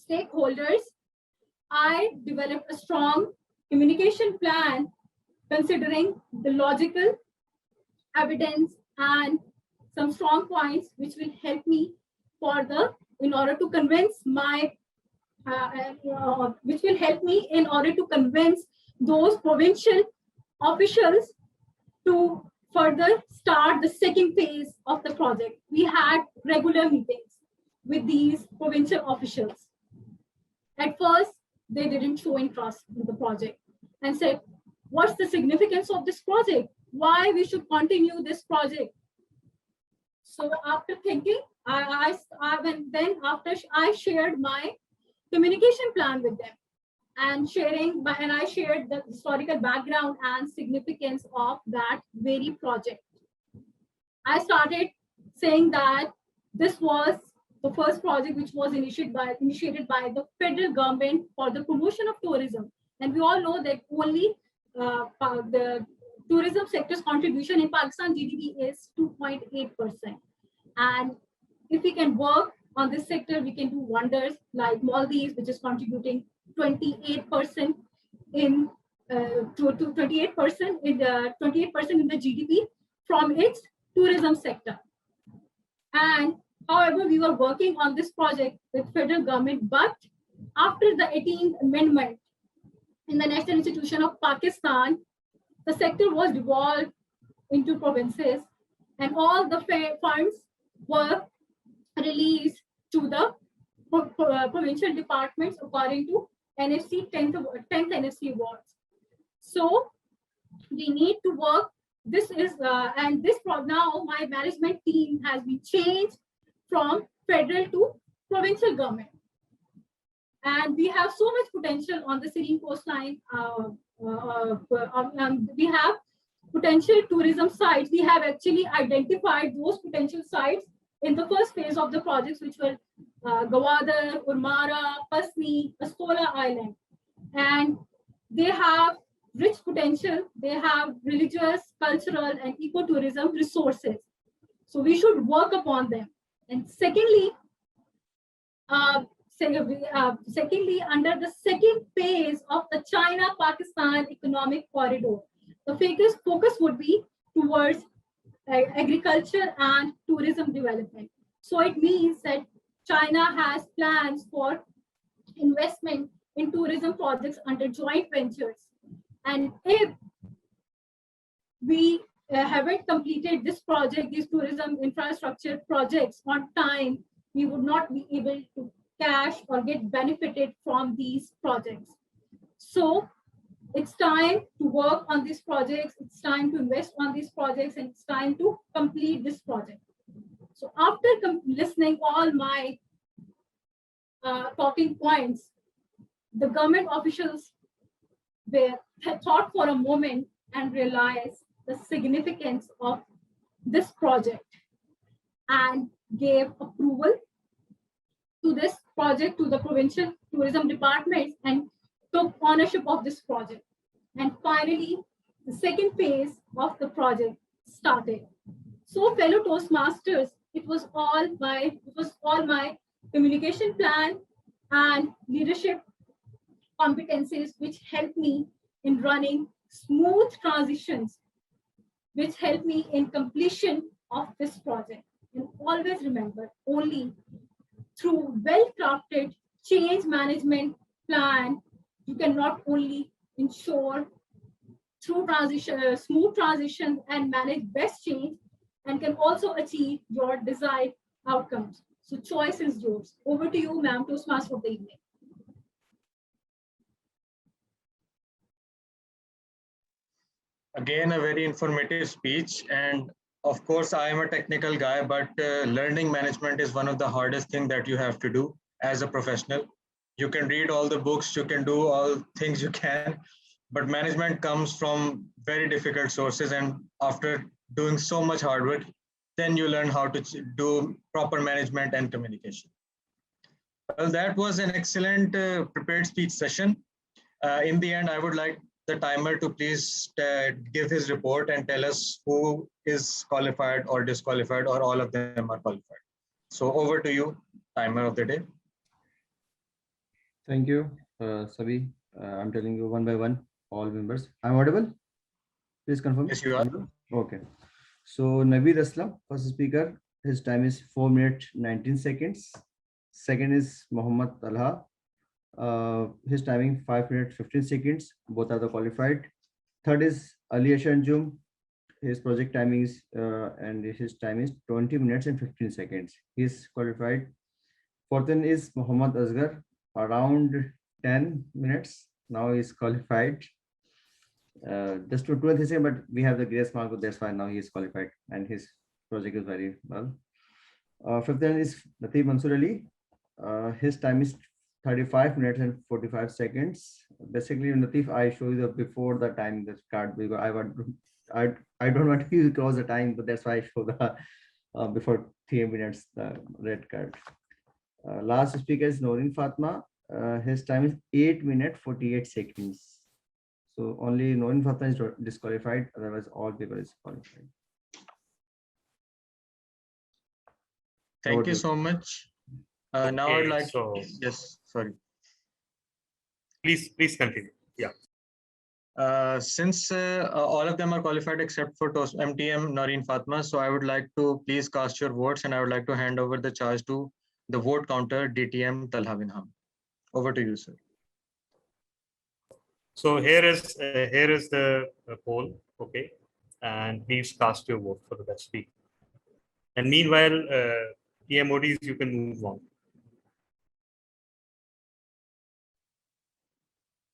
stakeholders, I developed a strong communication plan considering the logical evidence and some strong points which will help me in order to convince those provincial officials to further start the second phase of the project. We had regular meetings with these provincial officials. At first, they didn't show interest in the project and said, what's the significance of this project? Why we should continue this project? So after thinking, after I shared my communication plan with them and I shared the historical background and significance of that very project. I started saying that this was the first project which was initiated by the federal government for the promotion of tourism. And we all know that only the tourism sector's contribution in Pakistan GDP is 2.8%. And if we can work on this sector, we can do wonders like Maldives, which is contributing 28% in to 28% in the 28% in the GDP from its tourism sector. And however, we were working on this project with federal government, but after the 18th Amendment in the National Institution of Pakistan, the sector was devolved into provinces, and all the funds were released to the provincial departments according to NFC 10th NFC awards. So we need to work. This is and this now my management team has been changed from federal to provincial government, and we have so much potential on the Syrian coastline. We have potential tourism sites. We have actually identified those potential sites in the first phase of the projects, which were Gawadar, Urmara, Pasni, Astola Island, and they have rich potential. They have religious, cultural, and ecotourism resources. So we should work upon them. And secondly, secondly, under the second phase of the China-Pakistan economic corridor, the focus would be towards agriculture and tourism development. So it means that China has plans for investment in tourism projects under joint ventures. And if we haven't completed this project, these tourism infrastructure projects on time, we would not be able to cash or get benefited from these projects. So it's time to work on these projects, it's time to invest on these projects, and it's time to complete this project. So after listening all my talking points, the government officials had thought for a moment and realized the significance of this project and gave approval to this project to the provincial tourism departments and took ownership of this project. And finally, the second phase of the project started. So fellow Toastmasters, it was all my communication plan and leadership competencies which helped me in running smooth transitions, which helped me in completion of this project. And always remember, only through well-crafted change management plan, you can not only ensure through smooth transitions and manage best change, and can also achieve your desired outcomes. So choice is yours. Over to you, ma'am, Toastmaster of the evening. Again, a very informative speech. And of course, I am a technical guy, but learning management is one of the hardest things that you have to do as a professional. You can read all the books, you can do all things you can, but management comes from very difficult sources. And after doing so much hard work, then you learn how to do proper management and communication. Well, that was an excellent prepared speech session. In the end, I would like the timer to please give his report and tell us who is qualified or disqualified, or all of them are qualified. So over to you, timer of the day. Thank you, Sabi. I'm telling you one by one, all members. I'm audible? Please confirm. Yes, you are. Okay. So Naveed Aslam, first speaker, his time is 4 minutes 19 seconds. Second is Muhammad Talha. His timing 5 minutes 15 seconds. Both are the qualified. Third is Ali Ashanjum. His project timing is and his time is 20 minutes and 15 seconds. He is qualified. Fourth one is Muhammad Asghar, around 10 minutes. Now he is qualified. Just to 20 seconds, but we have the grace mark, that's why now he is qualified and his project is very well. Fifth one is Latif Mansur Ali. His time is 35 minutes and 45 seconds. Basically, Latif, I show you the before the time this card, because I don't want you to close the time, but that's why I show the before 3 minutes the red card. Last speaker is Noreen Fatma. His time is 8 minutes 48 seconds. So only Noreen Fatma is disqualified. Otherwise, all people is qualified. Thank you so much. Now I'd Okay, like so yes, sorry. please continue. Yeah. Since all of them are qualified except for MTM Noreen Fatma, so I would like to please cast your votes, and I would like to hand over the charge to the vote counter DTM Talha Binham. Over to you, sir. So here is the poll. Okay, and please cast your vote for the best speaker. And meanwhile, PMODs, you can move on.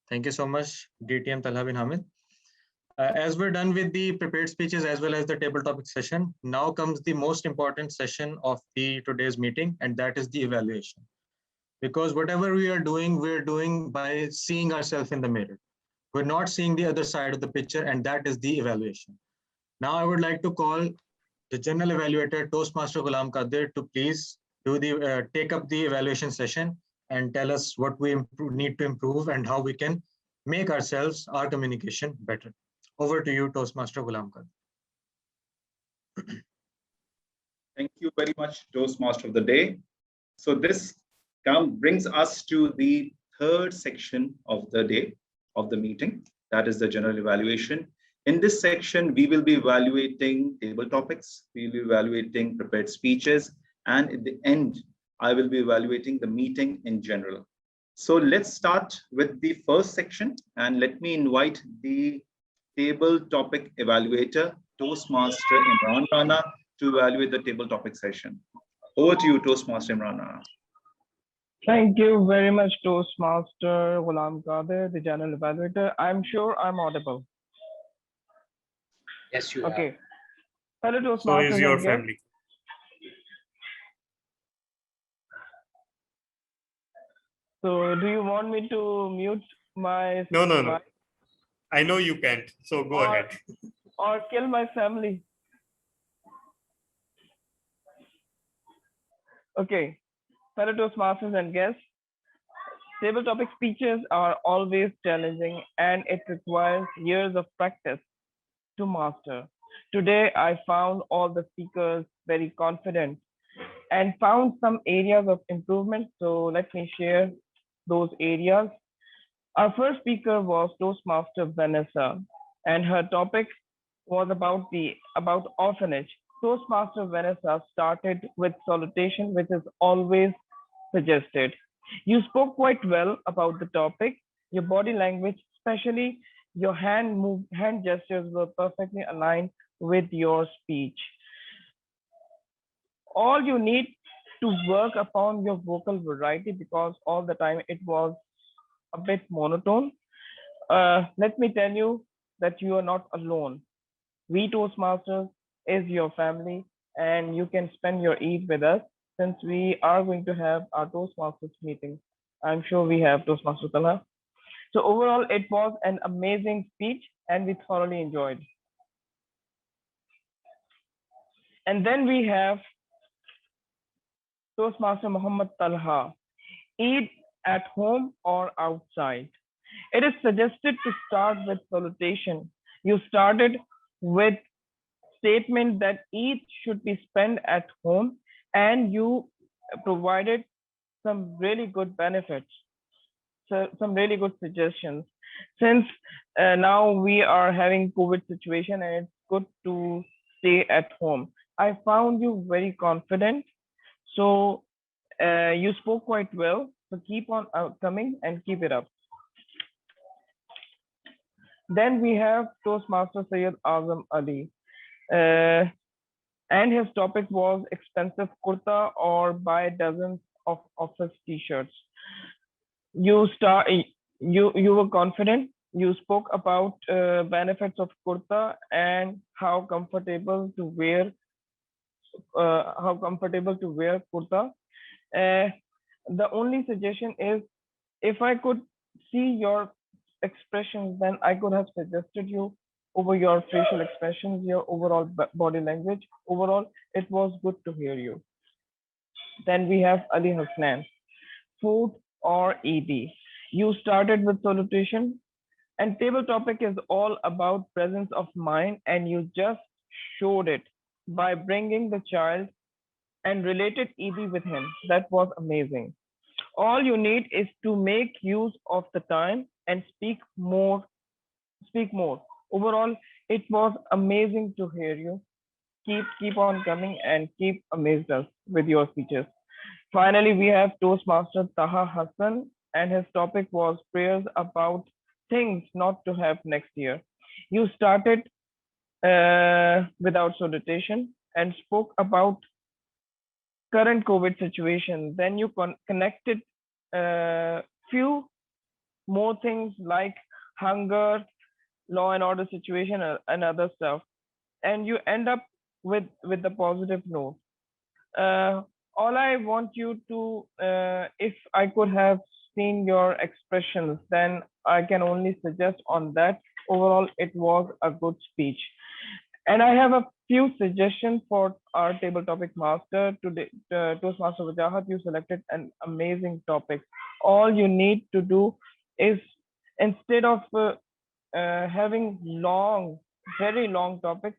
Thank you so much, DTM Talha bin Hamid. As we're done with the prepared speeches as well as the table topic session, now comes the most important session of today's meeting, and that is the evaluation. Because whatever we're doing by seeing ourselves in the mirror. We're not seeing the other side of the picture, and that is the evaluation. Now I would like to call the general evaluator, Toastmaster Ghulam Qadir, to please take up the evaluation session and tell us what we need to improve and how we can make our communication better. Over to you, Toastmaster Ghulam Qadir. Thank you very much, Toastmaster of the day. So this brings us to the third section of the day of the meeting, that is the general evaluation. In this section, we will be evaluating table topics, we will be evaluating prepared speeches, and at the end, I will be evaluating the meeting in general. So let's start with the first section, and let me invite the table topic evaluator, Toastmaster Imran Rana, to evaluate the table topic session. Over to you, Toastmaster Imran Rana. Thank you very much, Toastmaster Ghulam Qadir, the general evaluator. I'm sure I'm audible. Yes, you Okay. are. Hello, Toastmasters. So is your and guests. family. So do you want me to mute my No. I know you can't. So go ahead. or kill my family? Okay. Fellow Toastmasters and guests, table topic speeches are always challenging and it requires years of practice to master. Today, I found all the speakers very confident and found some areas of improvement. So let me share those areas. Our first speaker was Toastmaster Vanessa, and her topic was about orphanage. Toastmaster Vanessa started with salutation, which is always suggested. You spoke quite well about the topic. Your body language, especially your hand gestures, were perfectly aligned with your speech. All you need to work upon your vocal variety, because all the time it was a bit monotone. Let me tell you that you are not alone. We Toastmasters is your family, and you can spend your Eid with us, since we are going to have our Toastmasters meeting. I'm sure we have Toastmaster Talha. So overall, it was an amazing speech, and we thoroughly enjoyed. And then we have Toastmaster Muhammad Talha. Eat at home or outside. It is suggested to start with salutation. You started with statement that Eid should be spent at home, and you provided some really good benefits, so some really good suggestions. Since now we are having COVID situation and it's good to stay at home, I found you very confident. So you spoke quite well. So keep on coming and keep it up. Then we have Toastmaster Syed Azam Ali. And his topic was expensive kurta or buy dozens of office t-shirts. You were confident. You spoke about benefits of kurta and how comfortable to wear kurta. The only suggestion is, if I could see your expressions, then I could have suggested you over your facial expressions, your overall body language. Overall, it was good to hear you. Then we have Ali Hasnan, food or ED. You started with salutation, and table topic is all about presence of mind, and you just showed it by bringing the child and related ED with him. That was amazing. All you need is to make use of the time and speak more. Speak more. Overall, it was amazing to hear you. Keep on coming and keep amazed us with your speeches. Finally, we have Toastmaster Taha Hassan, and his topic was prayers about things not to have next year. You started without salutation and spoke about current COVID situation. Then you connected few more things like hunger, law and order situation, and other stuff. And you end up with the positive note. All I want you to, if I could have seen your expressions, then I can only suggest on that. Overall, it was a good speech. And I have a few suggestions for our table topic master today. Toastmaster Wajahat, you selected an amazing topic. All you need to do is, instead of having long, very long topics,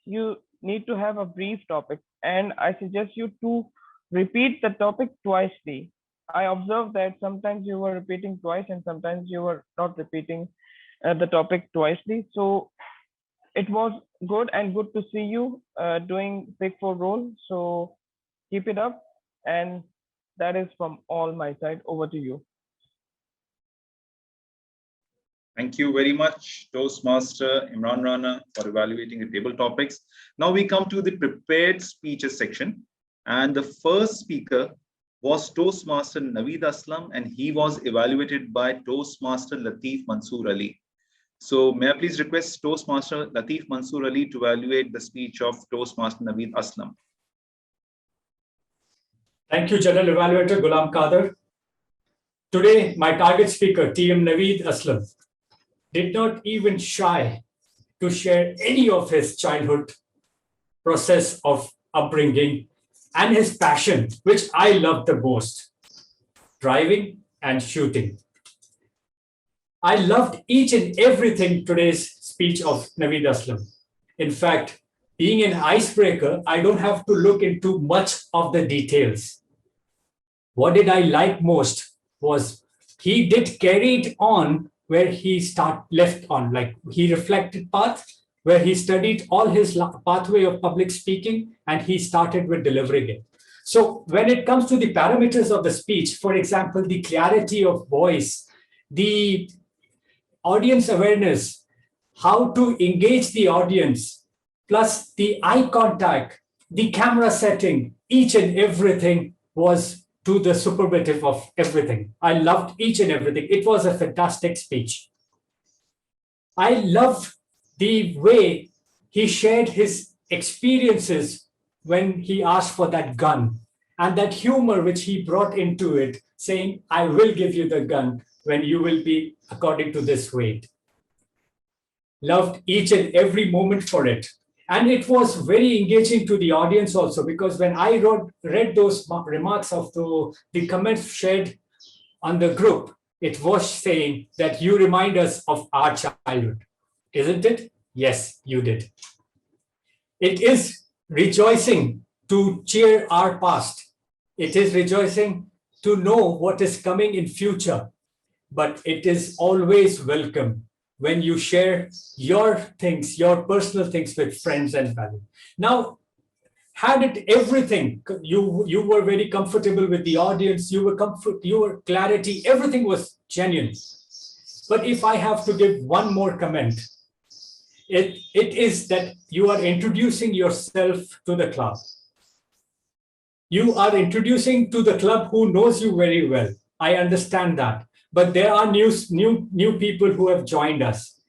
you need to have a brief topic. And I suggest you to repeat the topic twicely. I observed that sometimes you were repeating twice and sometimes you were not repeating the topic twicely. So it was good and good to see you doing Big Four role. So keep it up. And that is from all my side. Over to you. Thank you very much, Toastmaster Imran Rana, for evaluating the table topics. Now we come to the prepared speeches section. And the first speaker was Toastmaster Naveed Aslam, and he was evaluated by Toastmaster Latif Mansoor Ali. So may I please request Toastmaster Latif Mansoor Ali to evaluate the speech of Toastmaster Naveed Aslam. Thank you, General Evaluator Ghulam Kader. Today, my target speaker, TM Naveed Aslam, did not even shy to share any of his childhood process of upbringing and his passion, which I love the most, driving and shooting. I loved each and everything today's speech of Naveed Aslam. In fact, being an icebreaker, I don't have to look into much of the details. What did I like most was he did carry it on where he left on, like he reflected path, where he studied all his pathway of public speaking and he started with delivering it. So when it comes to the parameters of the speech, for example, the clarity of voice, the audience awareness, how to engage the audience, plus the eye contact, the camera setting, each and everything was to the superlative of everything. I loved each and everything. It was a fantastic speech. I loved the way he shared his experiences when he asked for that gun and that humor which he brought into it, saying, I will give you the gun when you will be according to this weight. Loved each and every moment for it. And it was very engaging to the audience also, because when I read those remarks of the comments shared on the group, it was saying that you remind us of our childhood. Isn't it? Yes, you did. It is rejoicing to cheer our past. It is rejoicing to know what is coming in future. But it is always welcome when you share your things, your personal things with friends and family. Now, had it everything, you were very comfortable with the audience, you were clarity, everything was genuine. But if I have to give one more comment, it is that you are introducing yourself to the club. You are introducing to the club who knows you very well. I understand that. But there are new people who have joined us.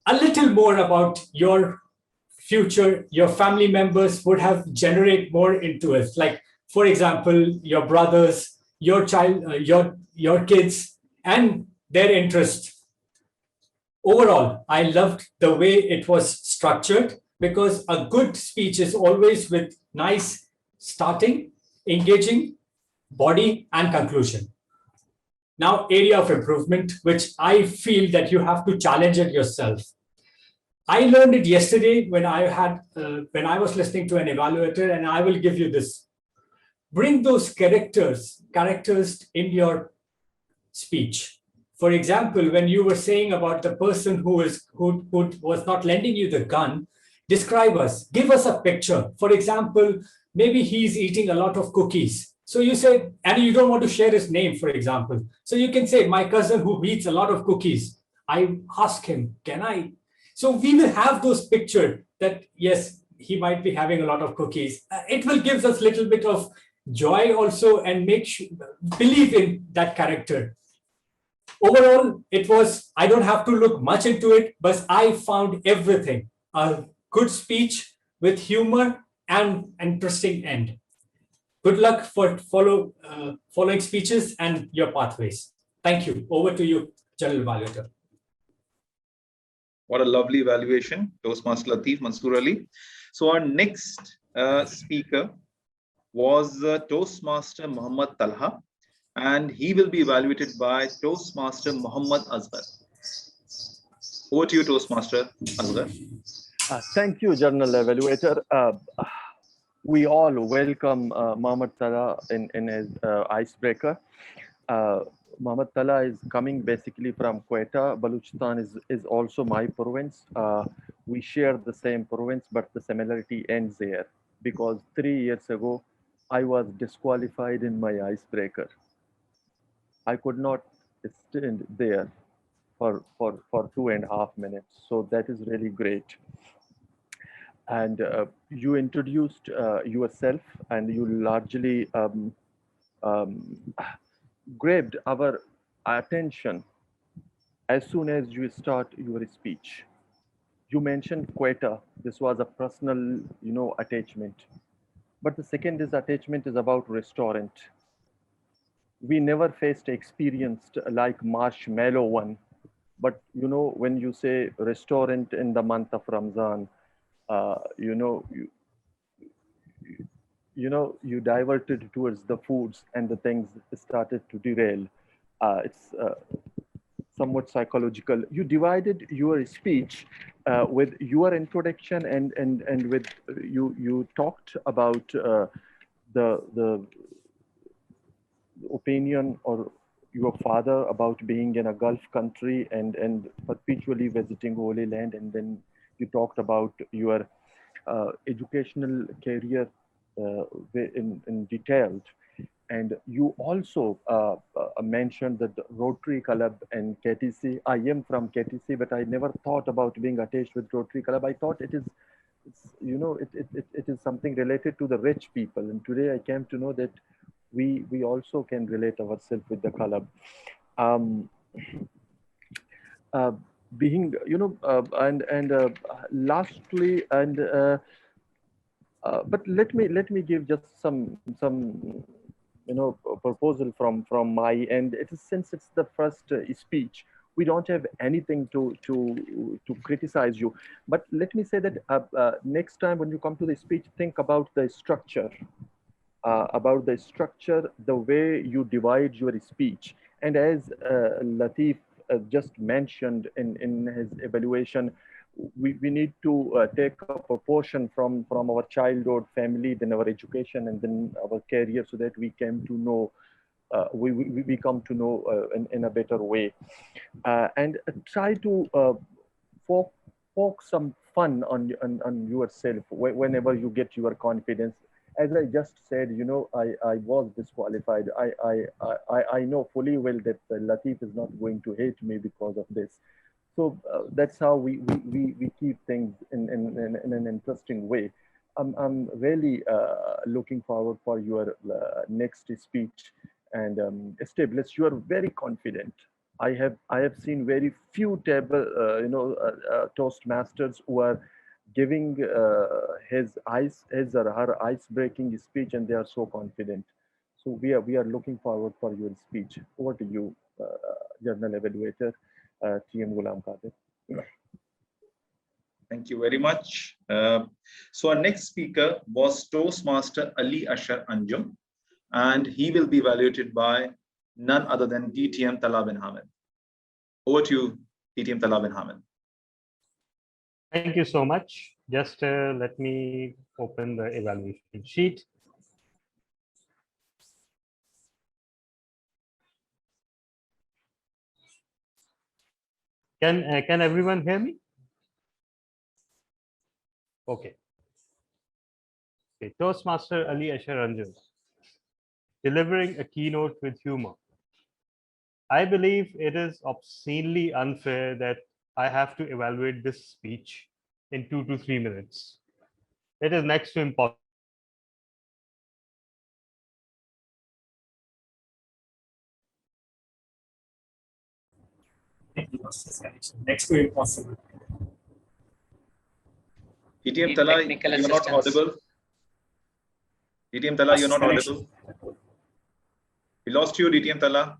A little more about your future, your family members would have generate more into us. Like, for example, your brothers, your child, your kids, and their interest. Overall, I loved the way it was structured, because a good speech is always with nice starting, engaging, body, and conclusion. Now, area of improvement, which I feel that you have to challenge it yourself. I learned it yesterday when I was listening to an evaluator, and I will give you this. Bring those characters in your speech. For example, when you were saying about the person who was not lending you the gun, describe us, give us a picture. For example, maybe he's eating a lot of cookies. So you say, and you don't want to share his name, for example. So you can say, my cousin who eats a lot of cookies. I ask him, can I? So we will have those pictures that, yes, he might be having a lot of cookies. It will give us a little bit of joy also and believe in that character. Overall, it was, I don't have to look much into it, but I found everything. A good speech with humor and interesting end. Good luck for following speeches and your pathways. Thank you. Over to you, General Evaluator. What a lovely evaluation, Toastmaster Latif Mansoor Ali. So our next speaker was Toastmaster Muhammad Talha, and he will be evaluated by Toastmaster Muhammad Asghar. Over to you, Toastmaster Asghar. Thank you, General Evaluator. We all welcome Muhammad Talha in his icebreaker. Muhammad Talha is coming basically from Quetta. Balochistan is also my province. We share the same province, but the similarity ends there because 3 years ago, I was disqualified in my icebreaker. I could not stand there for 2.5 minutes. So that is really great. And you introduced yourself, and you largely grabbed our attention as soon as you start your speech. You mentioned Quetta. This was a personal, attachment. But the second attachment is about restaurant. We never faced experienced like marshmallow one. But when you say restaurant in the month of Ramzan, you diverted towards the foods and the things started to derail. It's somewhat psychological. You divided your speech with your introduction and with you talked about the opinion or your father about being in a Gulf country and perpetually visiting Holy Land, and then you talked about your educational career in detail, and you also mentioned that the Rotary Club and KTC. I am from KTC, but I never thought about being attached with Rotary Club. I thought it is something related to the rich people, and today I came to know that we also can relate ourselves with the club. Being lastly, but let me give just some proposal from my end. It is, since it's the first speech, we don't have anything to criticize you, but let me say that next time when you come to the speech, think about the structure. The way you divide your speech. And as Latif just mentioned in his evaluation, we need to take a proportion from our childhood, family, then our education, and then our career, so that we came to know, we come to know in a better way. And try to poke some fun on yourself whenever you get your confidence. As I just said, I was disqualified. I know fully well that Latif is not going to hate me because of this. So that's how we keep things in an interesting way. I'm really looking forward for your next speech, and stay blessed. You are very confident. I have seen very few Toastmasters who are giving his or her ice-breaking speech, and they are so confident. So we are looking forward for your speech. Over to you, General Evaluator, TM Ghulam Qadir. Thank you very much. So our next speaker was Toastmaster Ali Ashar Anjum, and he will be evaluated by none other than DTM Tala bin Hamid. Over to you, DTM Tala bin Hamid. Thank you so much. Just let me open the evaluation sheet. Can everyone hear me? Okay. Okay. Toastmaster Ali Asher Anjum, delivering a keynote with humor. I believe it is obscenely unfair that I have to evaluate this speech in 2 to 3 minutes. It is next to impossible. Next to impossible. DTM Tala, you're not audible. DTM Tala, you're not audible. We lost you, DTM Tala.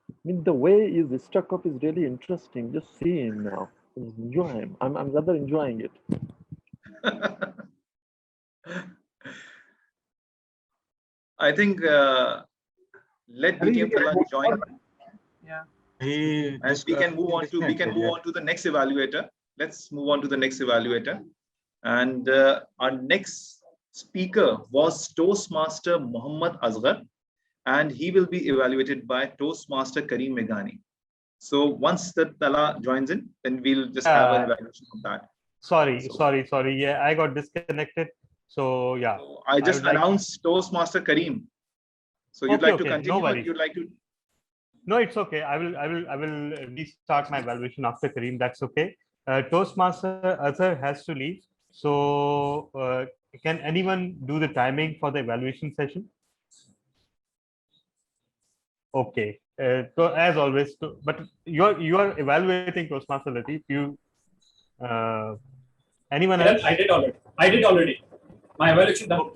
I mean, the way he's stuck up is really interesting. Just see him now. Enjoy him. I'm rather enjoying it. I think let DTM Tala join. Yeah. And we can move on to the next evaluator. Let's move on to the next evaluator. And our next speaker was Toastmaster Muhammad Asghar, and he will be evaluated by Toastmaster Kareem Meghani. So once the Tala joins in, then we'll just have an evaluation of that. Sorry. Yeah, I got disconnected. So yeah. I just announced Toastmaster Kareem. So you'd like to continue, no or you'd like to? No, it's okay. I will restart my evaluation after Kareem. That's okay. Toastmaster Azhar has to leave. So can anyone do the timing for the evaluation session? Okay. So as always, but you are evaluating Toastmaster Latif. Anyone else? I did already. My evaluation done.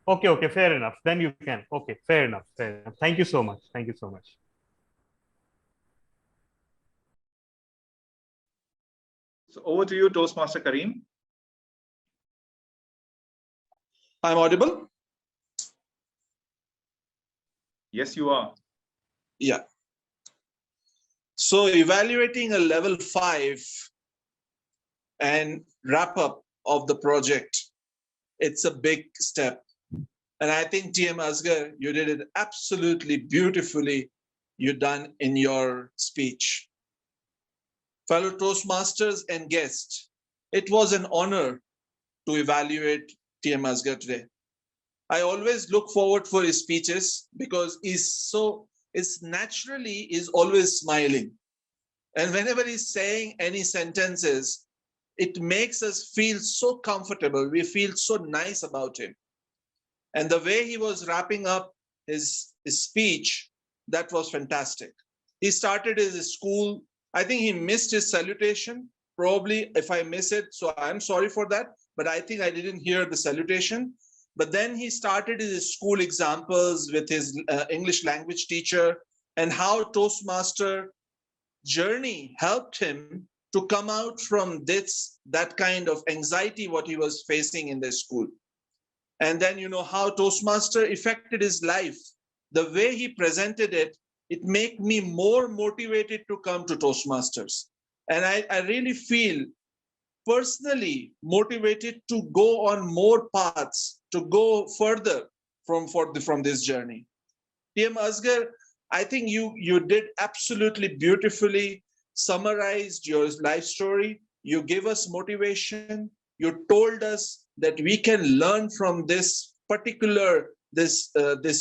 Okay. Fair enough. Then you can. Okay. Fair enough. Thank you so much. So over to you, Toastmaster Kareem. I'm audible? Yes, you are. Yeah. So evaluating a level 5 and wrap up of the project, it's a big step. And I think TM Asghar, you did it absolutely beautifully. You done in your speech. Fellow Toastmasters and guests, it was an honor to evaluate TM Asghar today. I always look forward for his speeches because he's always smiling. And whenever he's saying any sentences, it makes us feel so comfortable. We feel so nice about him. And the way he was wrapping up his speech, that was fantastic. He started his school. I think he missed his salutation. Probably if I miss it, so I'm sorry for that. But I think I didn't hear the salutation. But then he started his school examples with his English language teacher and how Toastmaster journey helped him to come out from that kind of anxiety what he was facing in the school. And then how Toastmaster affected his life. The way he presented it, it made me more motivated to come to Toastmasters. And I really feel personally motivated to go on more paths, to go further from this journey. TM Asghar, I think you did absolutely beautifully, summarized your life story. You gave us motivation. You told us that we can learn from this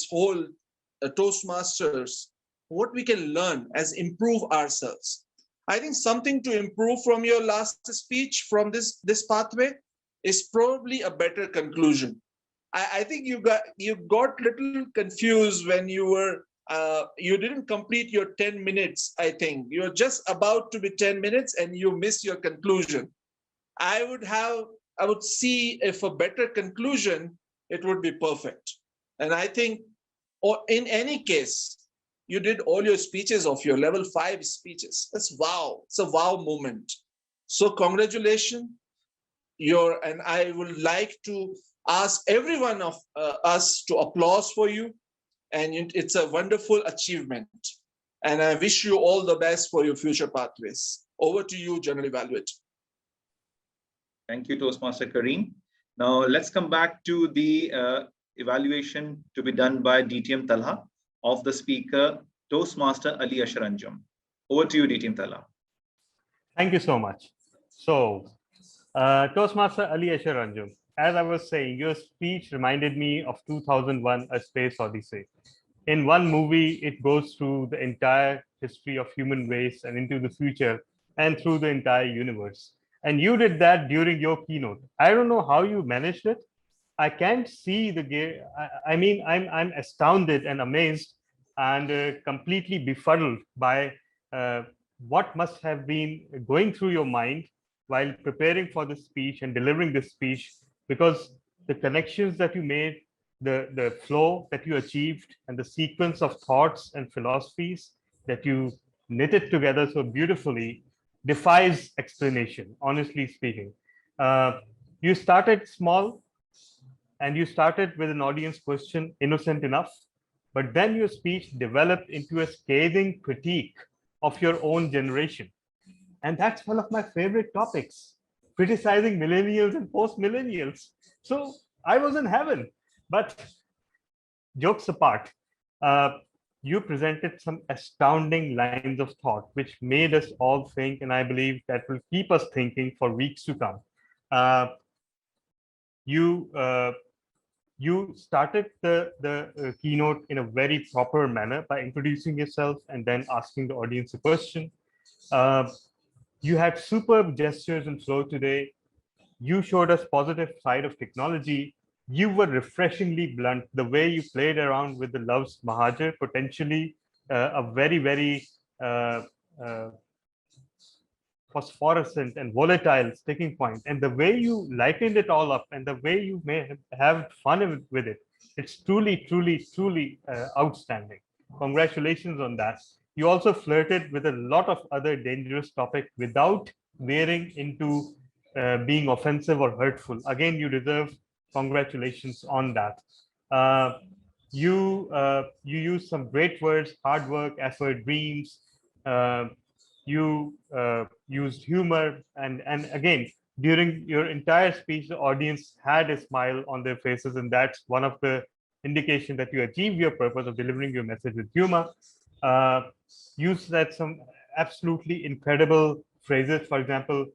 whole Toastmasters, what we can learn as improve ourselves. I think something to improve from your last speech from this pathway is probably a better conclusion. I think you got little confused when you didn't complete your 10 minutes. I think you're just about to be 10 minutes and you missed your conclusion. I would see if a better conclusion, it would be perfect. And I think, or in any case, you did all your speeches of your level 5 speeches. That's wow. It's a wow moment. So congratulations. And I would like to ask every one of us to applause for you. And it's a wonderful achievement. And I wish you all the best for your future pathways. Over to you, General Evaluator. Thank you, Toastmaster Kareem. Now let's come back to the evaluation to be done by DTM Talha of the speaker, Toastmaster Ali Ashar Anjum. Over to you, DTM Talha. Thank you so much. So, Toastmaster Ali Ashar Anjum, as I was saying, your speech reminded me of 2001: A Space Odyssey. In one movie, it goes through the entire history of human race and into the future and through the entire universe. And you did that during your keynote. I don't know how you managed it. I can't see the game. I mean, I'm astounded and amazed and completely befuddled by what must have been going through your mind while preparing for the speech and delivering this speech, because the connections that you made, the flow that you achieved, and the sequence of thoughts and philosophies that you knitted together so beautifully defies explanation, honestly speaking. You started small and you started with an audience question, innocent enough, but then your speech developed into a scathing critique of your own generation. And that's one of my favorite topics, criticizing millennials and post-millennials. So I was in heaven. But jokes apart, you presented some astounding lines of thought, which made us all think, and I believe that will keep us thinking for weeks to come. You started the keynote in a very proper manner by introducing yourself and then asking the audience a question. You had superb gestures and flow today. You showed us positive side of technology. You were refreshingly blunt. The way you played around with the loves Mahajar, potentially a very, very phosphorescent and volatile sticking point, and the way you lightened it all up and the way you may have fun with it, it's truly, truly, truly outstanding. Congratulations on that. You also flirted with a lot of other dangerous topics without veering into being offensive or hurtful. Again, you deserve congratulations on that. You used some great words: hard work, effort, dreams. You used humor, and again, during your entire speech, the audience had a smile on their faces, and that's one of the indication that you achieved your purpose of delivering your message with humor. You said some absolutely incredible phrases. For example,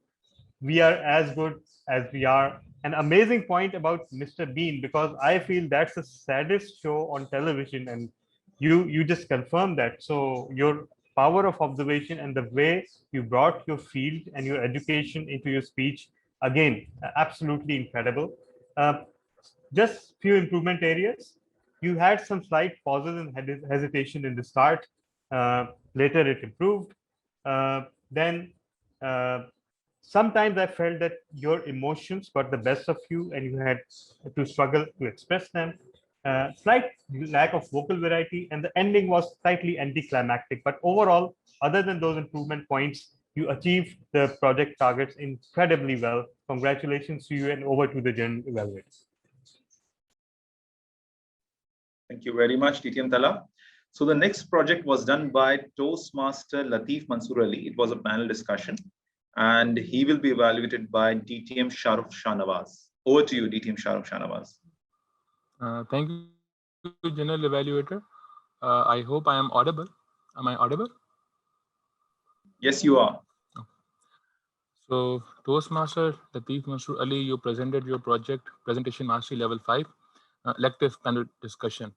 we are as good as we are. An amazing point about Mr. Bean, because I feel that's the saddest show on television, and you just confirmed that. So your power of observation and the way you brought your field and your education into your speech, again, absolutely incredible. Just few improvement areas. You had some slight pauses and hesitation in the start. Later it improved. Then sometimes I felt that your emotions got the best of you and you had to struggle to express them. Slight lack of vocal variety, and the ending was slightly anticlimactic. But overall, other than those improvement points, you achieved the project targets incredibly well. Congratulations to you, and over to the general evaluators. Thank you very much, DTM Tala. So the next project was done by Toastmaster Latif Mansoor Ali. It was a panel discussion, and he will be evaluated by DTM Shahrukh Shahnawaz. Over to you, DTM Shahrukh Shahnawaz. Thank you, General Evaluator. I hope I am audible. Am I audible? Yes, you are. Okay. So, Toastmaster Latif Mansoor Ali, you presented your project, Presentation Mastery Level 5, elective panel discussion.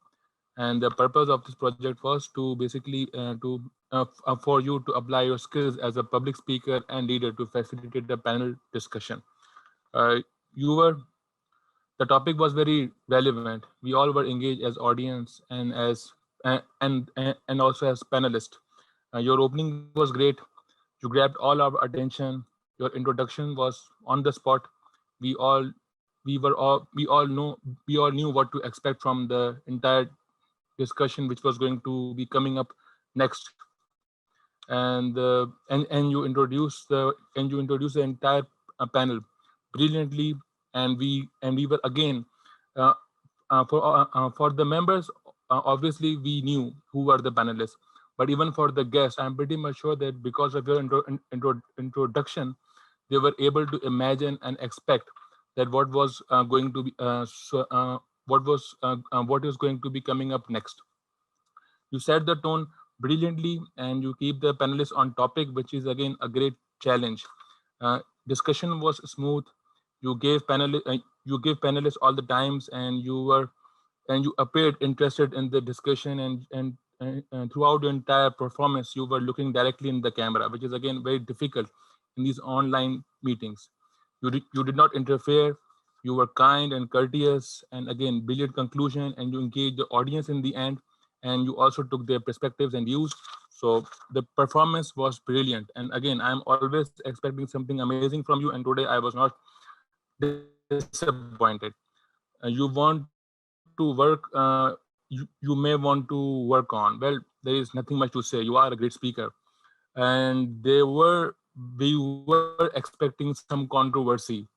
And the purpose of this project was to basically for you to apply your skills as a public speaker and leader to facilitate the panel discussion. The topic was very relevant. We all were engaged as audience and also as panelists. Your opening was great. You grabbed all our attention. Your introduction was on the spot. We all knew what to expect from the entire discussion which was going to be coming up next. And you introduce the entire panel brilliantly, and we were again for the members, obviously we knew who were the panelists, but even for the guests, I'm pretty much sure that because of your introduction, they were able to imagine and expect that what was going to be what is going to be coming up next. You set the tone brilliantly, and you keep the panelists on topic, which is again a great challenge. Discussion was smooth. You gave panelists all the times, and you appeared interested in the discussion, and throughout the entire performance, you were looking directly in the camera, which is again very difficult in these online meetings. You did not interfere. You were kind and courteous, and again, brilliant conclusion, and you engaged the audience in the end, and you also took their perspectives and views. So the performance was brilliant. And again, I'm always expecting something amazing from you, and today I was not disappointed. You want to work, you may want to work on. Well, there is nothing much to say. You are a great speaker. And we were expecting some controversy,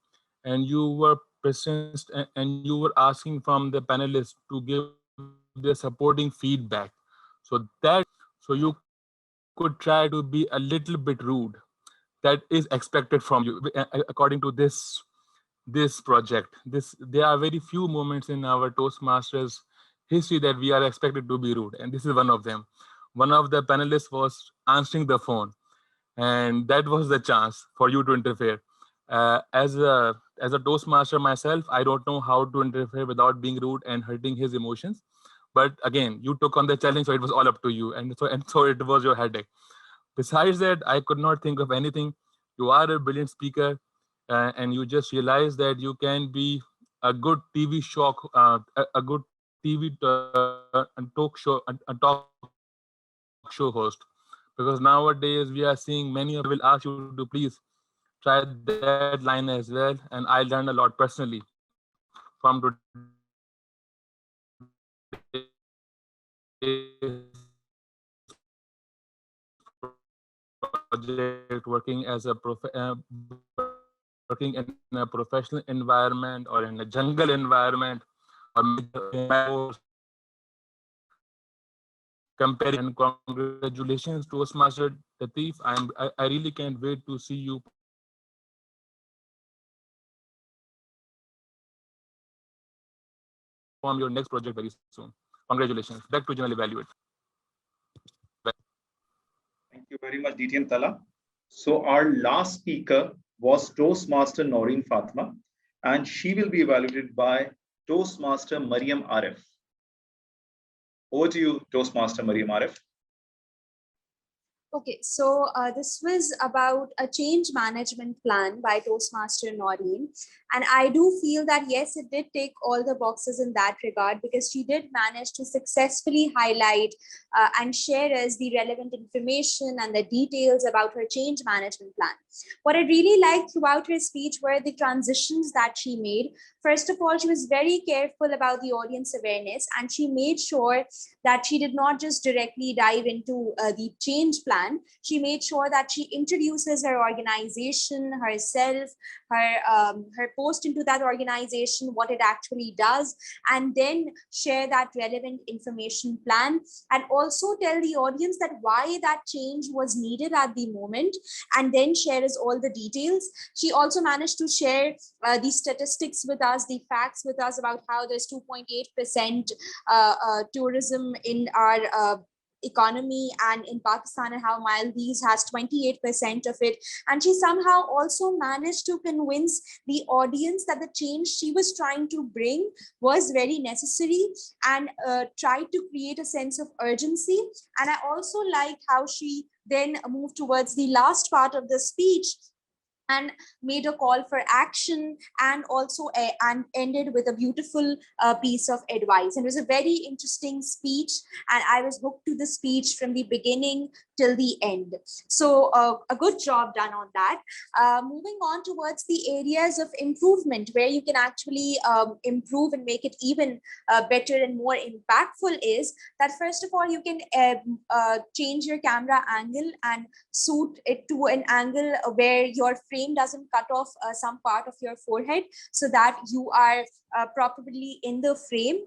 and you were present, and you were asking from the panelists to give their supporting feedback. So you could try to be a little bit rude. That is expected from you, according to this project. There are very few moments in our Toastmasters history that we are expected to be rude, and this is one of them. One of the panelists was answering the phone, and that was the chance for you to interfere. As a Toastmaster myself, I don't know how to interfere without being rude and hurting his emotions. But again, you took on the challenge, so it was all up to you, and so it was your headache. Besides that, I could not think of anything. You are a brilliant speaker, and you just realized that you can be a good TV show, a good TV talk show host. Because nowadays we are seeing many of will ask you to please try that line as well, and I learned a lot personally from project, working in a professional environment or in a jungle environment, or comparing. And congratulations, Toastmaster Latif. I really can't wait to see you perform your next project very soon. Congratulations. Back to General Evaluate. Thank you very much, DTM Tala. So our last speaker was Toastmaster Noreen Fatma, and she will be evaluated by Toastmaster Mariam Arif. Over to you, Toastmaster Mariam Arif. Okay, so this was about a change management plan by Toastmaster Noreen. And I do feel that, yes, it did tick all the boxes in that regard, because she did manage to successfully highlight and share us the relevant information and the details about her change management plan. What I really liked throughout her speech were the transitions that she made. First of all, she was very careful about the audience awareness, and she made sure that she did not just directly dive into the change plan. She made sure that she introduces her organization, herself, her post into that organization, what it actually does, and then share that relevant information plan, and also tell the audience that why that change was needed at the moment, and then share us all the details. She also managed to share the statistics with us, the facts with us about how there's 2.8% tourism in our economy and in Pakistan, and how Maldives has 28% of it. And she somehow also managed to convince the audience that the change she was trying to bring was very necessary, and tried to create a sense of urgency. And I also like how she then moved towards the last part of the speech and made a call for action, and also and ended with a beautiful piece of advice. And it was a very interesting speech, and I was hooked to the speech from the beginning till the end. So a good job done on that. Moving on towards the areas of improvement where you can actually improve and make it even better and more impactful is that first of all, you can change your camera angle and suit it to an angle where your frame doesn't cut off some part of your forehead so that you are properly in the frame.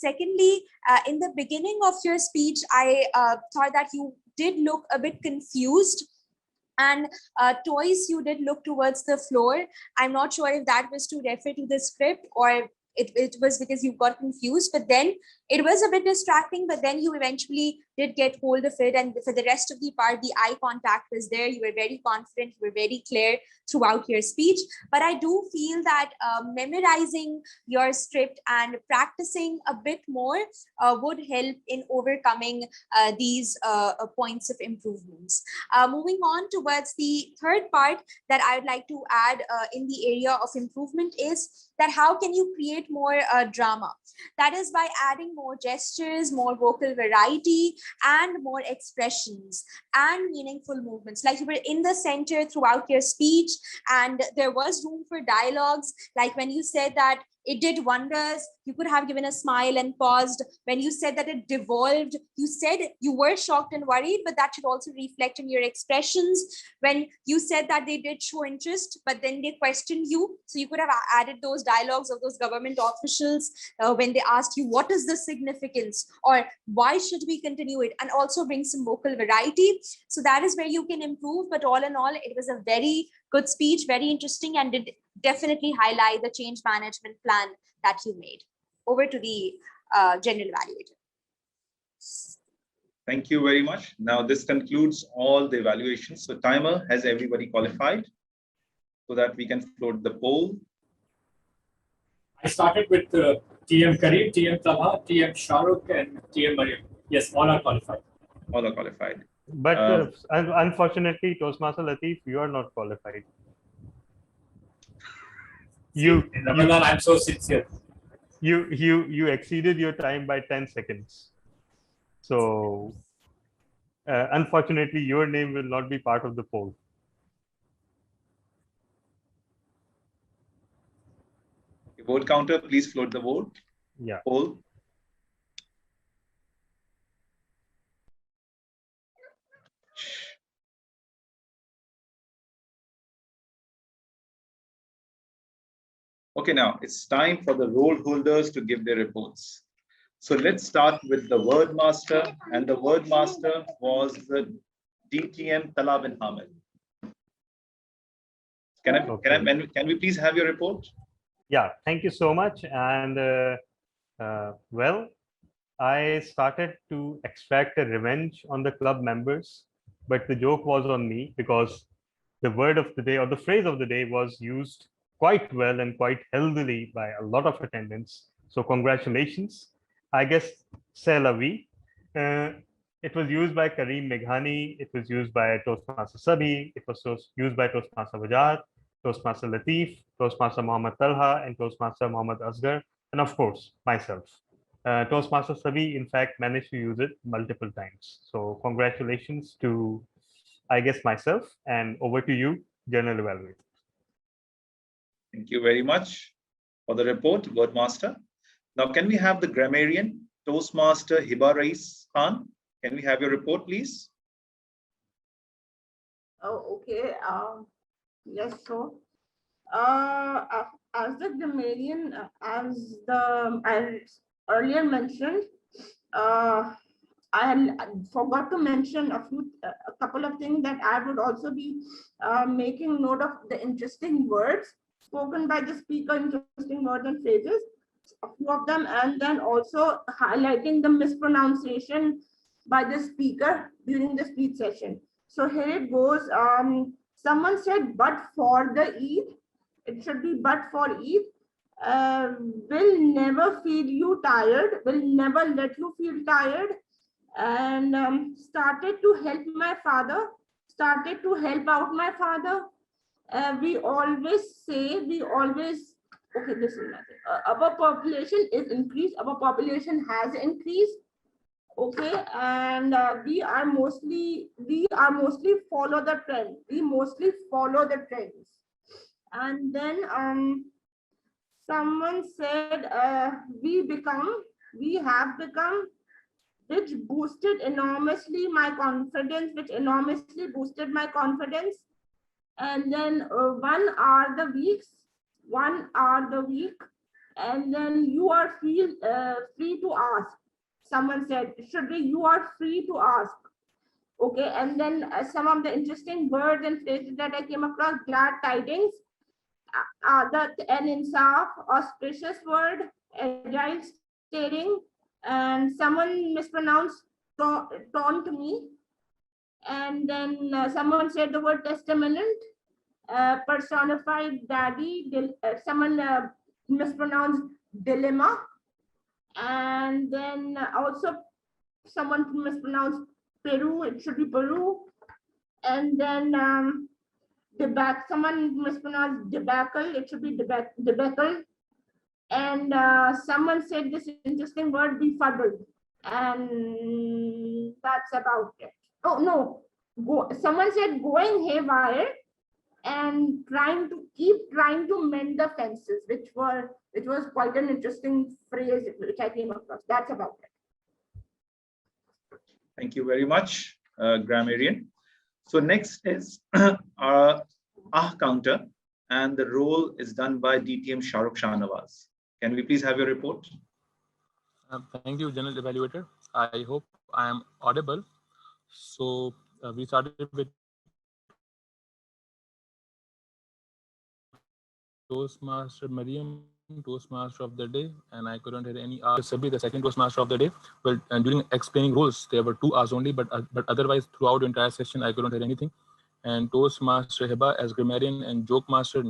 Secondly, in the beginning of your speech, I thought that you did look a bit confused, and twice you did look towards the floor. I'm not sure if that was to refer to the script or it was because you got confused, but then it was a bit distracting, but then you eventually did get hold of it. And for the rest of the part, the eye contact was there. You were very confident, you were very clear throughout your speech. But I do feel that memorizing your script and practicing a bit more would help in overcoming these points of improvements. Moving on towards the third part that I would like to add in the area of improvement is that how can you create more drama? That is by adding more gestures, more vocal variety, and more expressions and meaningful movements. Like you were in the center throughout your speech and there was room for dialogues. Like when you said that it did wonders, you could have given a smile and paused. When you said that it devolved, you said you were shocked and worried, but that should also reflect in your expressions. When you said that they did show interest, but then they questioned you, so you could have added those dialogues of those government officials when they asked you, what is the significance, or why should we continue it, and also bring some vocal variety. So that is where you can improve. But all in all, it was a very good speech, very interesting, and did definitely highlight the change management plan that you made. Over to the general evaluator. Thank you very much. Now this concludes all the evaluations. So timer, has everybody qualified so that we can float the poll? I started with TM Kareem, TM Talha, TM Shahrukh, and TM Mariam. Yes, all are qualified. All are qualified. But unfortunately, Toastmaster Latif, you are not qualified. Ramadan, I'm so sincere. You exceeded your time by 10 seconds. So unfortunately, your name will not be part of the poll. Vote counter, please float the vote. Yeah. Poll. Okay, now it's time for the roll holders to give their reports. So let's start with the word master, and the word master was the DTM Talha bin Hamid. Can we please have your report? Yeah, thank you so much. And well, I started to extract a revenge on the club members, but the joke was on me because the word of the day or the phrase of the day was used quite well and quite healthily by a lot of attendants. So congratulations. I guess c'est la vie. It was used by Kareem Meghani. It was used by Toastmaster Sabi. It was used by Toastmaster Wajad, Toastmaster Latif, Toastmaster Muhammad Talha, and Toastmaster Muhammad Asghar, and of course, myself. Toastmaster Sabi, in fact, managed to use it multiple times. So congratulations to, I guess, myself, and over to you, General Evaluator. Thank you very much for the report, Wordmaster. Now, can we have the grammarian, Toastmaster Hiba Rais Khan? Can we have your report, please? Oh, okay. Yes, so as the grammarian, as I earlier mentioned, I forgot to mention a couple of things that I would also be making note of the interesting words spoken by the speaker, interesting words and phrases, a few of them, and then also highlighting the mispronunciation by the speaker during the speech session. So here it goes. Someone said, but for the Eid, it should be but for Eid. Will never feel you tired, will never let you feel tired. And started to help my father, started to help out my father. We always say, okay, this is nothing. Our population is increased, our population has increased. Okay, and we are mostly follow the trend. We mostly follow the trends. And then someone said we have become, which boosted enormously my confidence, which enormously boosted my confidence. And then one are the week, and then you are free to ask. Someone said, should be you are free to ask. Okay, and then some of the interesting words and phrases that I came across: glad tidings, an insaf, auspicious word, agile steering, and someone mispronounced taunt me. And then someone said the word testament, personified daddy, someone mispronounced dilemma. And then also someone mispronounced Peru, it should be Peru. And then someone mispronounced debacle, it should be debacle. And someone said this interesting word, befuddled. And that's about it. Oh no, someone said going haywire and trying to mend the fences, which was quite an interesting phrase which I came across. That's about it. Thank you very much, Grammarian. So next is our counter, and the role is done by DTM Shahrukh Shahnawaz. Can we please have your report? Thank you, General Evaluator. I hope I am audible. So we started with Toastmaster Mariam, Toastmaster of the day, and I couldn't hear any Sabi, the second Toastmaster of the day. Well, and during explaining rules, there were 2 hours only, but otherwise throughout the entire session, I couldn't hear anything. And Toastmaster Heba as Grammarian and Joke Master.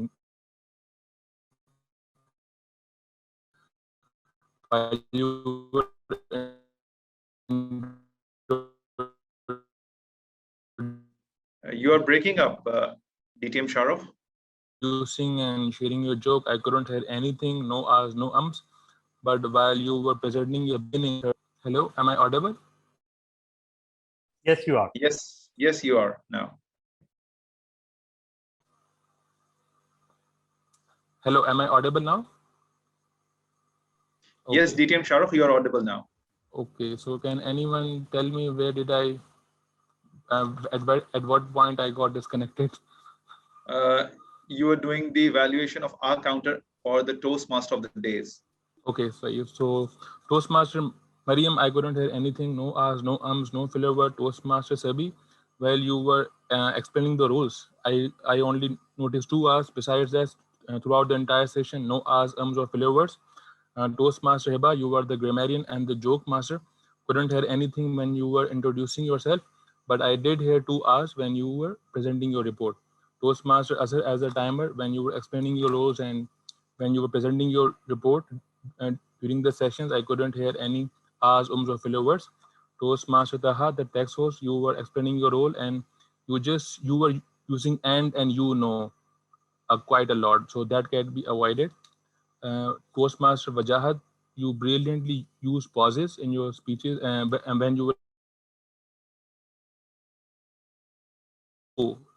You are breaking up, DTM Shahrukh. Using and sharing your joke, I couldn't hear anything, no ahs, no ums. But while you were presenting your beginning, hello, am I audible? Yes, you are. Yes, you are now. Hello, am I audible now? Okay. Yes, DTM Shahrukh, you are audible now. Okay, so can anyone tell me where did I, at what point I got disconnected? You were doing the evaluation of our counter for the Toastmaster of the days. Okay, so Toastmaster Mariam, I couldn't hear anything, no ahs, no ums, no filler word. Toastmaster Sabi, while you were explaining the rules, I only noticed 2 hours. Besides that, throughout the entire session, no ahs, ums, or filler words. Toastmaster Heba, you were the grammarian and the joke master. Couldn't hear anything when you were introducing yourself, but I did hear 2 hours when you were presenting your report. Toastmaster Azhar as a timer when you were explaining your roles and when you were presenting your report. And during the sessions, I couldn't hear any ahs, ums, or filler words. Toastmaster Taha, the text host, you were explaining your role and you were using and you know quite a lot, so that can be avoided. Toastmaster Wajahat, you brilliantly use pauses in your speeches, and when you were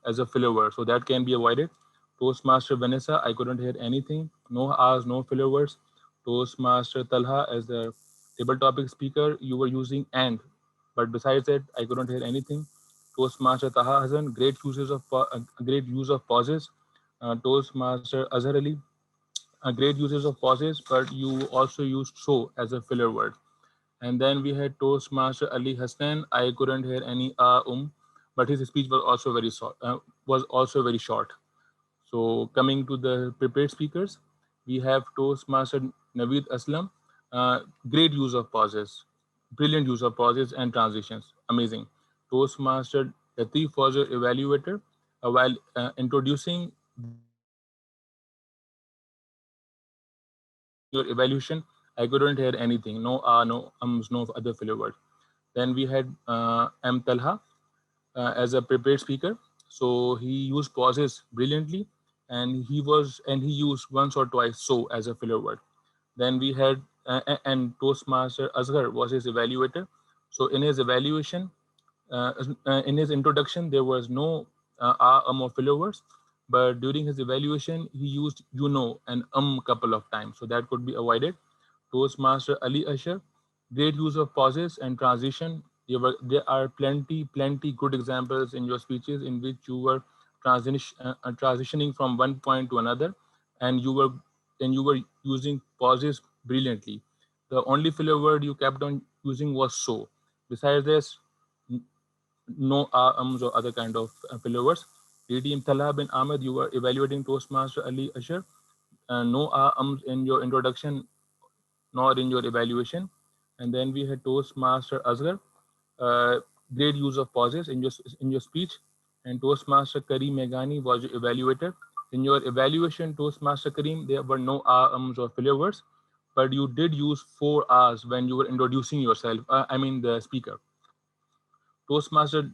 as a filler word, so that can be avoided. Toastmaster Vanessa, I couldn't hear anything, no ahs, no filler words. Toastmaster Talha, as the table topic speaker, you were using and, but besides that, I couldn't hear anything. Toastmaster Taha Hassan, great use of pauses. Toastmaster Azhar Ali, great uses of pauses, but you also used so as a filler word. And then we had Toastmaster Ali Hassan. I couldn't hear any but his speech was also very short. So coming to the prepared speakers, we have Toastmaster Naveed Aslam. Great use of pauses, brilliant use of pauses and transitions, amazing. Toastmaster Latif was your evaluator. While introducing your evaluation, I couldn't hear anything, no no ums, no other filler word. Then we had M. Talha as a prepared speaker. So he used pauses brilliantly, and he used once or twice so as a filler word. Then we had and Toastmaster Asghar was his evaluator. So in his evaluation, in his introduction, there was no or filler words, but during his evaluation, he used and couple of times. So that could be avoided. Toastmaster Ali Asher, great use of pauses and transition. There are plenty good examples in your speeches in which you were transitioning from one point to another, and you were using pauses brilliantly. The only filler word you kept on using was so. Besides this, no ums or other kind of filler words. DTM Talha bin Ahmed, you were evaluating Toastmaster Ali Asher. No ums in your introduction nor in your evaluation. And then we had Toastmaster Asghar, great use of pauses in your speech. And Toastmaster Kareem Meghani was your evaluator. In your evaluation, Toastmaster Kareem, there were no ums or filler words, but you did use 4 R's when you were introducing yourself. I mean the speaker. Toastmaster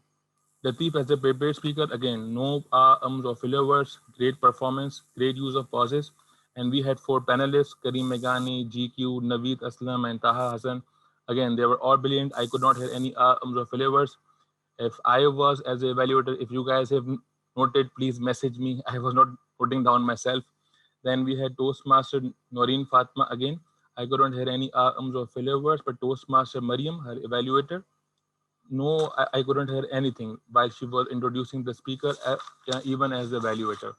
Latif as a prepared speaker, again, no ums or filler words, great performance, great use of pauses. And we had 4 panelists, Kareem Meghani, GQ, Naveed Aslam, and Taha Hassan. Again, they were all brilliant. I could not hear any ums or filler words. If I was as an evaluator, if you guys have noted, please message me. I was not putting down myself. Then we had Toastmaster Noreen Fatma again. I couldn't hear any ums or filler words, but Toastmaster Mariam, her evaluator, no, I couldn't hear anything while she was introducing the speaker, even as the evaluator.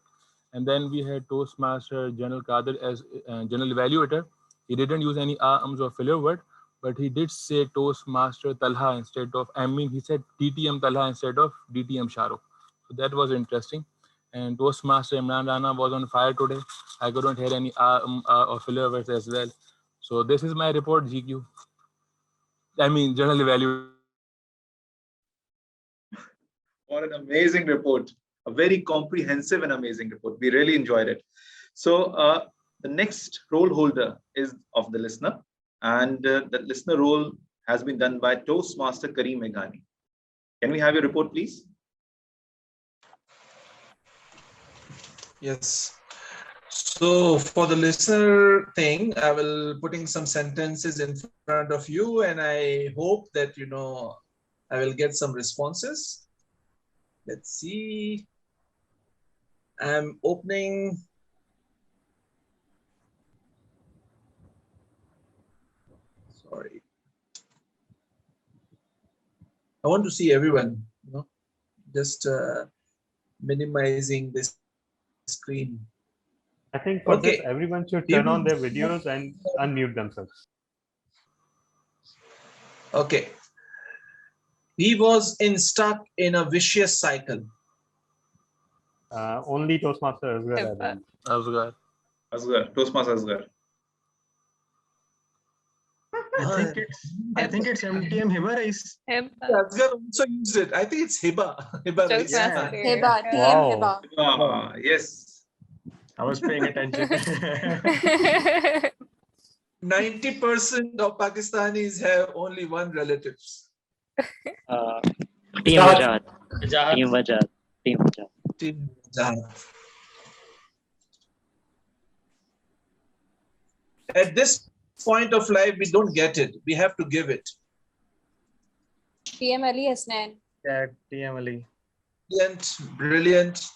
And then we had Toastmaster General Kadir as general evaluator. He didn't use any ums or filler word, but he did say Toastmaster Talha instead of, he said DTM Talha instead of DTM Shahrukh. So that was interesting. And Toastmaster Imran Rana was on fire today. I couldn't hear any or filler words as well. So this is my report, GQ. General evaluator. What an amazing report. A very comprehensive and amazing report. We really enjoyed it. So the next role holder is of the listener, and the listener role has been done by Toastmaster Kareem Meghani. Can we have your report, please? Yes. So for the listener thing, I will putting some sentences in front of you, and I hope that, I will get some responses. Let's see. I'm opening. Sorry. I want to see everyone, just minimizing this screen. I think for this, everyone should turn on their videos and unmute themselves. Okay. He was stuck in a vicious cycle. Only Toastmaster Asghar. Asghar. Toastmaster Asghar. I think it's MTM Hiba Rice. Asghar also used it. I think it's Hiba. Hiba Rice. Hiba, TM Hiba. Yes. I was paying attention. 90% of Pakistanis have only one relatives. Team Wajad. Team Wajad. Team Wajad. Team Wajad. At this point of life, we don't get it. We have to give it. TM Ali Hasnan. Yeah, TM Ali. Brilliant, brilliant.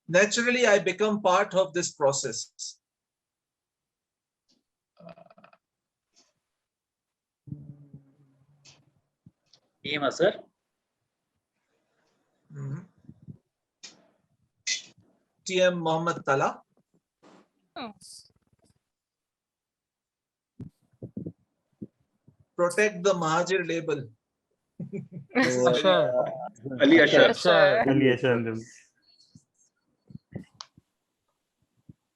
Naturally, I become part of this process. TM Asghar. TM Mohammed Tala. Protect the Mahajir label. Ali Asher.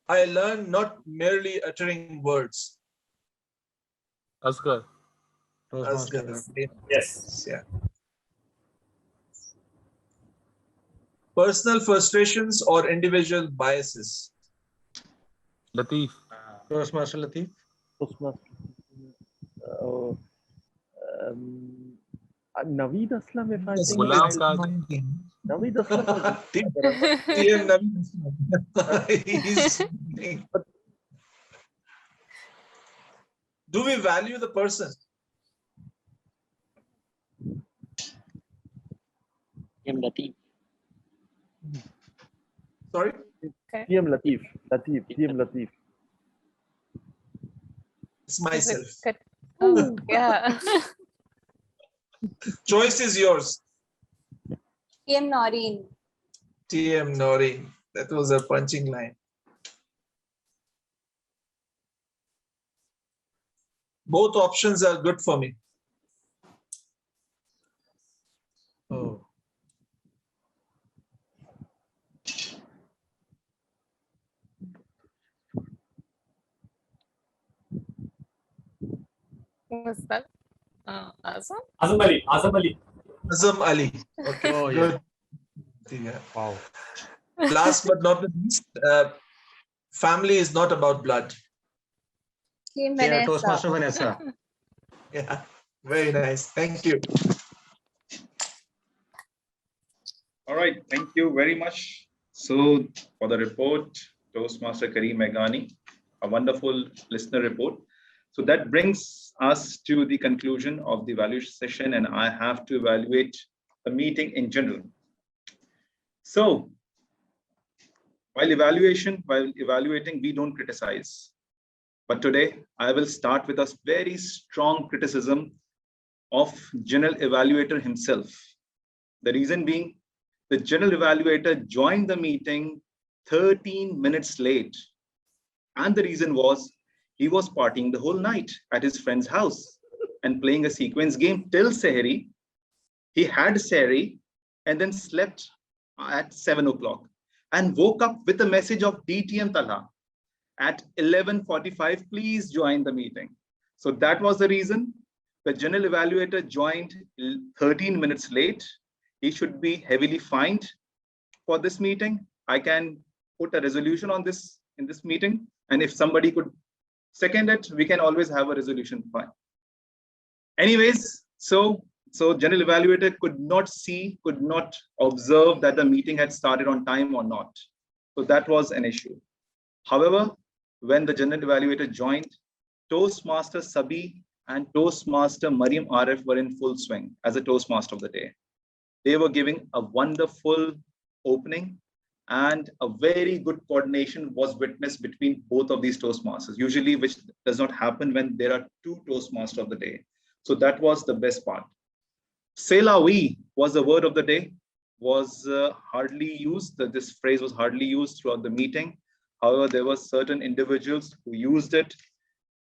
I learned not merely uttering words. Asghar. Asghar. Yes. Yeah. Personal frustrations or individual biases. Latif. Toastmaster Latif. Naveed Aslam, if I think. Naveed Do we value the person? Latif. Sorry? TM Latif. TM Latif. It's myself. Oh, yeah. Choice is yours. TM Noreen. TM Noreen. That was a punching line. Both options are good for me. Oh. What's that? Azam? Azam Ali. Azam Ali. Azam Ali. Okay, Oh, good. yeah. Wow. Last but not the least, family is not about blood. Team Yeah, Vanessa. Toastmaster Vanessa. Yeah, very nice. Thank you. All right, thank you very much. So for the report, Toastmaster Kareem Meghani, a wonderful listener report. So that brings us to the conclusion of the evaluation session, and I have to evaluate the meeting in general. So while evaluating, we don't criticize. But today, I will start with a very strong criticism of general evaluator himself. The reason being, the general evaluator joined the meeting 13 minutes late. And the reason was, he was partying the whole night at his friend's house and playing a sequence game till Sehri. He had Sehri and then slept at 7 o'clock and woke up with a message of DTM Talha at 11:45, please join the meeting. So that was the reason the general evaluator joined 13 minutes late. He should be heavily fined for this meeting. I can put a resolution on this in this meeting. And if somebody could second it, we can always have a resolution. Fine. Anyways, so general evaluator could not observe that the meeting had started on time or not. So that was an issue. However, when the general evaluator joined, Toastmaster Sabi and Toastmaster Mariam Arif were in full swing as a Toastmaster of the day. They were giving a wonderful opening, and a very good coordination was witnessed between both of these Toastmasters, usually which does not happen when there are two Toastmasters of the day. So that was the best part. C'est la vie was the word of the day, was hardly used. This phrase was hardly used throughout the meeting. However, there were certain individuals who used it.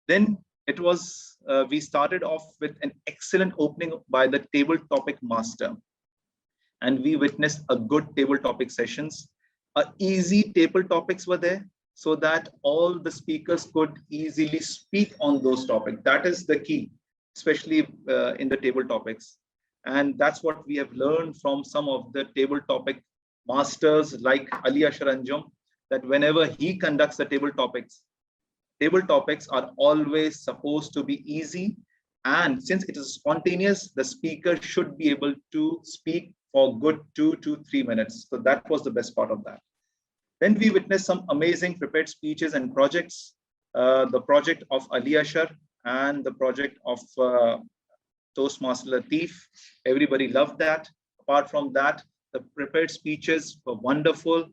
Then it was, we started off with an excellent opening by the table topic master. And we witnessed a good table topic sessions. Easy table topics were there so that all the speakers could easily speak on those topics. That is the key, especially in the table topics. And that's what we have learned from some of the table topic masters like Ali Ashar Anjum, that whenever he conducts the table topics are always supposed to be easy. And since it is spontaneous, the speaker should be able to speak for good 2 to 3 minutes. So that was the best part of that. Then we witnessed some amazing prepared speeches and projects. The project of Ali Ashar and the project of Toastmaster Latif. Everybody loved that. Apart from that, the prepared speeches were wonderful.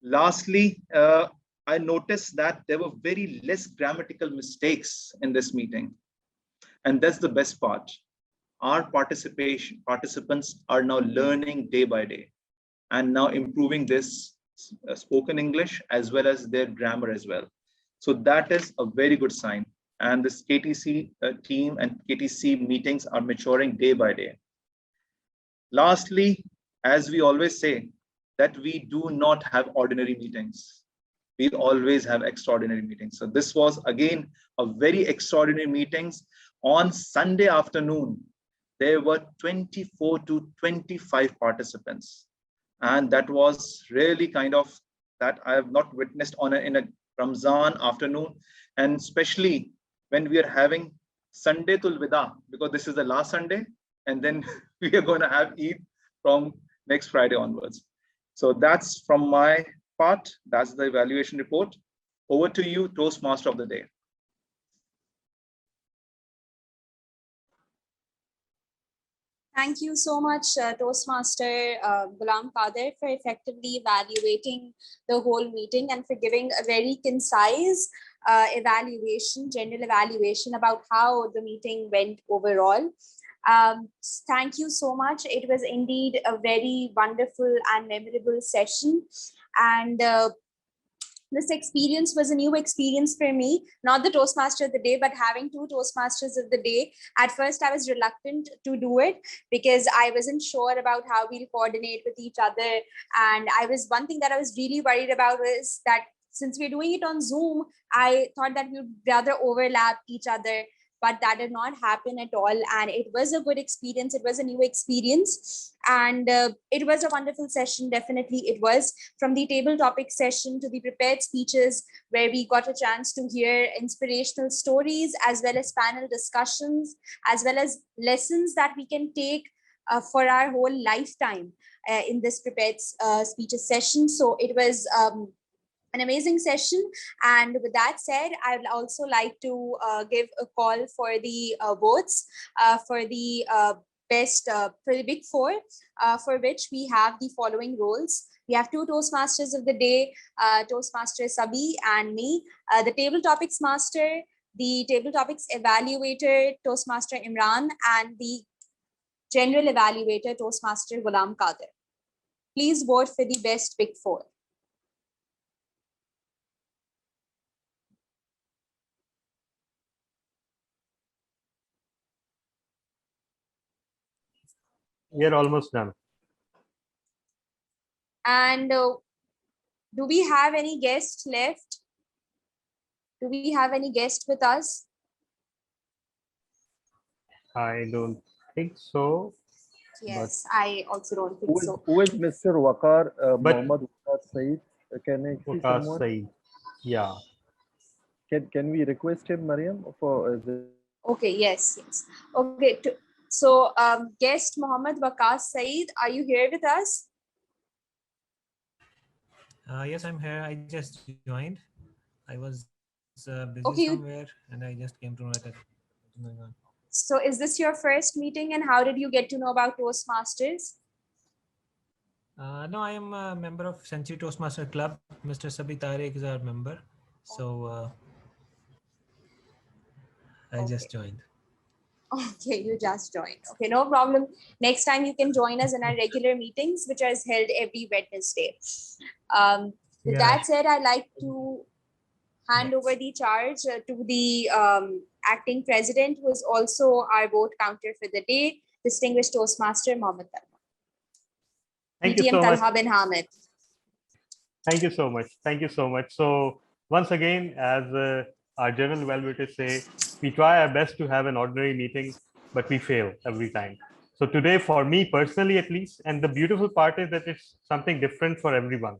Lastly, I noticed that there were very less grammatical mistakes in this meeting. And that's the best part. Our participants are now learning day by day and now improving this spoken English as well as their grammar as well. So that is a very good sign. And this KTC team and KTC meetings are maturing day by day. Lastly, as we always say, that we do not have ordinary meetings. We always have extraordinary meetings. So this was again a very extraordinary meetings. On Sunday afternoon, there were 24 to 25 participants. And that was really kind of that I have not witnessed in a Ramzan afternoon. And especially when we are having Sunday Tul Wida, because this is the last Sunday, and then we are going to have Eid from next Friday onwards. So that's from my part. That's the evaluation report. Over to you, Toastmaster of the day. Thank you so much, Toastmaster Ghulam Qadir, for effectively evaluating the whole meeting and for giving a very concise evaluation, general evaluation about how the meeting went overall. Thank you so much. It was indeed a very wonderful and memorable session. And this experience was a new experience for me, not the Toastmaster of the day, but having two Toastmasters of the day. At first, I was reluctant to do it because I wasn't sure about how we'll coordinate with each other. And one thing that I was really worried about was that since we're doing it on Zoom, I thought that we would rather overlap each other, but that did not happen at all. And it was a good experience. It was a new experience. And it was a wonderful session. Definitely it was. From the table topic session to the prepared speeches, where we got a chance to hear inspirational stories, as well as panel discussions, as well as lessons that we can take for our whole lifetime in this prepared speeches session. So it was an amazing session. And with that said, I would also like to give a call for the votes for the best, for the big four, for which we have the following roles. We have two Toastmasters of the day, Toastmaster Sabi and me, the table topics master, the table topics evaluator, Toastmaster Imran, and the general evaluator, Toastmaster Ghulam Qadir. Please vote for the best big four. We are almost done. And do we have any guests left? Do we have any guests with us? I don't think so. Yes, I also don't think so. Who is Mr. Waqar, But- Mohammad Waqar Saeed? Can I see Waqar someone? Saeed. Yeah. Can we request him, Mariam, for Okay, yes. Okay, so guest Mohammad Waqar Saeed, are you here with us? Yes, I'm here. I just joined. I was busy Okay, somewhere, and I just came to know that something going on. So is this your first meeting, and how did you get to know about Toastmasters? No, I am a member of Century Toastmaster Club. Mr. Sabi Tariq is our member. So I just joined. Okay, you just joined. Okay, no problem. Next time you can join us in our regular meetings, which is held every Wednesday. With Yeah. that said, I'd like to hand over the charge to the acting president, who is also our vote counter for the day, distinguished Toastmaster Mohammed Talha. Thank you PTM so much. Talha bin Hamid. Thank you so much. Thank you so much. So once again, as our general evaluators say, we try our best to have an ordinary meeting, but we fail every time. So today, for me personally, at least, and the beautiful part is that it's something different for everyone.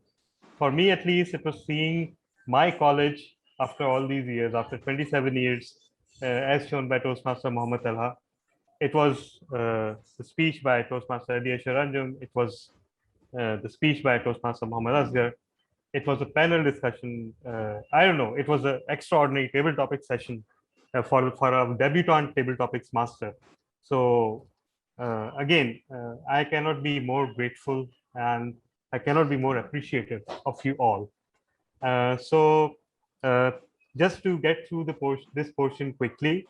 For me, at least, it was seeing my college after all these years, after 27 years, as shown by Toastmaster Mohammed Talha. It was the speech by Toastmaster Ali Ashar Anjum. It was the speech by Toastmaster Muhammad Asghar. It was a panel discussion. I don't know. It was an extraordinary table topic session for a debutant table topics master. So again, I cannot be more grateful and I cannot be more appreciative of you all. Just to get through this portion quickly,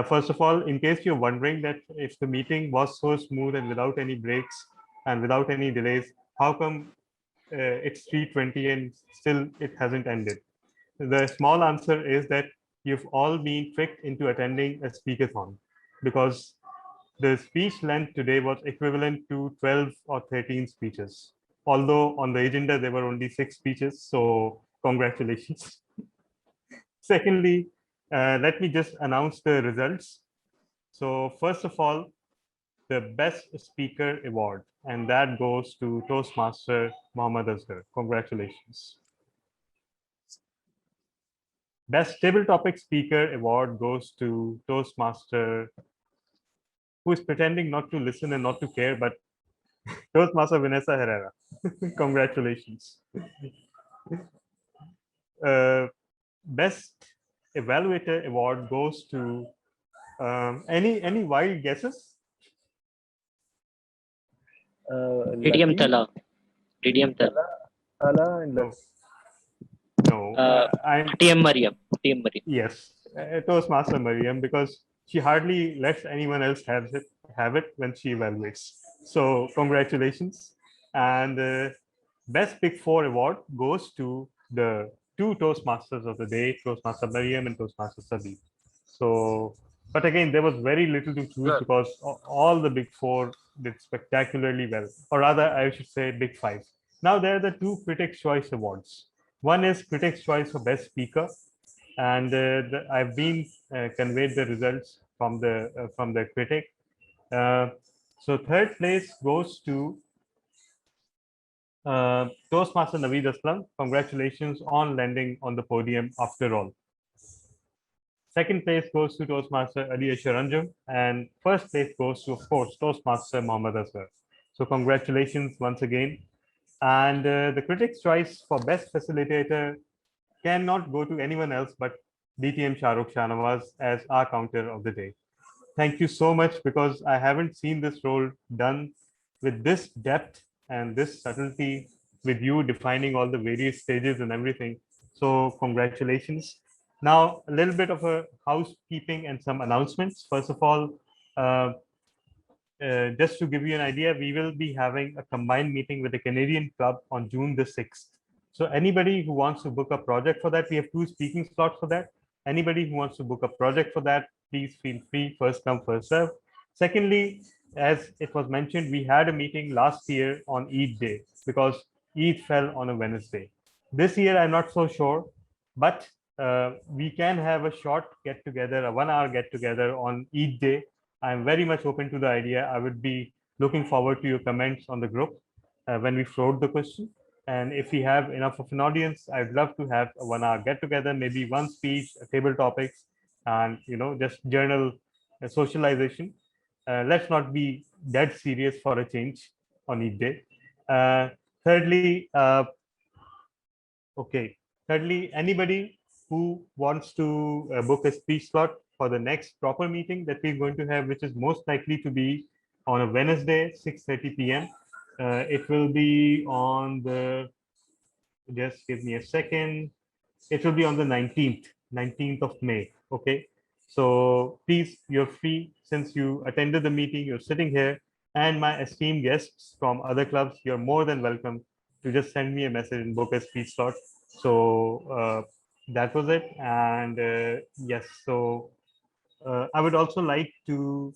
first of all, in case you're wondering that if the meeting was so smooth and without any breaks and without any delays, how come it's 3:20 and still it hasn't ended? The small answer is that you've all been tricked into attending a speakathon, because the speech length today was equivalent to 12 or 13 speeches. Although on the agenda there were only 6 speeches, so congratulations. Secondly, let me just announce the results. So first of all, the Best Speaker Award, and that goes to Toastmaster Mohammad Asghar. Congratulations. Best Table Topic Speaker Award goes to Toastmaster, who is pretending not to listen and not to care, but Toastmaster Vanessa Herrera. Congratulations. Best Evaluator Award goes to any wild guesses? DTM Lucky, Tala. DTM Tala. Ala, and Lucky. No, I'm TM Mariam. TM Mariam. yes, Toastmaster Mariam, because she hardly lets anyone else have it when she evaluates. So congratulations, and Best Big Four award goes to the two Toastmasters of the day, Toastmaster Mariam and Toastmaster Sabi. So, but again, there was very little to choose because all the Big Four did spectacularly well, or rather, I should say Big Five. Now there are the two Critics' Choice Awards. One is Critics' Choice for Best Speaker, and I've been conveyed the results from the critic. So third place goes to Toastmaster Naveed Aslam. Congratulations on landing on the podium after all. Second place goes to Toastmaster Ali Asharanjam, and first place goes to, of course, Toastmaster Mohammad Asghar. So congratulations once again. And the Critics' Choice for Best Facilitator cannot go to anyone else but DTM Shahrukh Shahnawaz as our counter of the day. Thank you so much, because I haven't seen this role done with this depth and this subtlety, with you defining all the various stages and everything. So congratulations. Now, a little bit of a housekeeping and some announcements. First of all, just to give you an idea, we will be having a combined meeting with the Canadian Club on June the 6th. So anybody who wants to book a project for that, we have 2 speaking slots for that. Anybody who wants to book a project for that, please feel free, first come, first serve. Secondly, as it was mentioned, we had a meeting last year on Eid Day because Eid fell on a Wednesday. This year, I'm not so sure, but we can have a short get together, a 1 hour get together on Eid Day. I'm very much open to the idea. I would be looking forward to your comments on the group when we float the question. And if we have enough of an audience, I'd love to have a 1 hour get together, maybe one speech, a table topics, and just journal socialization. Let's not be dead serious for a change on Eid Day. Thirdly, anybody who wants to book a speech slot for the next proper meeting that we're going to have, which is most likely to be on a Wednesday, 6:30 p.m. It will be on the, just give me a second. It will be on the 19th of May. Okay. So please, you're free, since you attended the meeting, you're sitting here, and my esteemed guests from other clubs, you're more than welcome to just send me a message and book a speech slot. So that was it. And yes, so I would also like to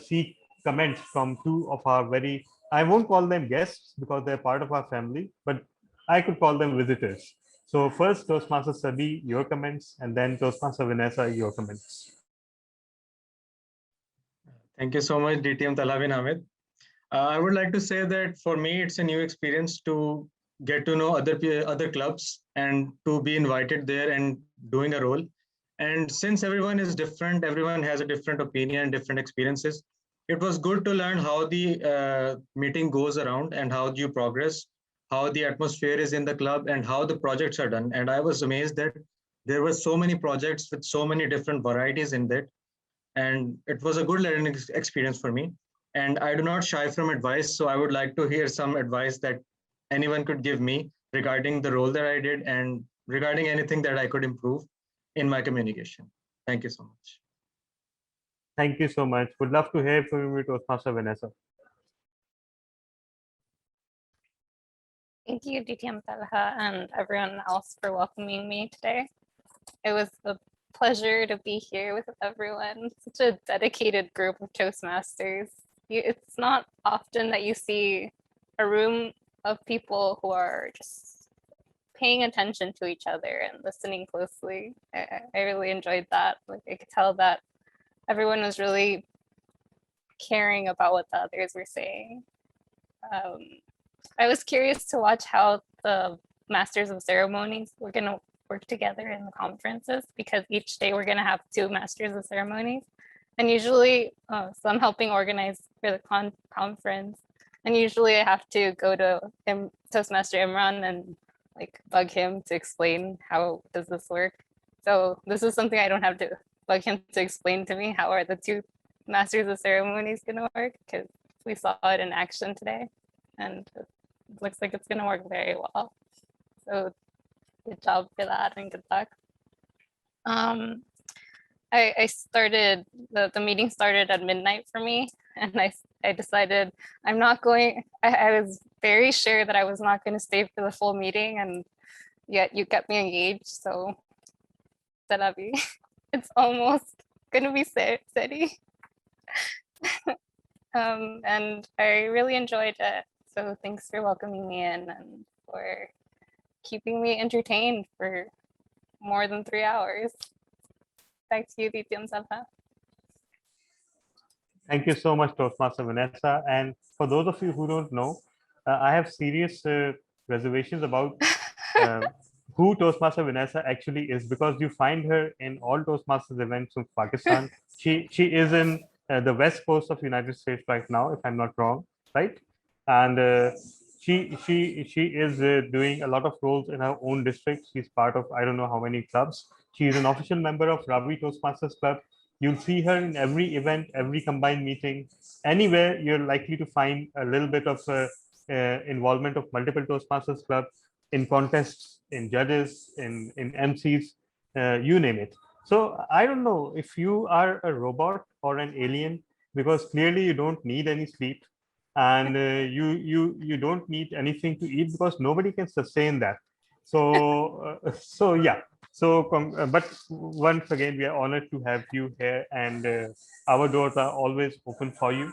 seek comments from 2 of our very, I won't call them guests because they're part of our family, but I could call them visitors. So first, Toastmaster Sabi, your comments, and then Toastmaster Vanessa, your comments. Thank you so much, DTM Talhavin Ahmed. I would like to say that for me, it's a new experience to get to know other clubs and to be invited there and doing a role. And since everyone is different, everyone has a different opinion, different experiences, it was good to learn how the meeting goes around and how you progress, how the atmosphere is in the club, and how the projects are done. And I was amazed that there were so many projects with so many different varieties in that. And it was a good learning experience for me. And I do not shy from advice. So I would like to hear some advice that anyone could give me regarding the role that I did and regarding anything that I could improve in my communication. Thank you so much. Thank you so much. Would love to hear from you, Toastmaster Vanessa. Thank you, DTM Talha, and everyone else for welcoming me today. It was a pleasure to be here with everyone. Such a dedicated group of Toastmasters. It's not often that you see a room of people who are just paying attention to each other and listening closely. I really enjoyed that. Like, I could tell that everyone was really caring about what the others were saying. I was curious to watch how the Masters of Ceremonies were going to work together in the conferences, because each day we're going to have 2 Masters of Ceremonies. And usually, so I'm helping organize for the conference. And usually I have to go to Toastmaster Imran and like bug him to explain how does this work. So this is something I don't have to bug him to explain to me. How are the 2 Masters of Ceremonies going to work? Because we saw it in action today, and it looks like it's going to work very well. So good job for that, and good luck. I started, the meeting started at midnight for me, and I decided I'm not going, I was very sure that I was not going to stay for the full meeting, and yet you kept me engaged, so Salabi, it's almost going to be steady. And I really enjoyed it, so thanks for welcoming me in and for keeping me entertained for more than 3 hours. Back to you, Diti and Salha. Thank you so much, Toastmaster Vanessa. And for those of you who don't know, I have serious reservations about who Toastmaster Vanessa actually is, because you find her in all Toastmasters events of Pakistan. She is in the west coast of United States right now, if I'm not wrong, right? And she is doing a lot of roles in her own district. She's part of I don't know how many clubs. She is an official member of Ravi Toastmasters Club. You'll see her in every event, every combined meeting, anywhere you're likely to find a little bit of involvement of multiple Toastmasters Club, in contests, in judges, in MCs, you name it. So I don't know if you are a robot or an alien, because clearly you don't need any sleep, and you don't need anything to eat, because nobody can sustain that. So so yeah. So, but once again, we are honored to have you here, and our doors are always open for you.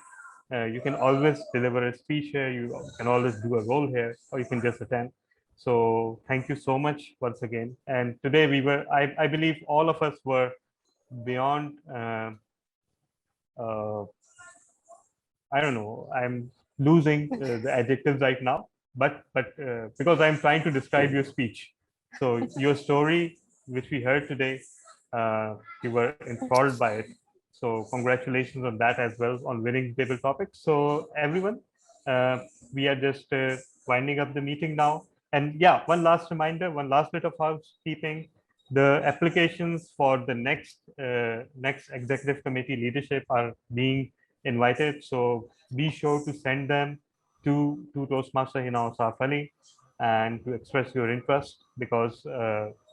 You can always deliver a speech here. You can always do a role here, or you can just attend. So thank you so much once again. And today we were, I believe all of us were beyond, I don't know, I'm losing the adjectives right now, but because I'm trying to describe your speech. So your story, which we heard today, we were enthralled by it. So congratulations on that as well, on winning table topics. So everyone, we are just winding up the meeting now. And yeah, one last reminder, one last bit of housekeeping. The applications for the next executive committee leadership are being invited. So be sure to send them to Toastmaster Hina Osaf Ali and to express your interest, because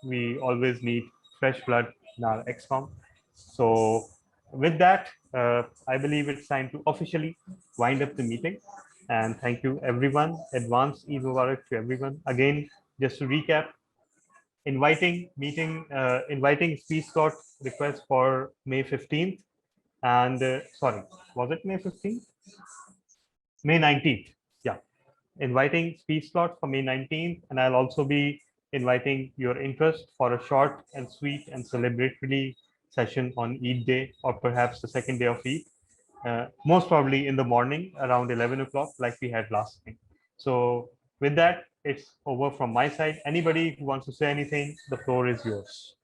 we always need fresh blood in our XCOM. So with that, I believe it's time to officially wind up the meeting. And thank you everyone. Advance Eid Mubarak to everyone. Again, just to recap, inviting speech slot request for May 15th. And sorry, was it May 15th? May 19th. Yeah. Inviting speech slot for May 19th. And I'll also be inviting your interest for a short and sweet and celebratory session on Eid Day, or perhaps the second day of Eid. Most probably in the morning around 11 o'clock, like we had last time. So with that, it's over from my side. Anybody who wants to say anything, the floor is yours.